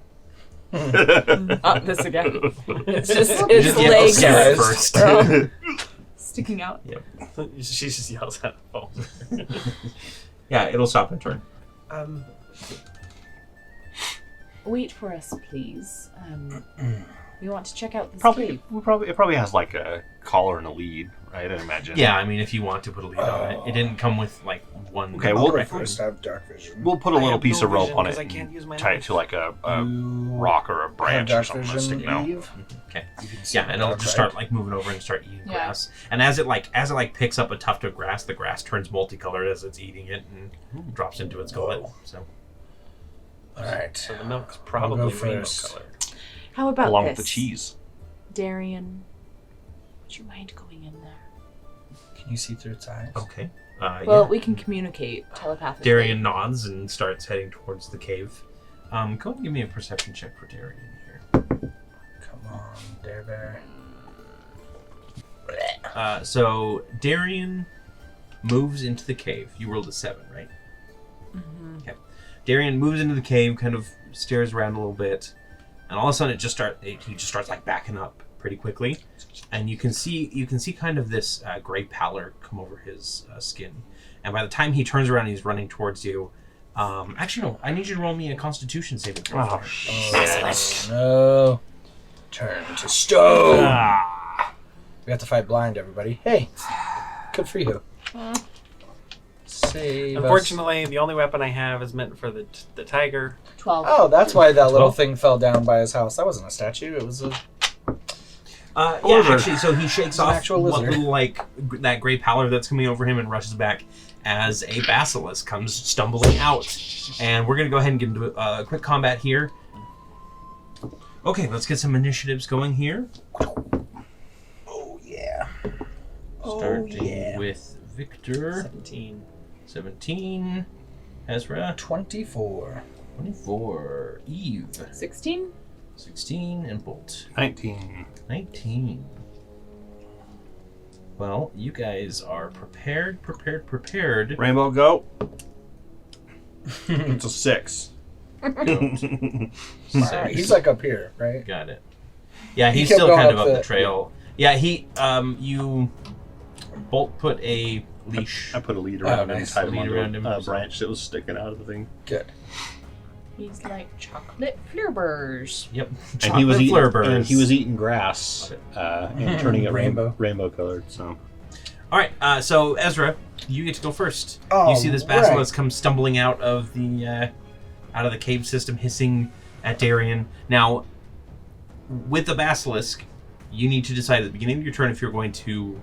Oh, this again. It's just You its just get those legs scars first. are all sticking out. She just yells at the phone. Yeah, it'll stop and turn. Wait for us, please. We want to check out this Probably, cave. it probably has like a collar and a lead, right? I imagine. Yeah, I mean, if you want to put a lead on it, it didn't come with like one. Okay, I'll we'll go first. I have dark vision. we'll put a I little have piece no of rope vision on it 'cause I can't use my and tie it knife. to like a You rock or a have branch or dark something that's vision, sticking out. Eve? Okay. You can see Yeah, the and it'll dark, just right? start like moving over and start eating Yeah. grass. And as it like picks up a tuft of grass, the grass turns multicolored as it's eating it and drops into its gullet. Whoa. So All right. So the milk's I'll probably go rainbow first. colored. How about Along this? with the cheese. Darian, would you mind going in there? Can you see through its eyes? okay. Well, Yeah. we can communicate telepathically. Darian nods and starts heading towards the cave. Go ahead and give me a perception check for Darian here. Come on, Dare Bear. So Darian moves into the cave. You rolled a 7, right? Mm-hmm. Okay. Darian moves into the cave, kind of stares around a little bit, and all of a sudden he just starts like backing up pretty quickly, and you can see kind of this gray pallor come over his skin, and by the time he turns around, and he's running towards you. Actually, no. I need you to roll me a Constitution saving throw. Oh, Oh, no. Turn to stone. We have to fight blind, everybody. Hey, good for you. Save us. Unfortunately, the only weapon I have is meant for the tiger. 12. Oh, that's why that little 12? thing fell down by his house. That wasn't a statue. It was a. Yeah, actually, so he shakes It's an off actual one lizard. little that gray pallor that's coming over him and rushes back as a basilisk comes stumbling out. And we're gonna go ahead and get into a quick combat here. Okay, let's get some initiatives going here. Oh yeah. Starting with Victor, 17, Ezra, 24. 24, Eve, 16? 16, and Bolt, 19. 19. Well, you guys are prepared. Rainbow goat. It's a 6. He's like up here, right? Got it. Yeah, He he's kept still going kind of up up the the- trail. Yeah, you Bolt put a leash. I put a lead around him and nice. tied him Lead onto around him. a branch that was sticking out of the thing. Good. He's like chocolate flurbers. Yep. And he was eating, Flurburrs. and he was eating grass and turning it Rainbow. colored. So All right. So Ezra, you get to go first. Oh, You see this basilisk come stumbling out of the cave system, hissing at Darian. Now, with the basilisk, you need to decide at the beginning of your turn if you're going to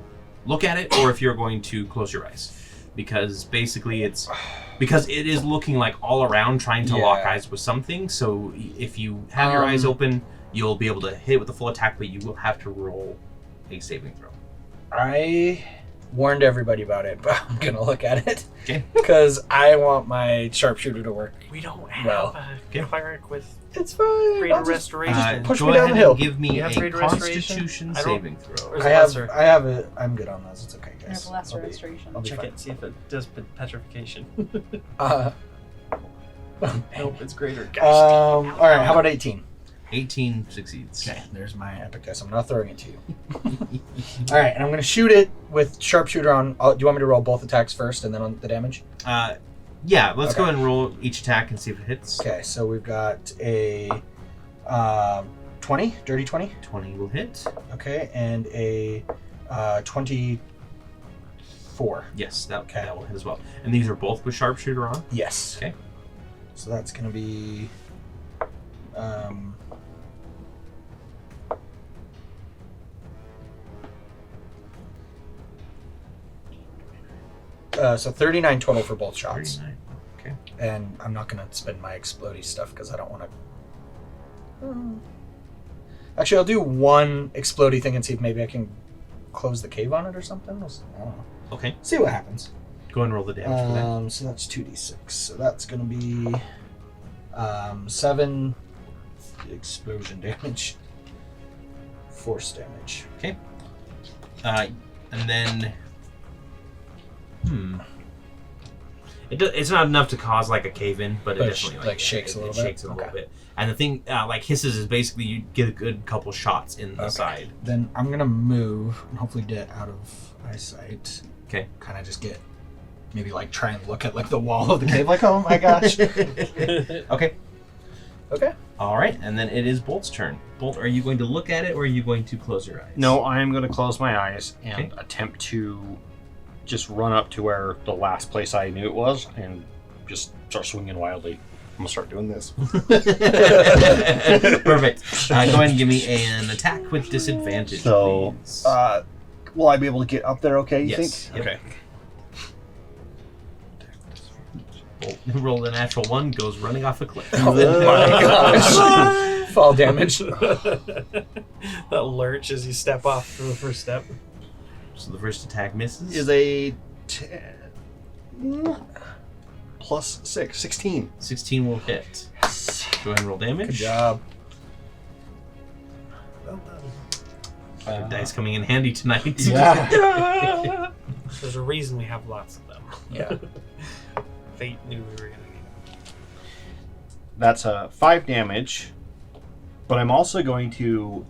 look at it or if you're going to close your eyes, because basically it is looking like all around trying to lock eyes with something. So if you have your eyes open, you'll be able to hit it with a full attack, but you will have to roll a saving throw. I warned everybody about it, but I'm gonna look at it. Okay. Because I want my sharpshooter to work. We don't have Well, a firework with It's fine. greater I'll just- restoration. push Go me down ahead the hill. and give me You a have greater restoration? Constitution I don't- saving throw. Where's I the lesser? have it. I'm good on those. It's okay, I guys. have lesser I'll be- restoration. I'll be Check fine. it, see if it does petrification. Uh, Nope, it's greater. all right. How about 18? 18 succeeds. Okay, there's my epic dice. I'm not throwing it to you. All right, and I'm going to shoot it with sharpshooter on. Do you want me to roll both attacks first and then on the damage? Yeah, let's go ahead and roll each attack and see if it hits. Okay, so we've got a 20, dirty 20. 20 will hit. Okay, and a 24. Yes, that will hit as well. And these are both with sharpshooter on? Yes. Okay. So that's going to be... so 39 total for both shots. 39. Okay. And I'm not going to spend my explodey stuff because I don't want to... Actually, I'll do one explodey thing and see if maybe I can close the cave on it or something. I don't know. Okay. See what happens. Go ahead and roll the damage for that. So that's 2d6. So that's going to be 7 explosion damage. Force damage. Okay. And then... It's not enough to cause like a cave-in, but it definitely shakes a little bit. Shakes it a little bit. And the thing like hisses is basically you get a good couple shots in the side. Then I'm gonna move and hopefully get out of eyesight. Okay. Kind of just get maybe like try and look at like the wall of the cave, like oh my gosh. Okay. Okay. All right, and then it is Bolt's turn. Bolt, are you going to look at it or are you going to close your eyes? No, I am going to close my eyes and attempt to just run up to where the last place I knew it was and just start swinging wildly. I'm going to start doing this. Perfect. Go ahead and give me an attack with disadvantage, So, please. will I be able to get up there okay, you Yes. think? Yep. Okay. Bolt rolled a natural 1, goes running off a cliff. Oh my gosh. Fall damage. That lurch as you step off for the first step. So the first attack misses. Is a 10 plus 6, 16. 16 will hit. Yes. Go ahead and roll damage. Good job. Well done. Your dice coming in handy tonight. Yeah. There's a reason we have lots of them. Yeah. Fate knew we were going to need them. That's 5 damage, but I'm also going to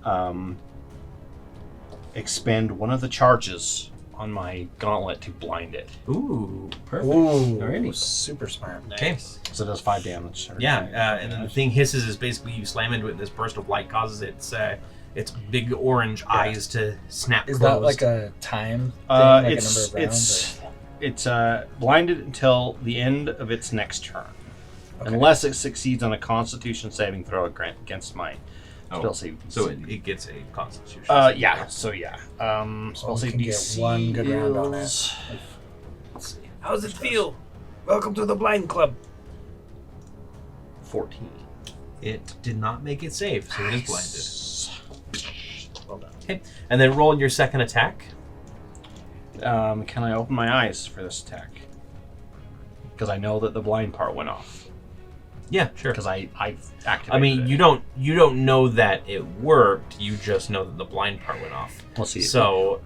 expend one of the charges on my gauntlet to blind it. Ooh, perfect. Ooh, Alrighty. super smart. Okay. So it does 5 damage. Yeah, and then the thing hisses is basically you slam into it, and this burst of light causes its big orange eyes to snap Is closed. that like a time thing? Like a number of rounds? It's blinded until the end of its next turn, unless it succeeds on a Constitution saving throw against my spell save. So it gets a Constitution. Yeah. So yeah. Spell save can get DC one good round on it. is- Let's see. How's it feel? Welcome to the Blind Club. 14. It did not make it save, so it is blinded. Well done. Okay, and then roll your second attack. Can I open my eyes for this attack? Because I know that the blind part went off. Yeah, sure. Because I activated I mean, it. you don't know that it worked. You just know that the blind part went off. We'll see. So,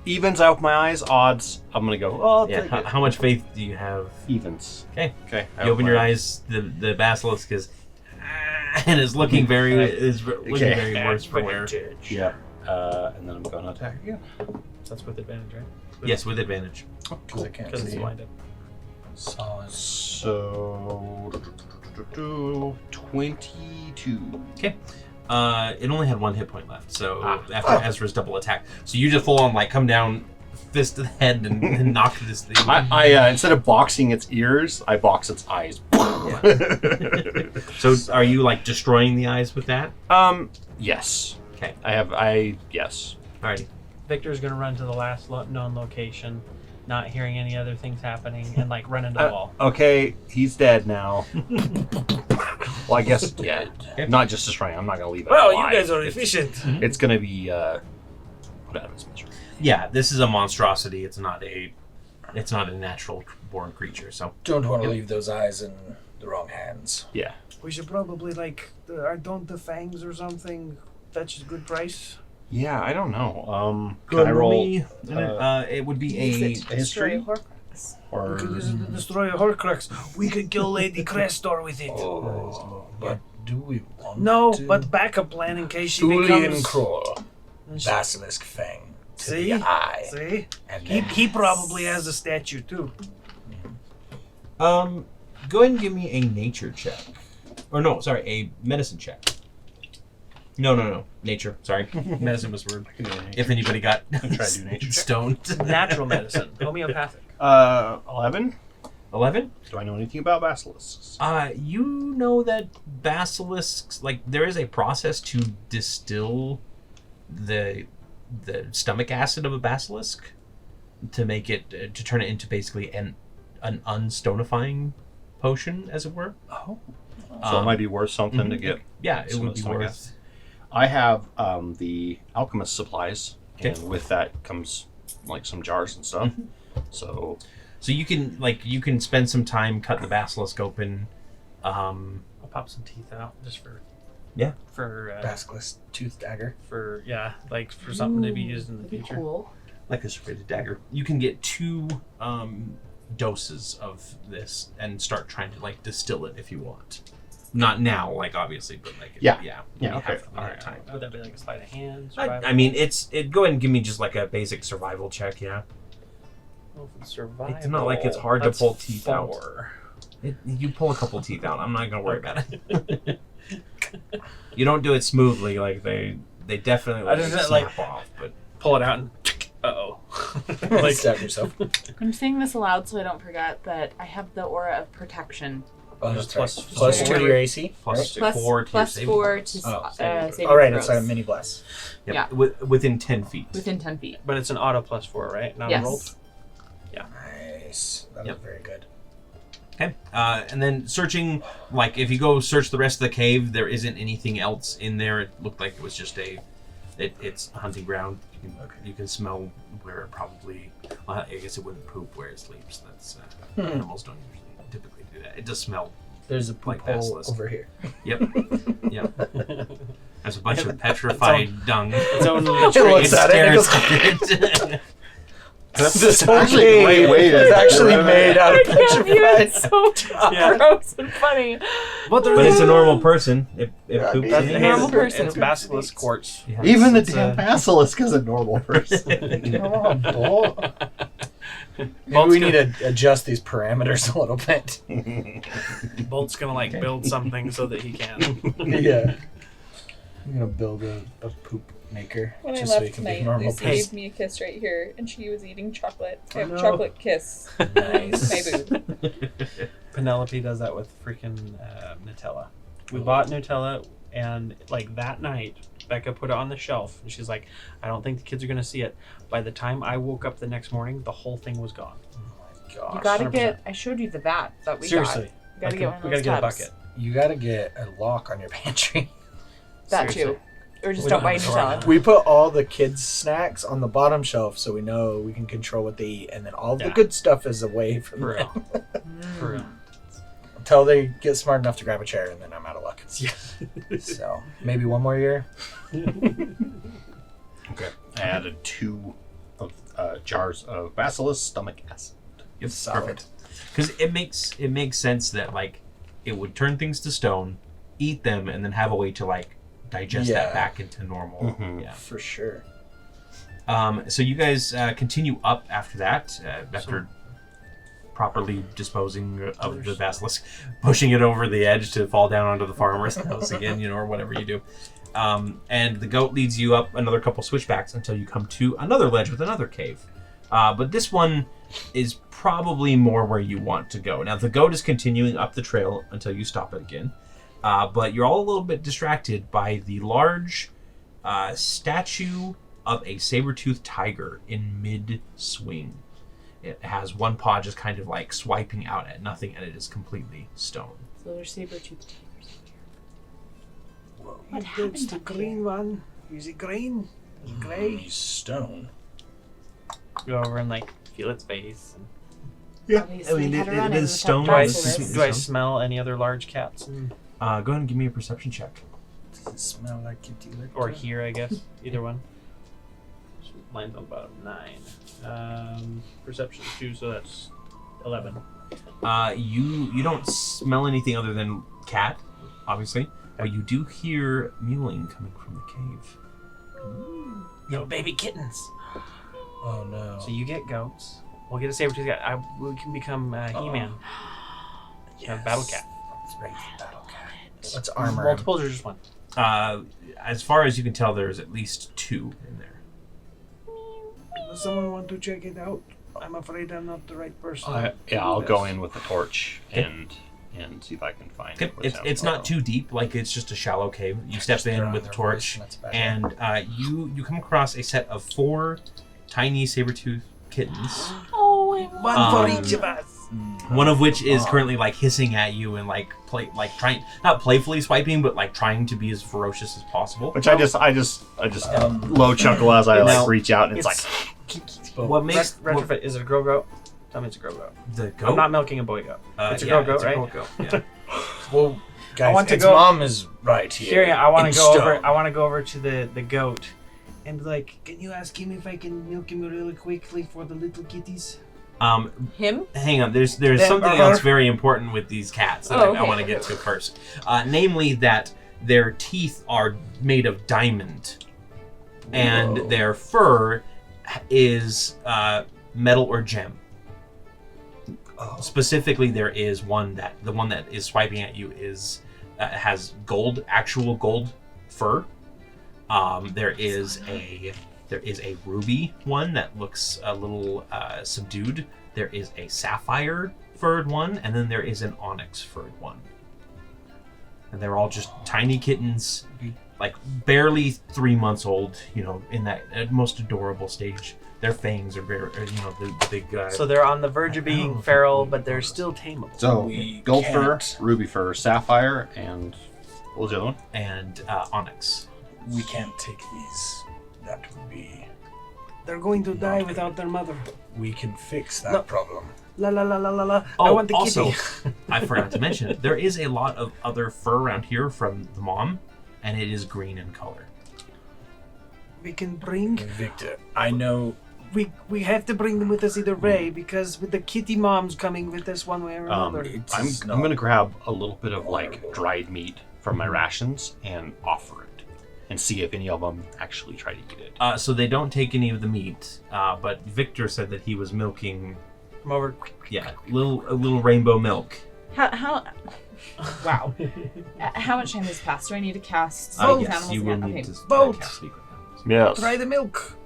evens out my eyes, odds. I'm gonna go. Oh, yeah. How much faith do you have? Evens. Okay. Okay. You open your eyes. The basilisk is and is looking very very worse for wear. Yeah. And then I'm gonna attack again. That's with advantage, right? Yes, with advantage. Because I can't Because it's see. blinded. Solid. So 22. Okay. It only had 1 hit point left. So after Ezra's double attack, so you just full on like come down, fist to the head, and knock this thing. I instead of boxing its ears, I box its eyes. So are you like destroying the eyes with that? Yes. Okay. Yes. Alrighty. Victor's going to run to the last known location, not hearing any other things happening, and like run into the wall. Okay, he's dead now. Well, I guess yeah. Okay. Not just destroying. I'm not gonna leave it. Well, alive. you guys are efficient. It's gonna be put out of his misery. Yeah, this is a monstrosity. It's not a natural born creature. So Don't want to leave those eyes in the wrong hands. Yeah. We should probably don't the fangs or something fetch a good price? Yeah, I don't know. Go Can I ahead, roll? me. It would be a history? Or We could use it to destroy a Horcrux. We could kill Lady Crestor with it. But Do we want No, to? but backup plan in case she Thulian becomes... Craw. Basilisk Fang. To See? the eye. See? And He probably has a statue too. Go ahead and give me a nature check. Or no, sorry, a medicine check. No. Nature, sorry. Medicine was word. If anybody got Try to do nature check. stoned. Natural medicine, homeopathic. 11. 11? Do I know anything about basilisks? You know that basilisks, like, there is a process to distill the stomach acid of a basilisk to make it, to turn it into basically an unstonifying potion, as it were. Oh. So it might be worth something to get. Yeah, it some would of the be stomach worth. acid. I have the alchemist supplies, Okay. and with that comes like some jars and stuff. So So you can spend some time, cut the basilisk open. I'll pop some teeth out just for Yeah. for Basilisk tooth dagger. for like for something to be used in the That'd be future. cool. Like a serrated dagger. You can get 2 doses of this and start trying to like distill it if you want. Not now, like obviously, but like Yeah. when Yeah, you okay. have, when you have time. Would that be like a sleight of hand? I mean, go ahead and give me just like a basic survival check. Yeah, survival. It's not like it's hard to That's pull teeth out. 4. You pull a couple teeth out. I'm not gonna worry about it. You don't do it smoothly, like they definitely I just, snap off. But Pull it out and uh-oh. Like stab yourself. I'm saying this aloud so I don't forget that I have the aura of protection. Oh, that's Plus- right. Plus 2 to your AC. plus right? 4 to plus your 4 to Oh, saving All right, throws. it's a mini bless. Yep. Yeah. Within 10 feet. Within 10 feet. But it's an auto plus 4, right? Not Yes. a rolled? Nice. That Yep. was very good. Okay. And then searching, like if you go search the rest of the cave, there isn't anything else in there. It looked like it was just it's a hunting ground. You can smell where it probably. Well, I guess it wouldn't poop where it sleeps. That's animals don't usually typically do that. It does smell. There's a poop Like hole basilisk. over here. Yep. Yep. There's a bunch of petrified dung. Its own looks at it and it Scared. This whole actually a cave great way to is actually do it. made out of I can't believe petrified. it's so Yeah. gross and funny. But But it's a normal person. If Yeah, poops that's in a it. normal person. It's basilisk quartz. Yeah. even the It's, damn basilisk is a normal person. Come on, Bull. Maybe we need to adjust these parameters a little bit. Bolt's gonna like build something so that he can. Yeah. I'm gonna build a poop maker When I just so left you can be tonight, normal Lucy person. gave me a kiss right here, and she was eating chocolate. I have no. chocolate kiss. Nice. My boob. Penelope does that with freaking Nutella. We bought Nutella, and like that night, Becca put it on the shelf, and she's like, "I don't think the kids are gonna see it." By the time I woke up the next morning, the whole thing was gone. Gosh. You gotta 100%. get. I showed you the vat that we Seriously, got. You gotta get one of we those gotta get a tubs. bucket. You gotta get a lock on your pantry. That Seriously. too. Or just We don't don't buy have a door. Nutella. We put all the kids' snacks on the bottom shelf so we know we can control what they eat, and then all the Yeah. good stuff is away from For them. real. For real. Until they get smart enough to grab a chair, and then I'm out of luck. Yeah. So maybe one more year. Okay. I added 2 of jars of basilisk stomach acid. Yep, Solid. perfect. Because it makes sense that like it would turn things to stone, eat them, and then have a way to like digest Yeah. that back into normal. Mhm. Yeah. For sure. So you guys continue up after that, after properly disposing of the basilisk, pushing it over the edge to fall down onto the farmer's house again, or whatever you do. And the goat leads you up another couple switchbacks until you come to another ledge with another cave. But this one is probably more where you want to go. Now, the goat is continuing up the trail until you stop it again. But you're all a little bit distracted by the large statue of a saber-toothed tiger in mid-swing. It has one paw just kind of like swiping out at nothing, and it is completely stone. So there's saber-toothed tigers in here. What What happened That's the up green one. Is it green? Is it grey? He's stone. Go over and like feel its face. And Yeah, Obviously, had a it run-in is with that stone. do I, This is do I stone. smell any other large cats? Go ahead and give me a perception check. Does it smell like kitty litter? Or hear, I guess. Either one. Mine's on bottom 9. Perception 2, so that's 11. You don't smell anything other than cat, obviously. But you do hear mewling coming from the cave. Yo, baby kittens. Oh no. So you get goats. We'll get a saber-tooth cat. We can become He-Man. Battle cat. Let's make the battle cat. Let's armor him. Multiples or just one? As far as you can tell, there's at least 2 in there. Does someone want to check it out? I'm afraid I'm not the right person. Yeah, I'll go in with the torch and see if I can find Okay. it. It's not too deep, like it's just a shallow cave. You step in with the torch, and you come across a set of 4 tiny saber-tooth kittens. Oh, One for each of us. One of which is currently like hissing at you and like trying, not playfully swiping, but like trying to be as ferocious as possible. Which I just low chuckle as I like reach out, and it's like. What makes retrofit? Is it a girl goat? Tell me it's a girl goat. The goat? I'm not milking a boy goat. It's a yeah, girl goat, it's a right? girl goat, yeah. Well, guys, I want to its go- mom is right here. Here, I want in to go stone. over. I want to go over to the goat. And be like, can you ask him if I can milk him really quickly for the little kitties? Him? Hang on, there's Then something her. else very important with these cats that I want to get to first. Namely that their teeth are made of diamond, and their fur is metal or gem. Specifically, there is the one that is swiping at you is has gold, actual gold fur. There is a ruby one that looks a little subdued. There is a sapphire furred one, and then there is an onyx furred one. And they're all just tiny kittens, like barely 3 months old. You know, in that most adorable stage. Their fangs are very, the big. So they're on the verge of being feral, but they're still tameable. So gold fur, ruby fur, sapphire, and what was the other one? And onyx. We can't take these. That would be. They're going to die without their mother. We can fix that No. problem. La la la la la la. Oh, I want the also, kitty. I forgot to mention it. There is a lot of other fur around here from the mom, and it is green in color. We can bring. Victor, I know. We have to bring them with us either way because with the kitty moms coming with us one way or another. I'm gonna grab a little bit of like dried meat from my rations and offer it, and see if any of them actually try to eat it. So they don't take any of the meat, but Victor said that he was milking. Come over. Yeah, a little rainbow milk. How wow. How much time has passed? Do I need to cast Yes, animals you will again? need Okay. to Boat. cast speak with animals. Yes. Try the milk.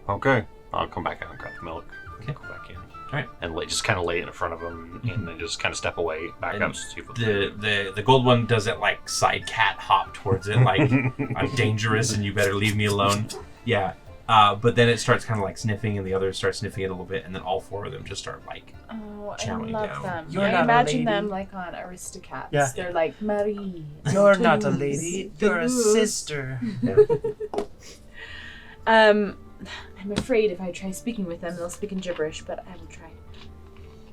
Okay. I'll come back out and grab the milk. Okay. Go back in. All right. And just kind of lay it in front of him, and then just kind of step away, back And up, see if The gold one does it like side cat hop towards it, like I'm dangerous and you better leave me alone. Yeah. But then it starts kind of like sniffing, and the others start sniffing it a little bit, and then all 4 of them just start like. Oh, I Chowing love down. them. You're I not a imagine lady. them like on Aristocats. Yeah. They're like Marie. You're not a twins. lady. You're a sister. I'm afraid if I try speaking with them, they'll speak in gibberish, but I will try.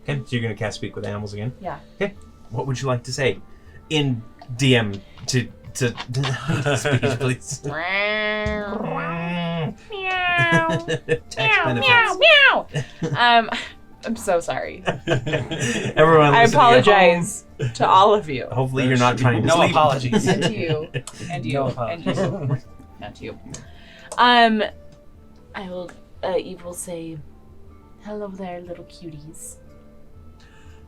Okay, so you're gonna cast speak with animals again. Yeah. Okay. What would you like to say, in DM to speech, please? Tax benefits. Meow. I'm so sorry. Everyone, I listening at apologize to all of you. home, hopefully, you're not trying to No sleep. apologies. And to you. And you. No and you. Not to you. I will, Eve will say, hello there, little cuties.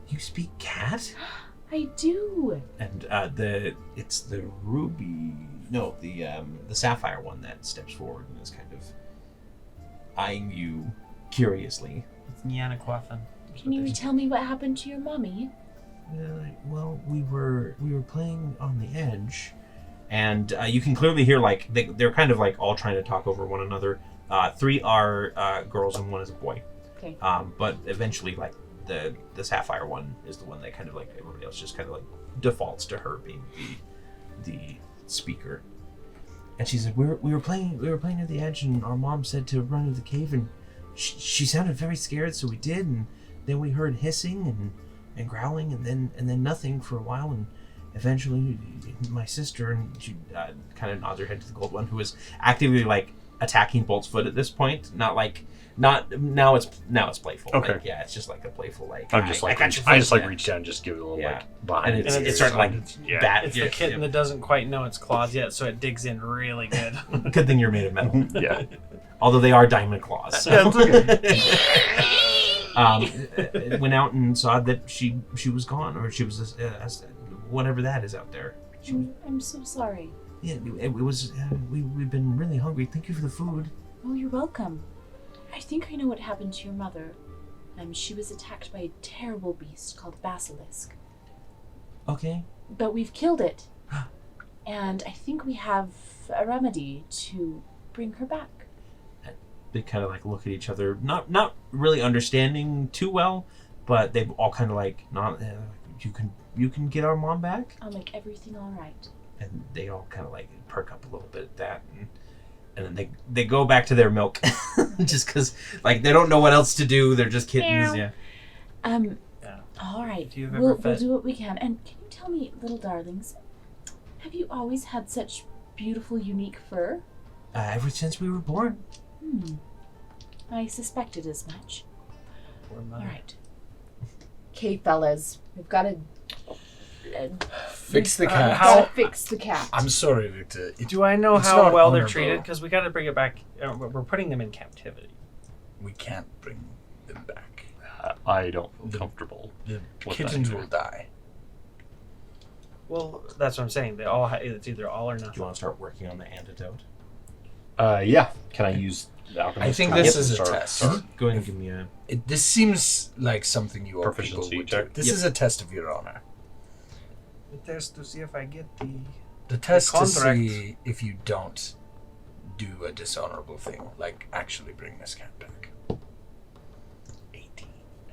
You speak cat? I do. And it's the ruby, no, the sapphire one that steps forward and is kind of eyeing you curiously. It's Nyanaquafan. Can you tell me what happened to your mommy? Well, we were playing on the edge, and you can clearly hear like they're kind of like all trying to talk over one another. 3 are girls and 1 is a boy. Okay. But eventually, like the sapphire one is the one that kind of like everybody else just kind of like defaults to her being the speaker. And she said, we were playing at the edge, and our mom said to run to the cave, and she sounded very scared, so we did, and then we heard hissing and growling, and then nothing for a while, and eventually my sister, and she kind of nods her head to the gold one, who was actively like attacking Bolt's foot at this point. Not now it's playful. Okay. Like, yeah, it's just like a playful like. I'm just I like got your I foot, just like yeah. reach down and just give it a little Yeah. like behind. And And it's starting to like yeah. bat. It's the kitten that doesn't quite know its claws yet, so it digs in really good. Good thing you're made of metal. Yeah. Although they are diamond claws. So. Yeah, it's okay. Went out and saw that she was gone, or she was whatever that is out there. I'm so sorry. Yeah, it was. We've been really hungry. Thank you for the food. Oh, you're welcome. I think I know what happened to your mother. She was attacked by a terrible beast called Basilisk. Okay. But we've killed it. And I think we have a remedy to bring her back. They kind of like look at each other, not really understanding too well, but they've all kind of like not. You can get our mom back. I'll make everything all right. And they all kind of like perk up a little bit at that, and then they go back to their milk, just because like they don't know what else to do. They're just kittens. Yeah. All right. We'll do what we can. And can you tell me, little darlings, have you always had such beautiful, unique fur? Ever since we were born. I suspected as much. Poor mother. All right. Okay, fellas, we've got to Fix the cat. fix the cat. I'm sorry, Victor. Do I know It's how not well they're honorable. treated? Because we got to bring it back. We're putting them in captivity. We can't bring them back. I don't feel comfortable. The What kittens that? will die. Well, that's what I'm saying. They all. It's either all or Do you nothing. want to start working on the antidote? Yeah. Can I use the alchemist? I think to this is a start- test. start- Go ahead and give me a. This seems like something you all people Proficiency would check? do. This Yep. is a test of your honor. The test to see if I get the. The test to contract. see if you don't do a dishonorable thing, like actually bring this cat back.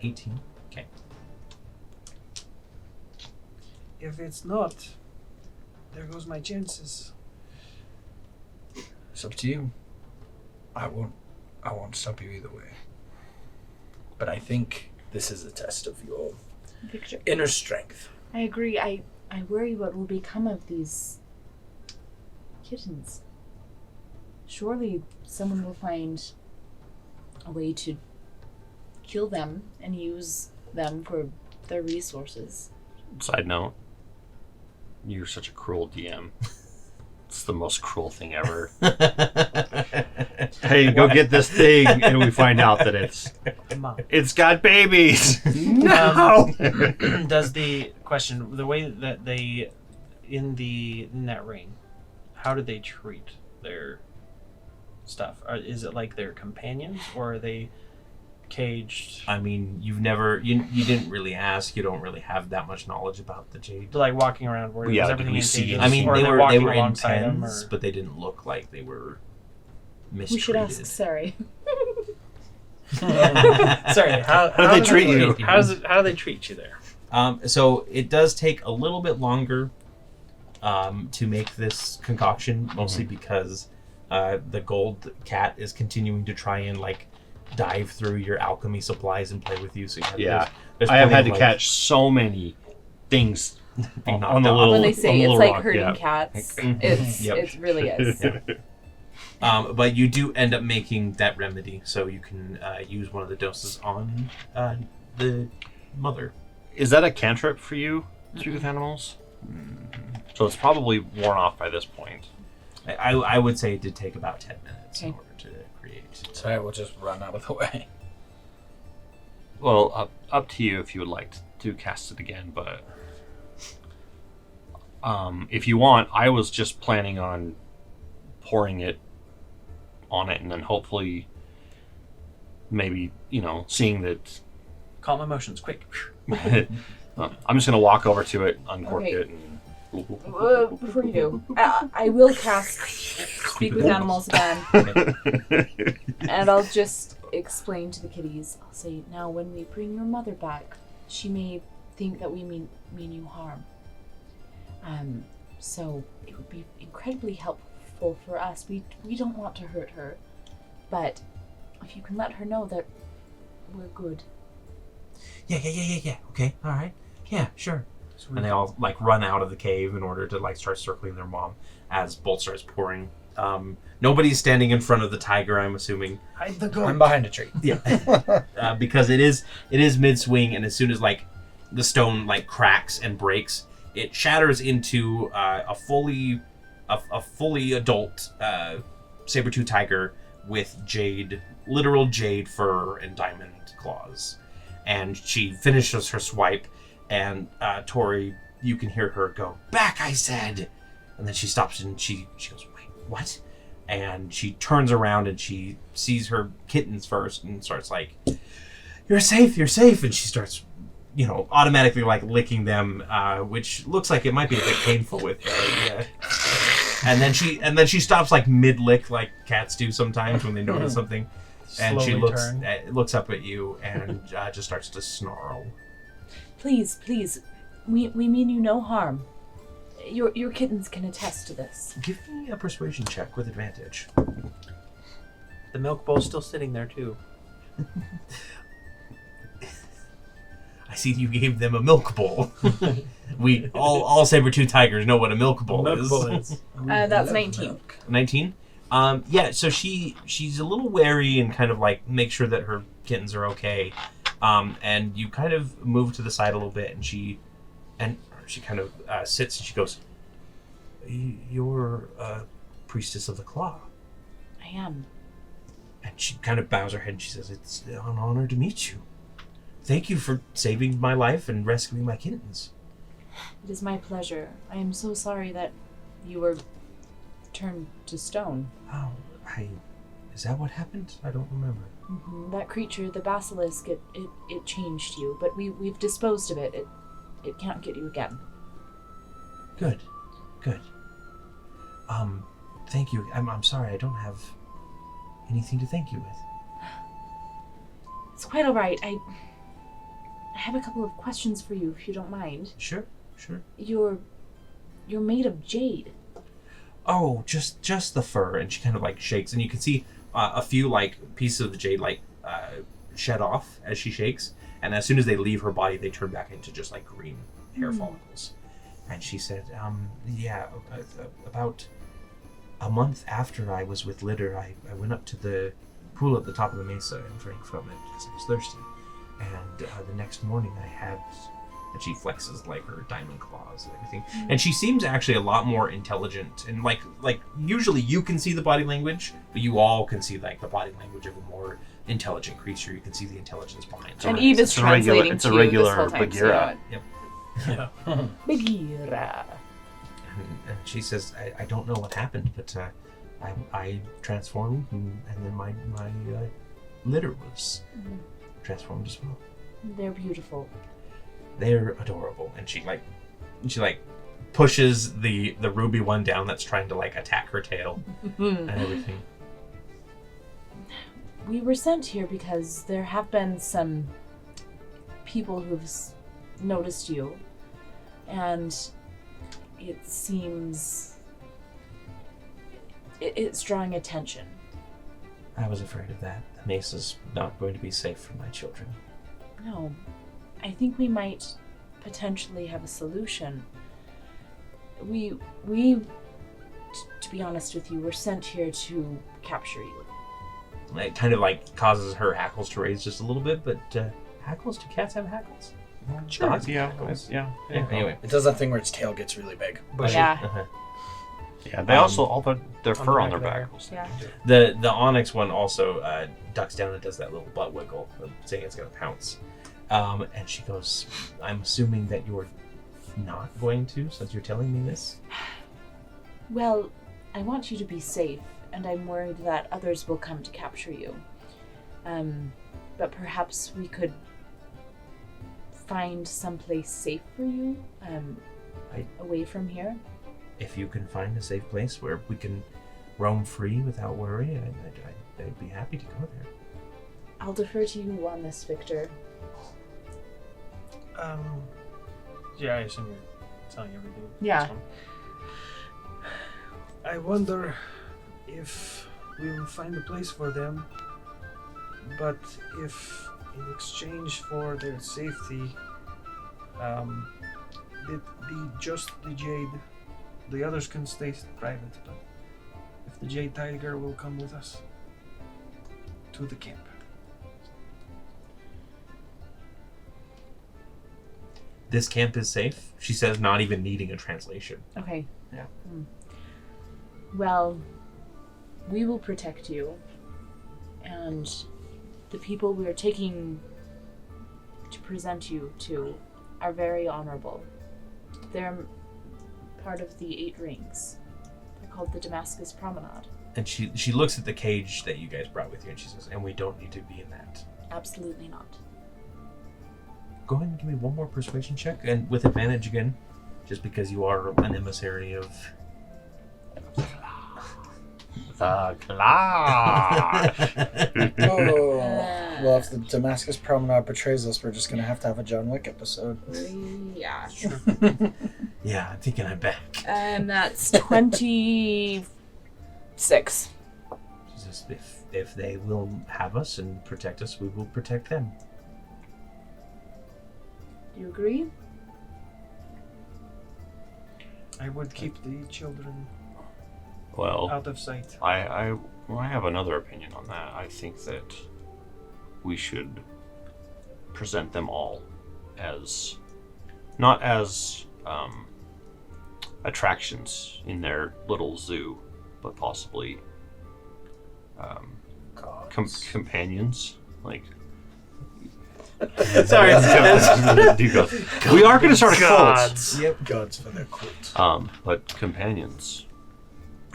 18. Okay. If it's not, there goes my chances. It's up to you. I won't stop you either way. But I think this is a test of your Victor, inner strength. I agree. I worry what will become of these kittens. Surely someone will find a way to kill them and use them for their resources. Side note, you're such a cruel DM. It's the most cruel thing ever. Hey, go get this thing, and we find out that it's got babies. No. Does the question the way that they in that ring? How do they treat their stuff? Is it like their companions, or are they caged? I mean, you didn't really ask. You don't really have that much knowledge about the jade. Like walking around where Yeah, is did everything we in see cages? I mean, or they they're were walking in alongside them, pens, or- but they didn't look like they were mistreated. We should ask Sari. Sorry, how do they treat you? How do they treat you there? So it does take a little bit longer to make this concoction, mostly because the gold cat is continuing to try and like dive through your alchemy supplies and play with you. So there's I have plenty had of, to like, catch so many things being on knocked the out. little. When they say on the it's little like rock, herding yeah. cats, Yep. it really is. But you do end up making that remedy, so you can use one of the doses on the mother. Is that a cantrip for you, Speak with Animals? So it's probably worn off by this point. I would say it did take about 10 minutes in Okay. order to create. So I will just run out of the way. Well, up to you if you would like to cast it again, but if you want, I was just planning on pouring it on it and then hopefully maybe, seeing that Calm emotions, quick. I'm just going to walk over to it, uncork Okay. it, and Before you do, I will cast Speak with Animals again, and I'll just explain to the kitties. I'll say, now when we bring your mother back, she may think that we mean you harm. So it would be incredibly helpful for us. We don't want to hurt her, but if you can let her know that we're good. Yeah. Okay, all right. Yeah, sure. and they all like run out of the cave in order to like start circling their mom as bolt starts pouring. Nobody's standing in front of the tiger, I'm assuming. Hide the goat. I'm behind a tree. Yeah, because it is mid swing, and as soon as like the stone like cracks and breaks, it shatters into a fully adult saber-tooth tiger with literal jade fur and diamond claws. And she finishes her swipe, and Torrey, you can hear her go, "Back, I said!" And then she stops and she goes, "Wait, what?" And she turns around and she sees her kittens first and starts like, you're safe. And she starts, automatically like licking them, which looks like it might be a bit painful with her. Yeah. And then she stops like mid-lick, like cats do sometimes when they notice something. And she looks up at you and just starts to snarl. Please, we mean you no harm. Your kittens can attest to this. Give me a persuasion check with advantage. The milk bowl's still sitting there too. I see you gave them a milk bowl. We all saber-tooth tigers know what a milk bowl is. That's 19. 19? Yeah, so she's a little wary and kind of like make sure that her kittens are okay. And you kind of move to the side a little bit, and she kind of sits and she goes, "You're a priestess of the claw." I am. And she kind of bows her head and she says, "It's an honor to meet you. Thank you for saving my life and rescuing my kittens." It is my pleasure. I am so sorry that you were turned to stone. Oh, is that what happened? I don't remember. Mm-hmm. That creature, the basilisk, it changed you, but we've disposed of it. It can't get you again. Good. Thank you. I'm sorry, I don't have anything to thank you with. It's quite all right. I have a couple of questions for you, if you don't mind. Sure. You're made of jade. Oh, just the fur. And she kind of like shakes, and you can see a few like pieces of the jade like shed off as she shakes. And as soon as they leave her body, they turn back into just like green hair follicles. And she said, about a month after I was with Litter, I went up to the pool at the top of the mesa and drank from it because I was thirsty. And the next morning I had, and she flexes like her diamond claws and everything. And she seems actually a lot more intelligent. And like usually you can see the body language, but you all can see like the body language of a more intelligent creature. You can see the intelligence behind it. And Eve is translating it's to a you regular this whole time, Bagheera. Yep. Yeah. Bagheera. And she says, I don't know what happened, but I transformed, and then my litter was transformed as well. They're beautiful. They're adorable. And she pushes the ruby one down that's trying to like attack her tail and everything. We were sent here because there have been some people who've noticed you, and it seems it's drawing attention. I was afraid of that. The mesa's not going to be safe for my children. No, I think we might potentially have a solution. We, to be honest with you, were sent here to capture you. It kind of like causes her hackles to raise just a little bit, but hackles? Do cats have hackles? Sure. Dogs have Yeah. hackles. Yeah. Anyway. It does that thing where its tail gets really big. Yeah. Yeah. They also all their fur on their back back. Yeah. The onyx one also ducks down and does that little butt wiggle, saying it's going to pounce. And she goes, "I'm assuming that you're not going to, since you're telling me this?" Well, I want you to be safe, and I'm worried that others will come to capture you. But perhaps we could find someplace safe for you, away from here. If you can find a safe place where we can roam free without worry, I'd be happy to go there. I'll defer to you on this, Victor. Yeah, I assume you're telling everything. Yeah. I wonder if we will find a place for them, but if in exchange for their safety, that just the Jade, the others can stay private, but if the Jade Tiger will come with us to the camp. This camp is safe, she says, not even needing a translation. Okay. Yeah. Well, we will protect you, and the people we are taking to present you to are very honorable. They're part of the 8 rings. They're called the Damascus Promenade. And she looks at the cage that you guys brought with you and she says, and we don't need to be in that. Absolutely not. Go ahead and give me one more persuasion check, and with advantage again, just because you are an emissary of... The Clash. Oh, well, if the Damascus Promenade betrays us, we're just going to have a John Wick episode. Yeah. Yeah, I'm thinking I'm back. And that's 26. She says, if they will have us and protect us, we will protect them. Do you agree? I would keep the children Well, out of sight. I have another opinion on that. I think that we should present them all as not as attractions in their little zoo, but possibly companions. Like, Sorry. we are going to start a cult. Gods. Yep, gods for their cult. But companions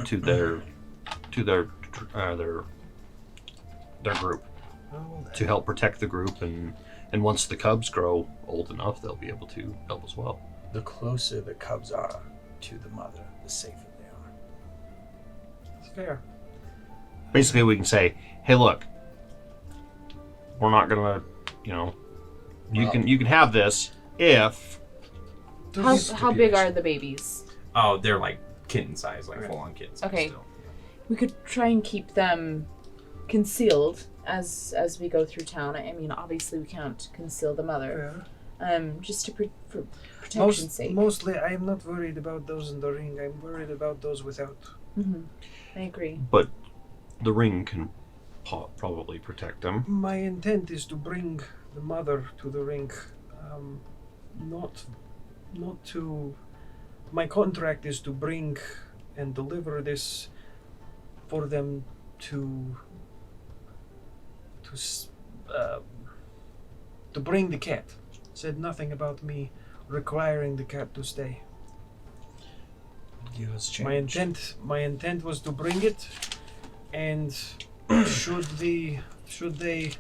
to their group to help protect the group, and once the cubs grow old enough, they'll be able to help as well. The closer the cubs are to the mother, the safer they are. It's fair. Basically, we can say, "Hey, look, we're not gonna, you can have this if." How big are the babies? Oh, they're like kitten size, like full-on kitten size. Okay. Still. We could try and keep them concealed as we go through town. I mean, obviously we can't conceal the mother. Just to for protection's sake. Mostly, I am not worried about those in the ring. I'm worried about those without. Mm-hmm. I agree. But the ring can probably protect them. My intent is to bring the mother to the ring. Not to. My contract is to bring and deliver this for them to bring the cat. Said nothing about me requiring the cat to stay. My intent was to bring it, and should they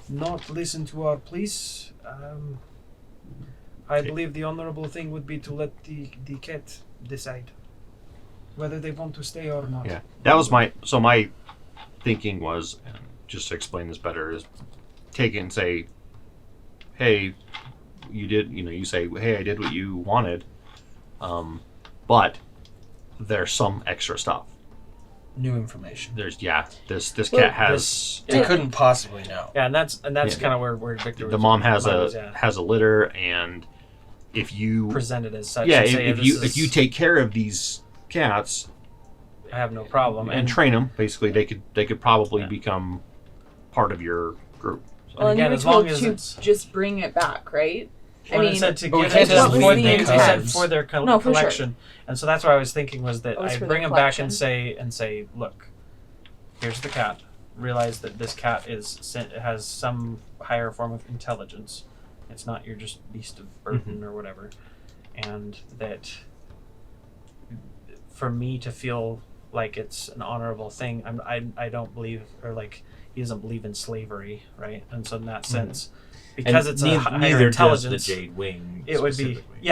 not listen to our pleas, I believe the honorable thing would be to let the cat decide whether they want to stay or not. Yeah, that was my thinking was, and just to explain this better, is take it and say, hey, you did, you say, hey, I did what you wanted, but there's some extra stuff. New information. There's this cat has. They couldn't possibly know. Yeah, and that's kind of where Victor. The mom has a litter, and if you present it as such. Yeah, and say, if you take care of these cats, I have no problem, and train them. Basically, they could probably become part of your group. So. Well, and again, you were as long told as to it's just bring it back, right? it said to but give we it can't just for leave they the said cubs. for their No, for collection, and so that's what I was thinking was that Oh, it's I for bring their them back collection. and say, look, here's the cat. Realize that this cat has some higher form of intelligence. It's not your just beast of burden or whatever, and that for me to feel like it's an honorable thing, I don't believe, or like he doesn't believe in slavery, right? And so in that sense, because And it's a higher neither intelligence, does the Jade Wing. it would be specifically.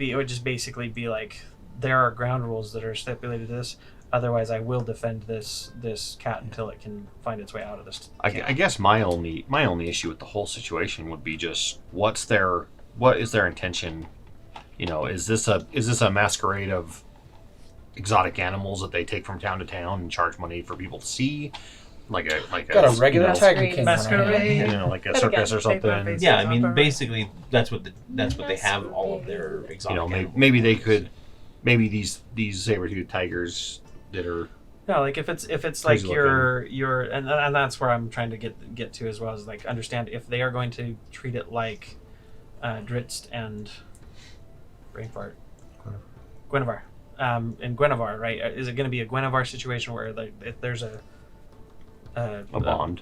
it would just basically be like there are ground rules that are stipulated to this. Otherwise, I will defend this cat until it can find its way out of this. I guess my only issue with the whole situation would be just what is their intention? Is this a masquerade of exotic animals that they take from town to town and charge money for people to see? Got a regular Tiger Masquerade. King. Masquerade. like a circus or something. Yeah, I mean, basically, that's what they have all of their exotic animals. Maybe they could, maybe these saber-toothed tigers that are. Yeah, like if it's like Crazy your and that's where I'm trying to get to as well, is like understand if they are going to treat it like Dritz and Brainfart. Guinevere. And Guinevere, right? Is it going to be a Guinevere situation where like if there's a bond,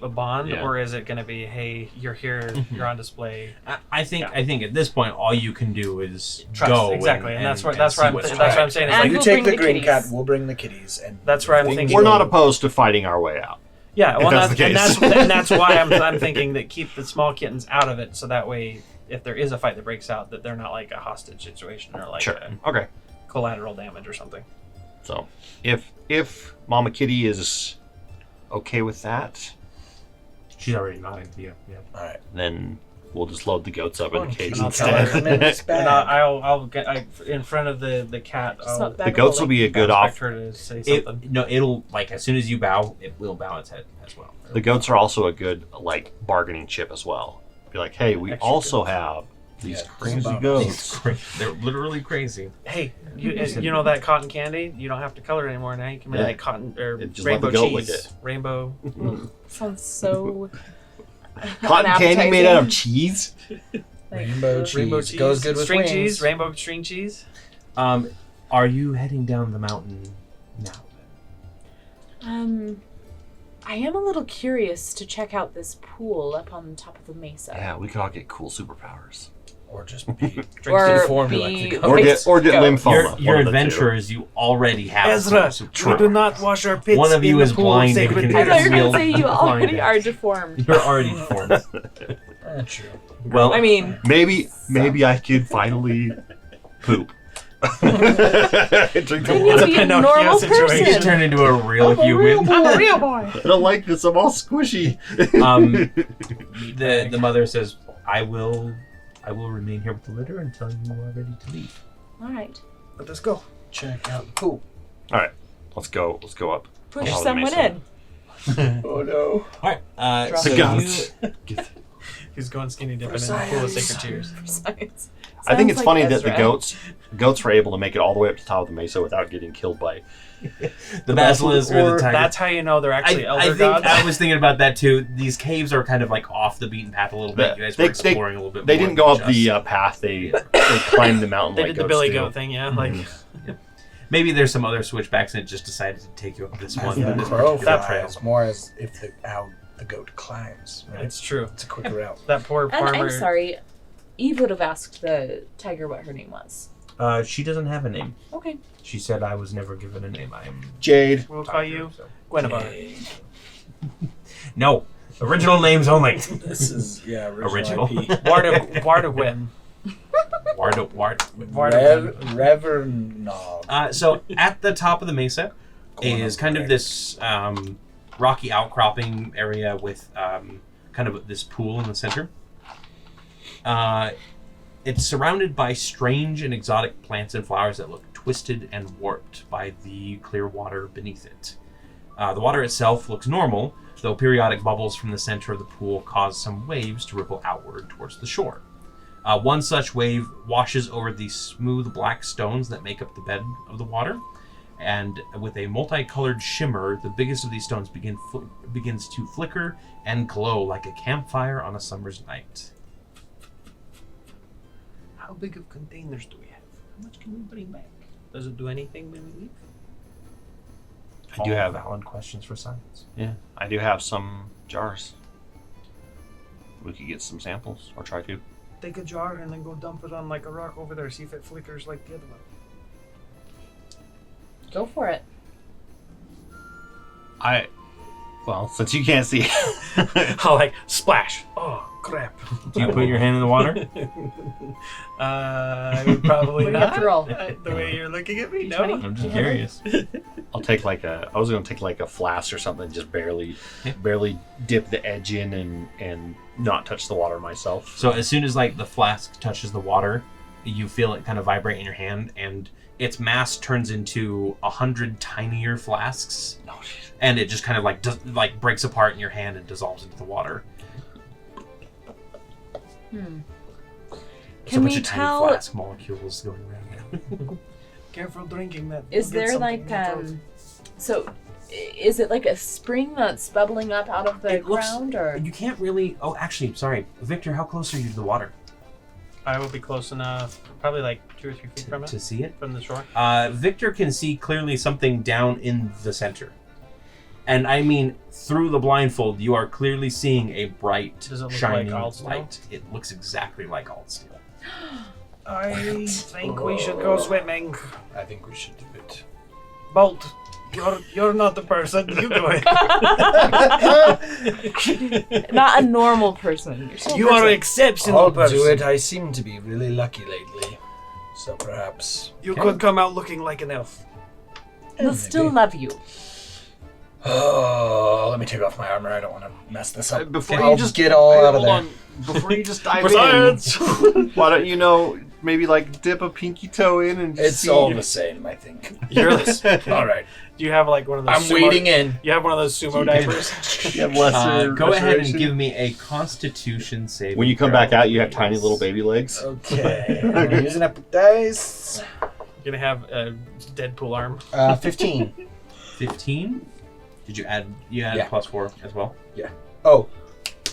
yeah. or is it going to be, hey, you're here, you're on display? I think at this point, all you can do is Trust, go exactly, and that's what see I'm what's that's what I'm saying. Is And like, You we'll take bring the the green kitties. cat, we'll bring the kitties, and that's where I'm thinking. We're not opposed to fighting our way out. Yeah, well, that's the and case. that's why I'm thinking that keep the small kittens out of it, so that way, if there is a fight that breaks out, that they're not like a hostage situation or like Okay. collateral damage or something. So, if Mama Kitty is okay with that, She's already nodding. Yeah. all right. then we'll just load the goats up in the cage And I'll tell her, instead. It's and bad. I'll get in front of the cat. It's I'll not bad The goats at all, will be a good expect off. her to say It, something. no, it'll like as soon as you bow, it will bow its head as well. The goats are also a good bargaining chip as well. Be like, hey, we Extra also have these crazy goats. They're literally crazy. Hey, you know that cotton candy? You don't have to color it anymore now. You can make Yeah. like cotton or Just let the rainbow goat lick cheese. it. Rainbow. Sounds so. Cotton candy made out of cheese. Rainbow cheese. Rainbow cheese. Goes good with string wings. cheese. Rainbow string cheese. Are you heading down the mountain now? I am a little curious to check out this pool up on the top of the mesa. Yeah, we could all get cool superpowers. Or just be Or deformed be like the goat. Or get lymphoma. Your one of the two. adventurers, you already have. Ezra, some we do not wash our pits. One of you in the is pool blind and sacred can I tears. thought you were Real going to say you already blindness. are deformed. You're already deformed. True. Well, I mean, Maybe I could finally poop. Drink the then water. you'd be a Pinocchio normal situation. you person. turn into a real I'm a real human. boy. I'm a real boy. I don't like this. I'm all squishy. The mother says, "I will remain here with the litter until you are ready to leave." All right. Let us go. Check out the pool. All right, let's go. Let's go up. Push Follow the someone mesa. in. Oh no. All right. The So goats. He's going skinny dipping in the pool of sacred tears. Science. I think Sounds it's like funny that Ezra. the goats were able to make it all the way up to the top of the mesa without getting killed by. the basilisk or the tiger. That's how you know they're actually elder gods. I was thinking about that too. These caves are kind of like off the beaten path a little bit. You guys were exploring a little bit. They more didn't go than up the just- path. They climbed the mountain They like did the goats Billy do. Goat thing, yeah. Like Maybe there's some other switchbacks and it just decided to take you up this one. Yeah, this crow particular flies more as if how the goat climbs. Right? it's true. It's a quicker route. That poor And farmer. I'm sorry. Eve would have asked the tiger what her name was. She doesn't have a name. Okay. She said I was never given a name. I am Jade. We'll call you Guinevere. No. Original names only. This is Original. IP. Wardagwin. Revernog. So at the top of the mesa is kind of this rocky outcropping area with kind of this pool in the center. It's surrounded by strange and exotic plants and flowers that look twisted and warped by the clear water beneath it. The water itself looks normal, though periodic bubbles from the center of the pool cause some waves to ripple outward towards the shore. One such wave washes over the smooth black stones that make up the bed of the water, and with a multicolored shimmer, the biggest of these stones begins to flicker and glow like a campfire on a summer's night. How big of containers do we have? How much can we bring back? Does it do anything when we leave? I do have. valid questions for science. Yeah, I do have some jars. We could get some samples, or try to. Take a jar and then go dump it on like a rock over there. See if it flickers like the other one. Go for it. Well, since you can't see, I'll like splash. Oh crap! Do you put your hand in the water? I would probably What do you have not. to roll? The way you're looking at me, no. D20? I'm just curious. I'll take I was gonna take like a flask or something, just barely dip the edge in and not touch the water myself. So as soon as like the flask touches the water, you feel it kind of vibrate in your hand, and its mass turns into 100 tinier flasks. No. and it just kind of like breaks apart in your hand and dissolves into the water. Hmm. There's a bunch of tiny flask molecules going around. Careful drinking that. Is You'll get there something like in your throat. so? Is it like a spring that's bubbling up out of the It looks- ground, or You can't really. Oh, actually, sorry, Victor. How close are you to the water I will be close enough, probably like 2 or 3 feet from it, to see it? from the shore. Victor can see clearly something down in the center. And I mean, through the blindfold, you are clearly seeing a bright, Does it look shining like Aldsteel? light. It looks exactly like Aldsteel. I think we should go swimming. I think we should do it. Bolt, you're not the person. You do it. not a normal person? You're still a You are an person. exceptional I'll person. do it. I seem to be really lucky lately. So perhaps... You could come out looking like an elf. We'll still love you. Oh, let me take off my armor. I don't want to mess this up. Before I'll you just get all out of hold there. on. Before you just dive For in, science! why don't you maybe like dip a pinky toe in and just It's see? all the same, I think. You're All right. Do you have like one of those? I'm wading in. You have one of those sumo diapers. You have lesser Go ahead and restoration. give me a Constitution save. When you come back out, you have tiny little baby legs. Okay. I'm using up dice. You're gonna have a Deadpool arm. 15. 15. Did you add? You added Yeah. +4 as well. Oh,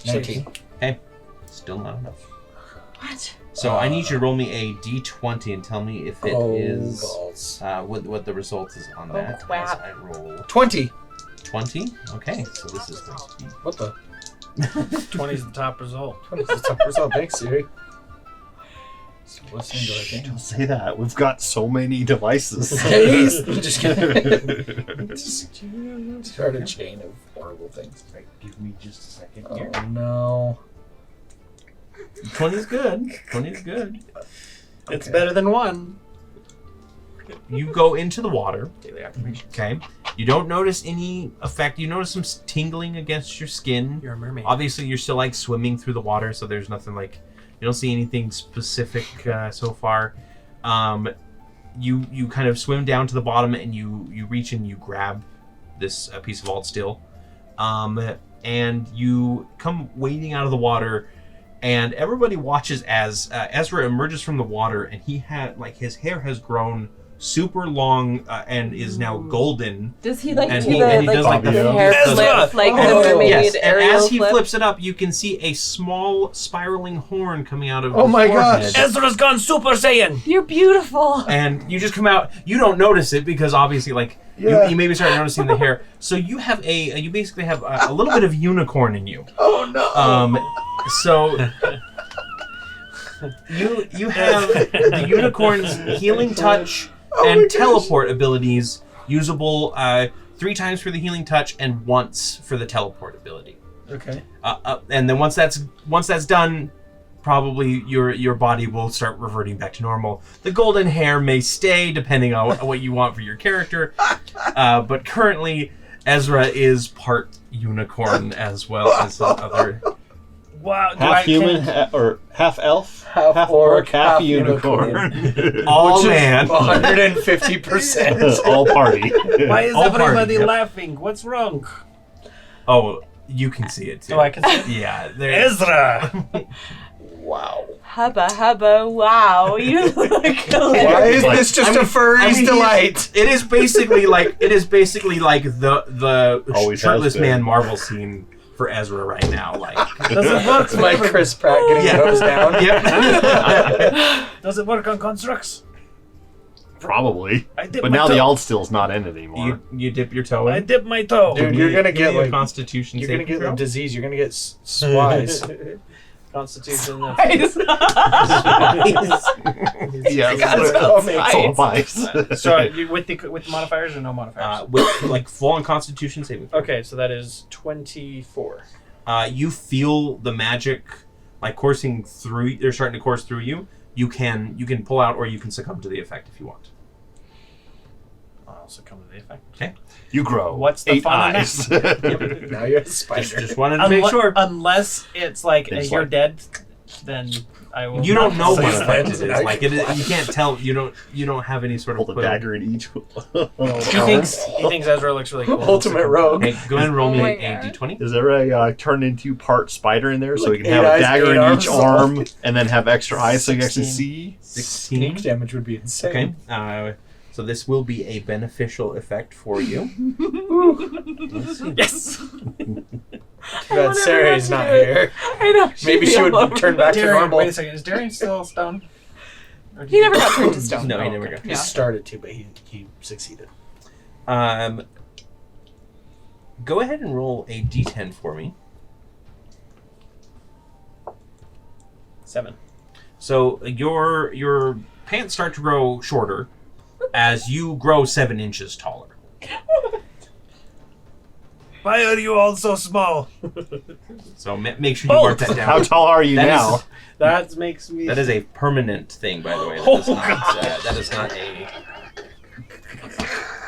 19. Hey, still not enough. What? So I need you to roll me a d20 and tell me if it is balls. what the result is on that. crap. As I roll 20. 20. Okay, so this is going to be What the? 20 is the top result. 20 is the top result. Thanks, Siri. So what's the game? Don't say that. We've got so many devices. Just kidding. Just start a chain of horrible things. Right, give me just a second Oh here. no. 20 is good. 20 is good. It's Okay. better than 1. You go into the water. Daily affirmation. Okay. You don't notice any effect. You notice some tingling against your skin. You're a mermaid. Obviously, you're still like swimming through the water, so there's nothing like you don't see anything specific so far. You kind of swim down to the bottom and you reach and you grab this piece of Altsteel, and you come wading out of the water, and everybody watches as Ezra emerges from the water, and he had like his hair has grown super long and is now golden. Does he like And do he- the and he like does, like, the the- hair Ezra! flip, like the Oh, mermaid yes. And aerial as he flip? flips it up, you can see a small spiraling horn coming out of Oh his my forehead. gosh. Ezra's gone Super Saiyan. You're beautiful. And you just come out. You don't notice it because obviously, like Yeah. you maybe start noticing the hair. So you have you basically have a little bit of unicorn in you. Oh no. So you have the unicorn's healing touch and teleport abilities usable 3 times for the healing touch and once for the teleport ability. Okay. And then once that's done, probably your body will start reverting back to normal. The golden hair may stay depending on what you want for your character, but currently Ezra is part unicorn as well as the other. Wow. do Half I- human or half elf, Half orc, half half unicorn. All man. 150%. All party. Why is All party, everybody yep. laughing? What's wrong? Oh, you can see it too. So I can see it? Yeah. There. Ezra. Wow. Hubba hubba! Wow, you look Why hilarious. is this just a furry's delight? It is basically like the Always shirtless has been. man Marvel scene for Ezra right now. Like, Does it work? It's like Chris Pratt getting Yeah. nose down. yep. Does it work on constructs? Probably. I dip But my now toe. the Aldsteel's not in it anymore. you dip your toe I in. dip my toe. Dude, you're gonna Give get me a like Constitution you're gonna saving get a throw. disease. You're gonna get swise. Constitution. Yeah, That's it's all me. all mice. So you, with the modifiers or no modifiers? With like full on Constitution saving throw. Okay, so that is 24. You feel the magic like coursing through. They're starting to course through you. You can pull out, or you can succumb to the effect if you want. I'll succumb to the effect. Okay. You grow. What's the 8 fun in eyes. Now you're a spider. Just wanted to make sure. Unless it's like It's you're like- dead, then I will. You don't know So what it's effect it lands is. and Like you can't tell. You don't have any sort of Hold a clue. dagger in each. He thinks Ezra looks really cool. Ultimate rogue. Okay, go ahead and roll Oh me my a God. d20. Is there a turn into part spider in there so Like we can have 8 a eyes, dagger 8 in arms. each arm and then have extra eyes so you can actually 16. see? 16. Snake damage would be insane. Okay. So this will be a beneficial effect for you. Let's see. Yes. Too bad Sarah's not here. I know. Maybe she would turn back to normal. Wait a second. Is Darian still stoned? Or did He never got turned to stone. No, he Oh, never okay. got. He Yeah. started to, but he succeeded. Go ahead and roll a d10 for me. 7. So your pants start to grow shorter as you grow 7 inches taller. Why are you all so small? So make sure you mark that down. How tall are you That now? is- That makes me. That is a permanent thing, by the way. That is not a.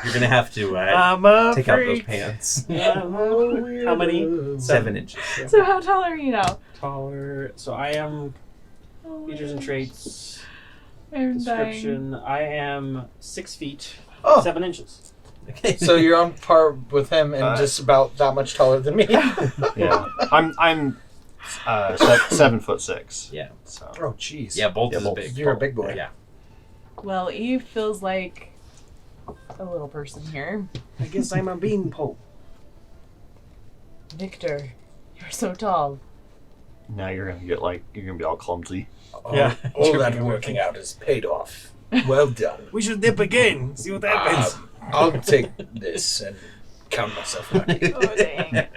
You're gonna have to I'm a take out those freak. pants. How many? 7 inches. So how tall are you now? Taller. So I am. Oh, Features and traits. I'm dying. Description. I am 6 feet. Oh. 7 inches. Okay. So you're on par with him and just about that much taller than me. Yeah, I'm 7'6". Yeah. So Oh, jeez. Yeah, both Yeah, is both. big. You're a big boy. Yeah. Well, Eve feels like a little person here. I guess I'm a beanpole. Victor, you're so tall. now you're gonna be all clumsy. Yeah. All that working out is paid off. Well done. We should dip again. See what happens. I'll take this and count myself lucky. Oh, dang.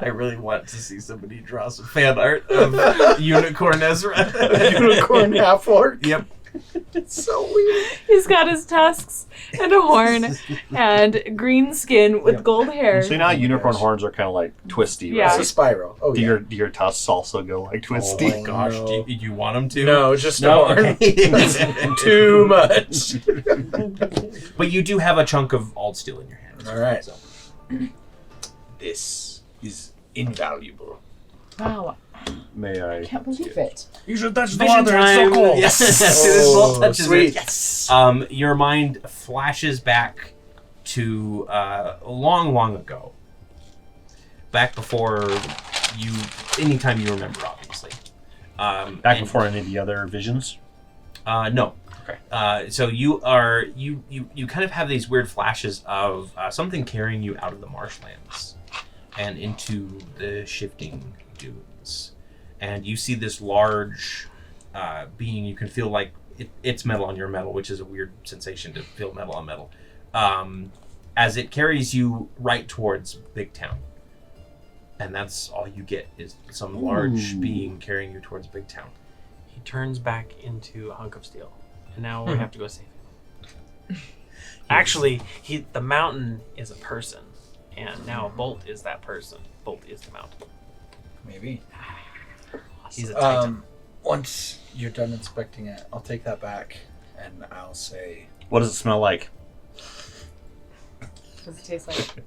I really want to see somebody draw some fan art of Unicorn Ezra. Unicorn half orc. Yep. It's so weird. He's got his tusks and a horn and green skin with gold hair. So now unicorn horns are kind of like twisty, Yeah. right? It's a spiral. Oh, Do yeah. your tusks also go like twisty? Oh my gosh. no. Do you want them to? No, just No. a horn. Okay. That's too much. But you do have a chunk of alt steel in your hand. All right. So. This is invaluable. Wow, May I? I can't believe it. You should touch the Vision water. It's so time. cool. Yes. As soon as Bolt touches sweet. it, yes. Your mind flashes back to long, long ago. Back before anytime you remember, obviously. Back before any of the other visions. No. Okay. So you kind of have these weird flashes of something carrying you out of the marshlands and into the shifting dunes, and you see this large being. You can feel like it's metal on your metal, which is a weird sensation to feel metal on metal. As it carries you right towards Big Town, and that's all you get is some large being carrying you towards Big Town. He turns back into a hunk of steel, and now we have to go save him. Actually, the mountain is a person, and now Bolt is that person. Bolt is the mountain. Maybe. He's a titan. Once you're done inspecting it, I'll take that back and I'll say, What does it smell like? Does it taste like?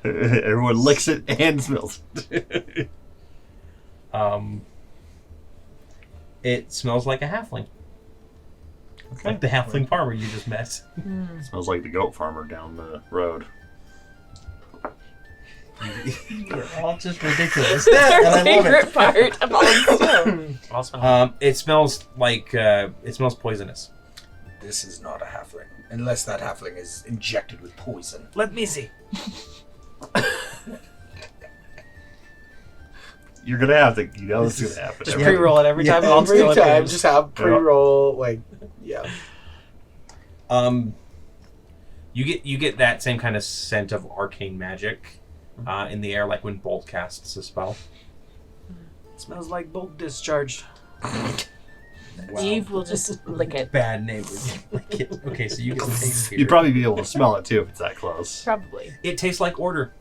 Everyone licks it and smells. It smells like a halfling. Okay. Like the halfling farmer you just met. Smells like the goat farmer down the road. You're all just ridiculous. That's our favorite part of all this stuff. It smells like it smells poisonous. this is not a halfling. Unless that halfling is injected with poison. Let me see. You're gonna have to, it's gonna happen. Just pre-roll it every time. I'll every steal it. time, just have pre-roll, yeah. You get that same kind of scent of arcane magic in the air, like when Bolt casts a spell. It smells like bolt discharge. Wow. Eve will just lick it. Bad name. Okay, so you get the taste here. You'd probably be able to smell it too if it's that close. Probably. It tastes like order.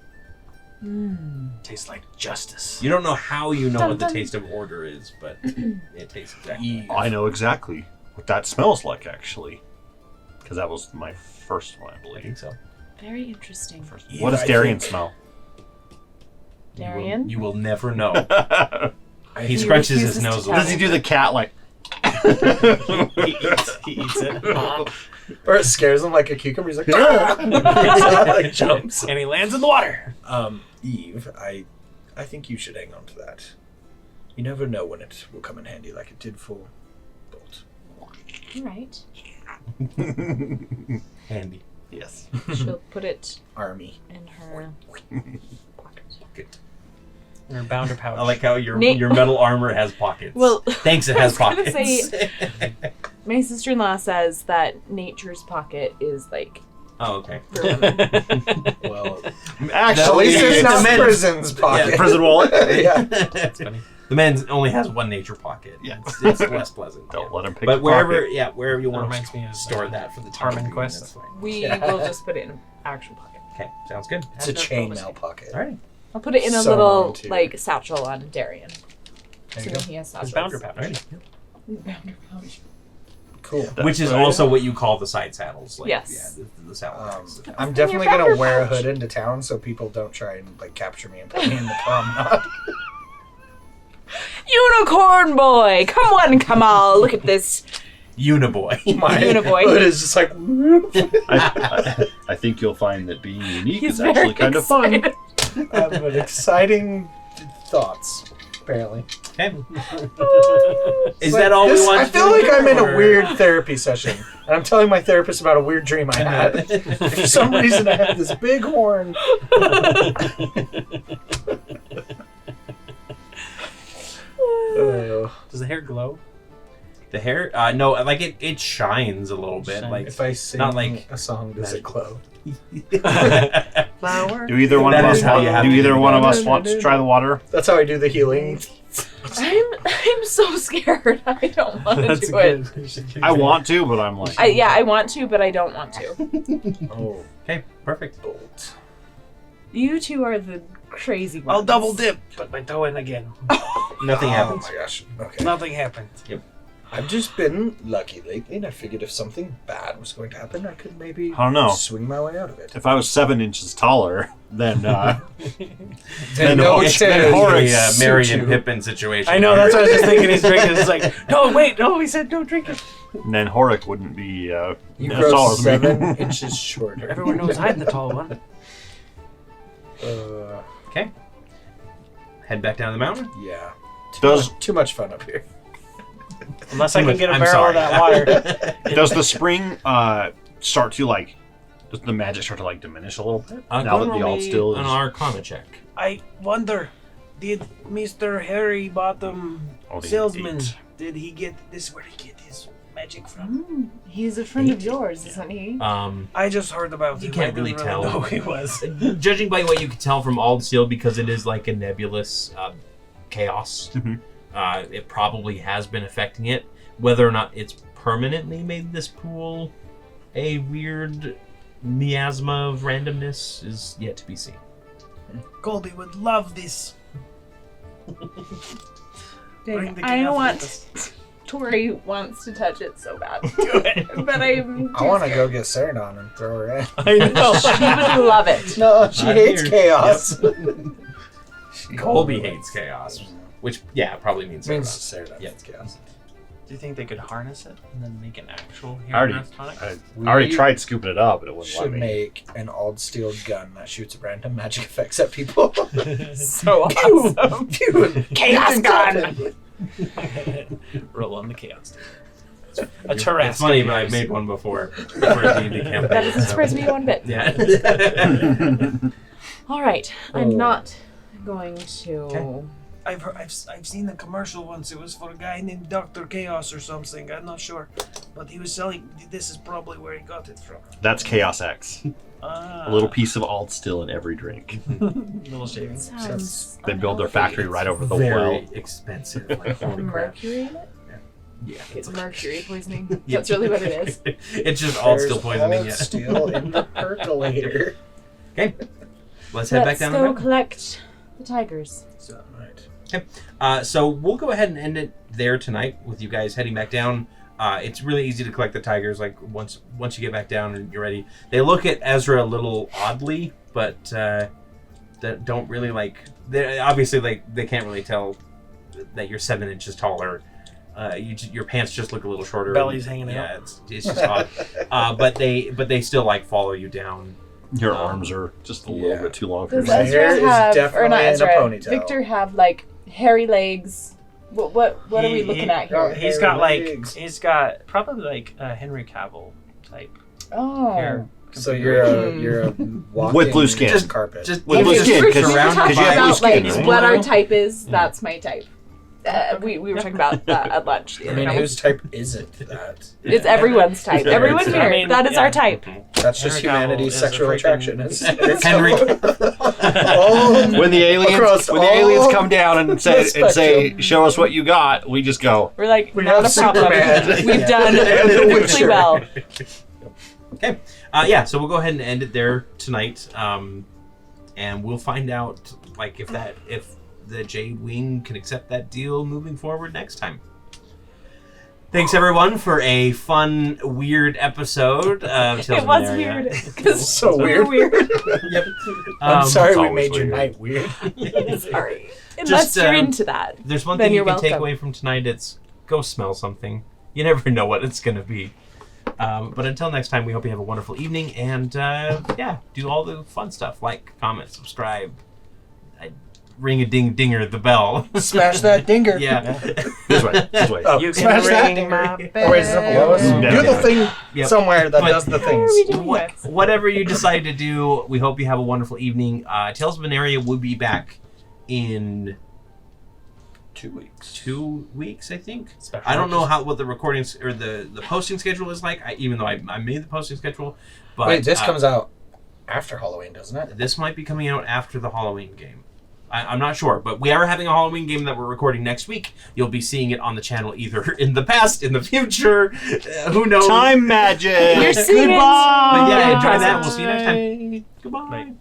Tastes like justice. You don't know how you know Dun, what the dun. taste of order is, but it tastes exactly like I know exactly what that smells like, actually, because that was my first one, I I believe. think so. Very interesting. What does I Darian think- smell? Darian? You will never know. He scrunches his nose a Does he little. do the cat like? He eats it. Or it scares him like a cucumber. He's like, like jumps. And he lands in the water. Eve, I think you should hang on to that. You never know when it will come in handy, like it did for Bolt. All right. Handy. Yes. She'll put it Army. in her pocket. Good. Or bounder pouch. I like how your Nate- your metal armor has pockets. Well, Thanks, it has I was gonna pockets. My sister-in-law says that nature's pocket is like Oh, okay. for women. Well, Actually, at least it's not men- prison's pocket. Yeah. prison wallet. Yeah. That's funny. The man's only has one nature pocket. Yeah. It's less pleasant. Don't let him pick. But the wherever, pocket. wherever you That want reminds to me of, store that for the time Harmon being, Quest. that's fine. We Yeah. will just put it in an actual pocket. Okay, sounds good. It's a chainmail pocket. All right. I'll put it in a Sewn little onto- like satchel on Darian. There you So go. he has His satchels. bounder pouch. All right. Bounder pouch. Cool. Which is also what you call the side saddles. Like, Yes. Yeah, the saddle bags. I'm definitely gonna bounder wear a pouch. hood into town so people don't try and like capture me and put me in the promenade. Unicorn boy! Come on, come on! Look at this. Uniboy. My Uniboy. hood is just like. I think you'll find that being unique He's is actually very kind of fun. excited. I have an exciting thoughts. Apparently. Okay. Is that all we want I to feel do like I'm in a or- weird therapy session, and I'm telling my therapist about a weird dream I had. For some reason, I have this big horn. Does the hair glow? The hair? No, like it shines a little bit. Shines. Like If I sing Not like a song, does it glow? Flower. Do either one That of is us how want? you have Do to either do one that. of us want to try the water? That's how I do the healing. I'm so scared. I don't want to That's do it. good. I want to, but I'm like. I want to, but I don't want to. Oh, Okay, perfect. bolt. You two are the crazy ones. I'll double dip, but by toe in again. Nothing Oh happens. my gosh. Okay. Nothing happened. I've just been lucky lately, and I figured if something bad was going to happen, I could maybe I don't know. swing my way out of it. If I was 7 inches taller, then Then Then no it's chance. been horrid. The Merry and Pippin situation. I know, that's what I was just thinking. He's drinking. It's like, no, wait, no, he said don't drink it. then Horik wouldn't be You as grow tall as me. 7 inches shorter. Everyone knows I'm the tall one. Okay. Head back down the mountain. Yeah. Does Too much fun up here. Unless I can get a I'm barrel sorry. of that water. does the spring start to like? Does the magic start to like diminish a little bit now Go that the roll alt me still an is? Arcana check. I wonder, did Mr. Harry Bottom Oh, the salesman, 8. did he get this? Where did he get his magic from? He's a friend of yours, isn't he? I just heard about You him. can't I really didn't tell. know who he was. Judging by what you can tell from Ald Steel, because it is like a nebulous chaos, Mhm. it probably has been affecting it. Whether or not it's permanently made this pool a weird miasma of randomness is yet to be seen. Colby would love this. Bring the I chaos want. with us. Torrey wants to touch it so bad, Do it. but I'm. I want to go get Seredan and throw her in. I know. He would love it. No, she I'm hates here. chaos. Colby hates chaos, which probably means Means Seredan. Seredan Yeah. hates chaos. Do you think they could harness it and then make an actual I already, hero tonic? I We already tried scooping it up, but it wouldn't let Should me. make an old steel gun that shoots random magic effects at people. So awesome. Chaos gun! Roll on the chaos. A Tarrasque. It's funny, but I've made one before for a D&D campaign. That doesn't so- surprise me one bit. Yeah. All right, I'm not going to. Okay. I've seen the commercial once. It was for a guy named Dr. Chaos or something. I'm not sure, but he was selling. This is probably where he got it from. That's Chaos X. Ah, A little piece of alt still in every drink. little shaving. Sounds They build their unhealthy. factory right over the Very well. expensive. Like, holy crap. Mercury in it? Yeah. It's mercury poisoning. Yeah. That's really what it is. It's just all still poisoning. Old Yeah. steel in the percolator. Okay. Let's head back Let's down the go mountain. collect the tigers. So, right. So we'll go ahead and end it there tonight with you guys heading back down. It's really easy to collect the tigers. Like once you get back down and you're ready, they look at Ezra a little oddly, but don't really like. They obviously like they can't really tell that you're 7 inches taller. Your pants just look a little shorter. Belly's hanging yeah, out. It's just odd. But they still like follow you down. Your arms are just a little bit too long for Does me. Ezra hair is have, or definitely not in a Ezra, ponytail. Victor have like hairy legs? What are we looking at here? He's got probably like a Henry Cavill type Oh. hair. So you're a walking With blue skin. just carpet. Just With blue skin, we were because talking you have blue about skin, like right? what our type is. That's my type. We were talking about that at lunch the I other mean, night. whose type is it? That It's everyone's type. Yeah, Everyone it's- here. I mean, that is yeah. our type. that's just Henry Cavill humanity's is a sexual freaking- attraction. It's Henry. all When the aliens all come down and the say spectrum. show us what you got, we just go. We're like, We not have a problem. Superman. We've done And The perfectly Witcher. well. Okay. So we'll go ahead and end it there tonight, and we'll find out like if the Jade Wing can accept that deal moving forward next time. Thanks everyone for a fun, weird episode of Tales It of was Aneria. weird. Because So weird. Yep. I'm sorry it's we always made your weird. night weird. Sorry. Unless Just, you're into that. There's one Then thing you you're can take welcome. away from tonight. It's go smell something. You never know what it's going to be. But until next time, we hope you have a wonderful evening. And do all the fun stuff. Like, comment, subscribe. Ring a dinger the bell. Smash that dinger. Yeah. This way. Oh, You can smash that ring dinger. my Oh, wait, is it below us? Yeah. Do the thing Yep. somewhere that But- does the What are we things. doing with? Whatever you decide to do, we hope you have a wonderful evening. Tales of Aneria will be back in 2 weeks. 2 weeks, I think. Special I don't know interest. what the recordings or the posting schedule is like. Even though I made the posting schedule, but Wait, this comes out after Halloween, doesn't it? This might be coming out after the Halloween game. I'm not sure, but we are having a Halloween game that we're recording next week. You'll be seeing it on the channel either in the past, in the future. Who knows? Time magic. You're seeing it. But yeah, Good enjoy that. present. We'll see you next time. Goodbye. Bye.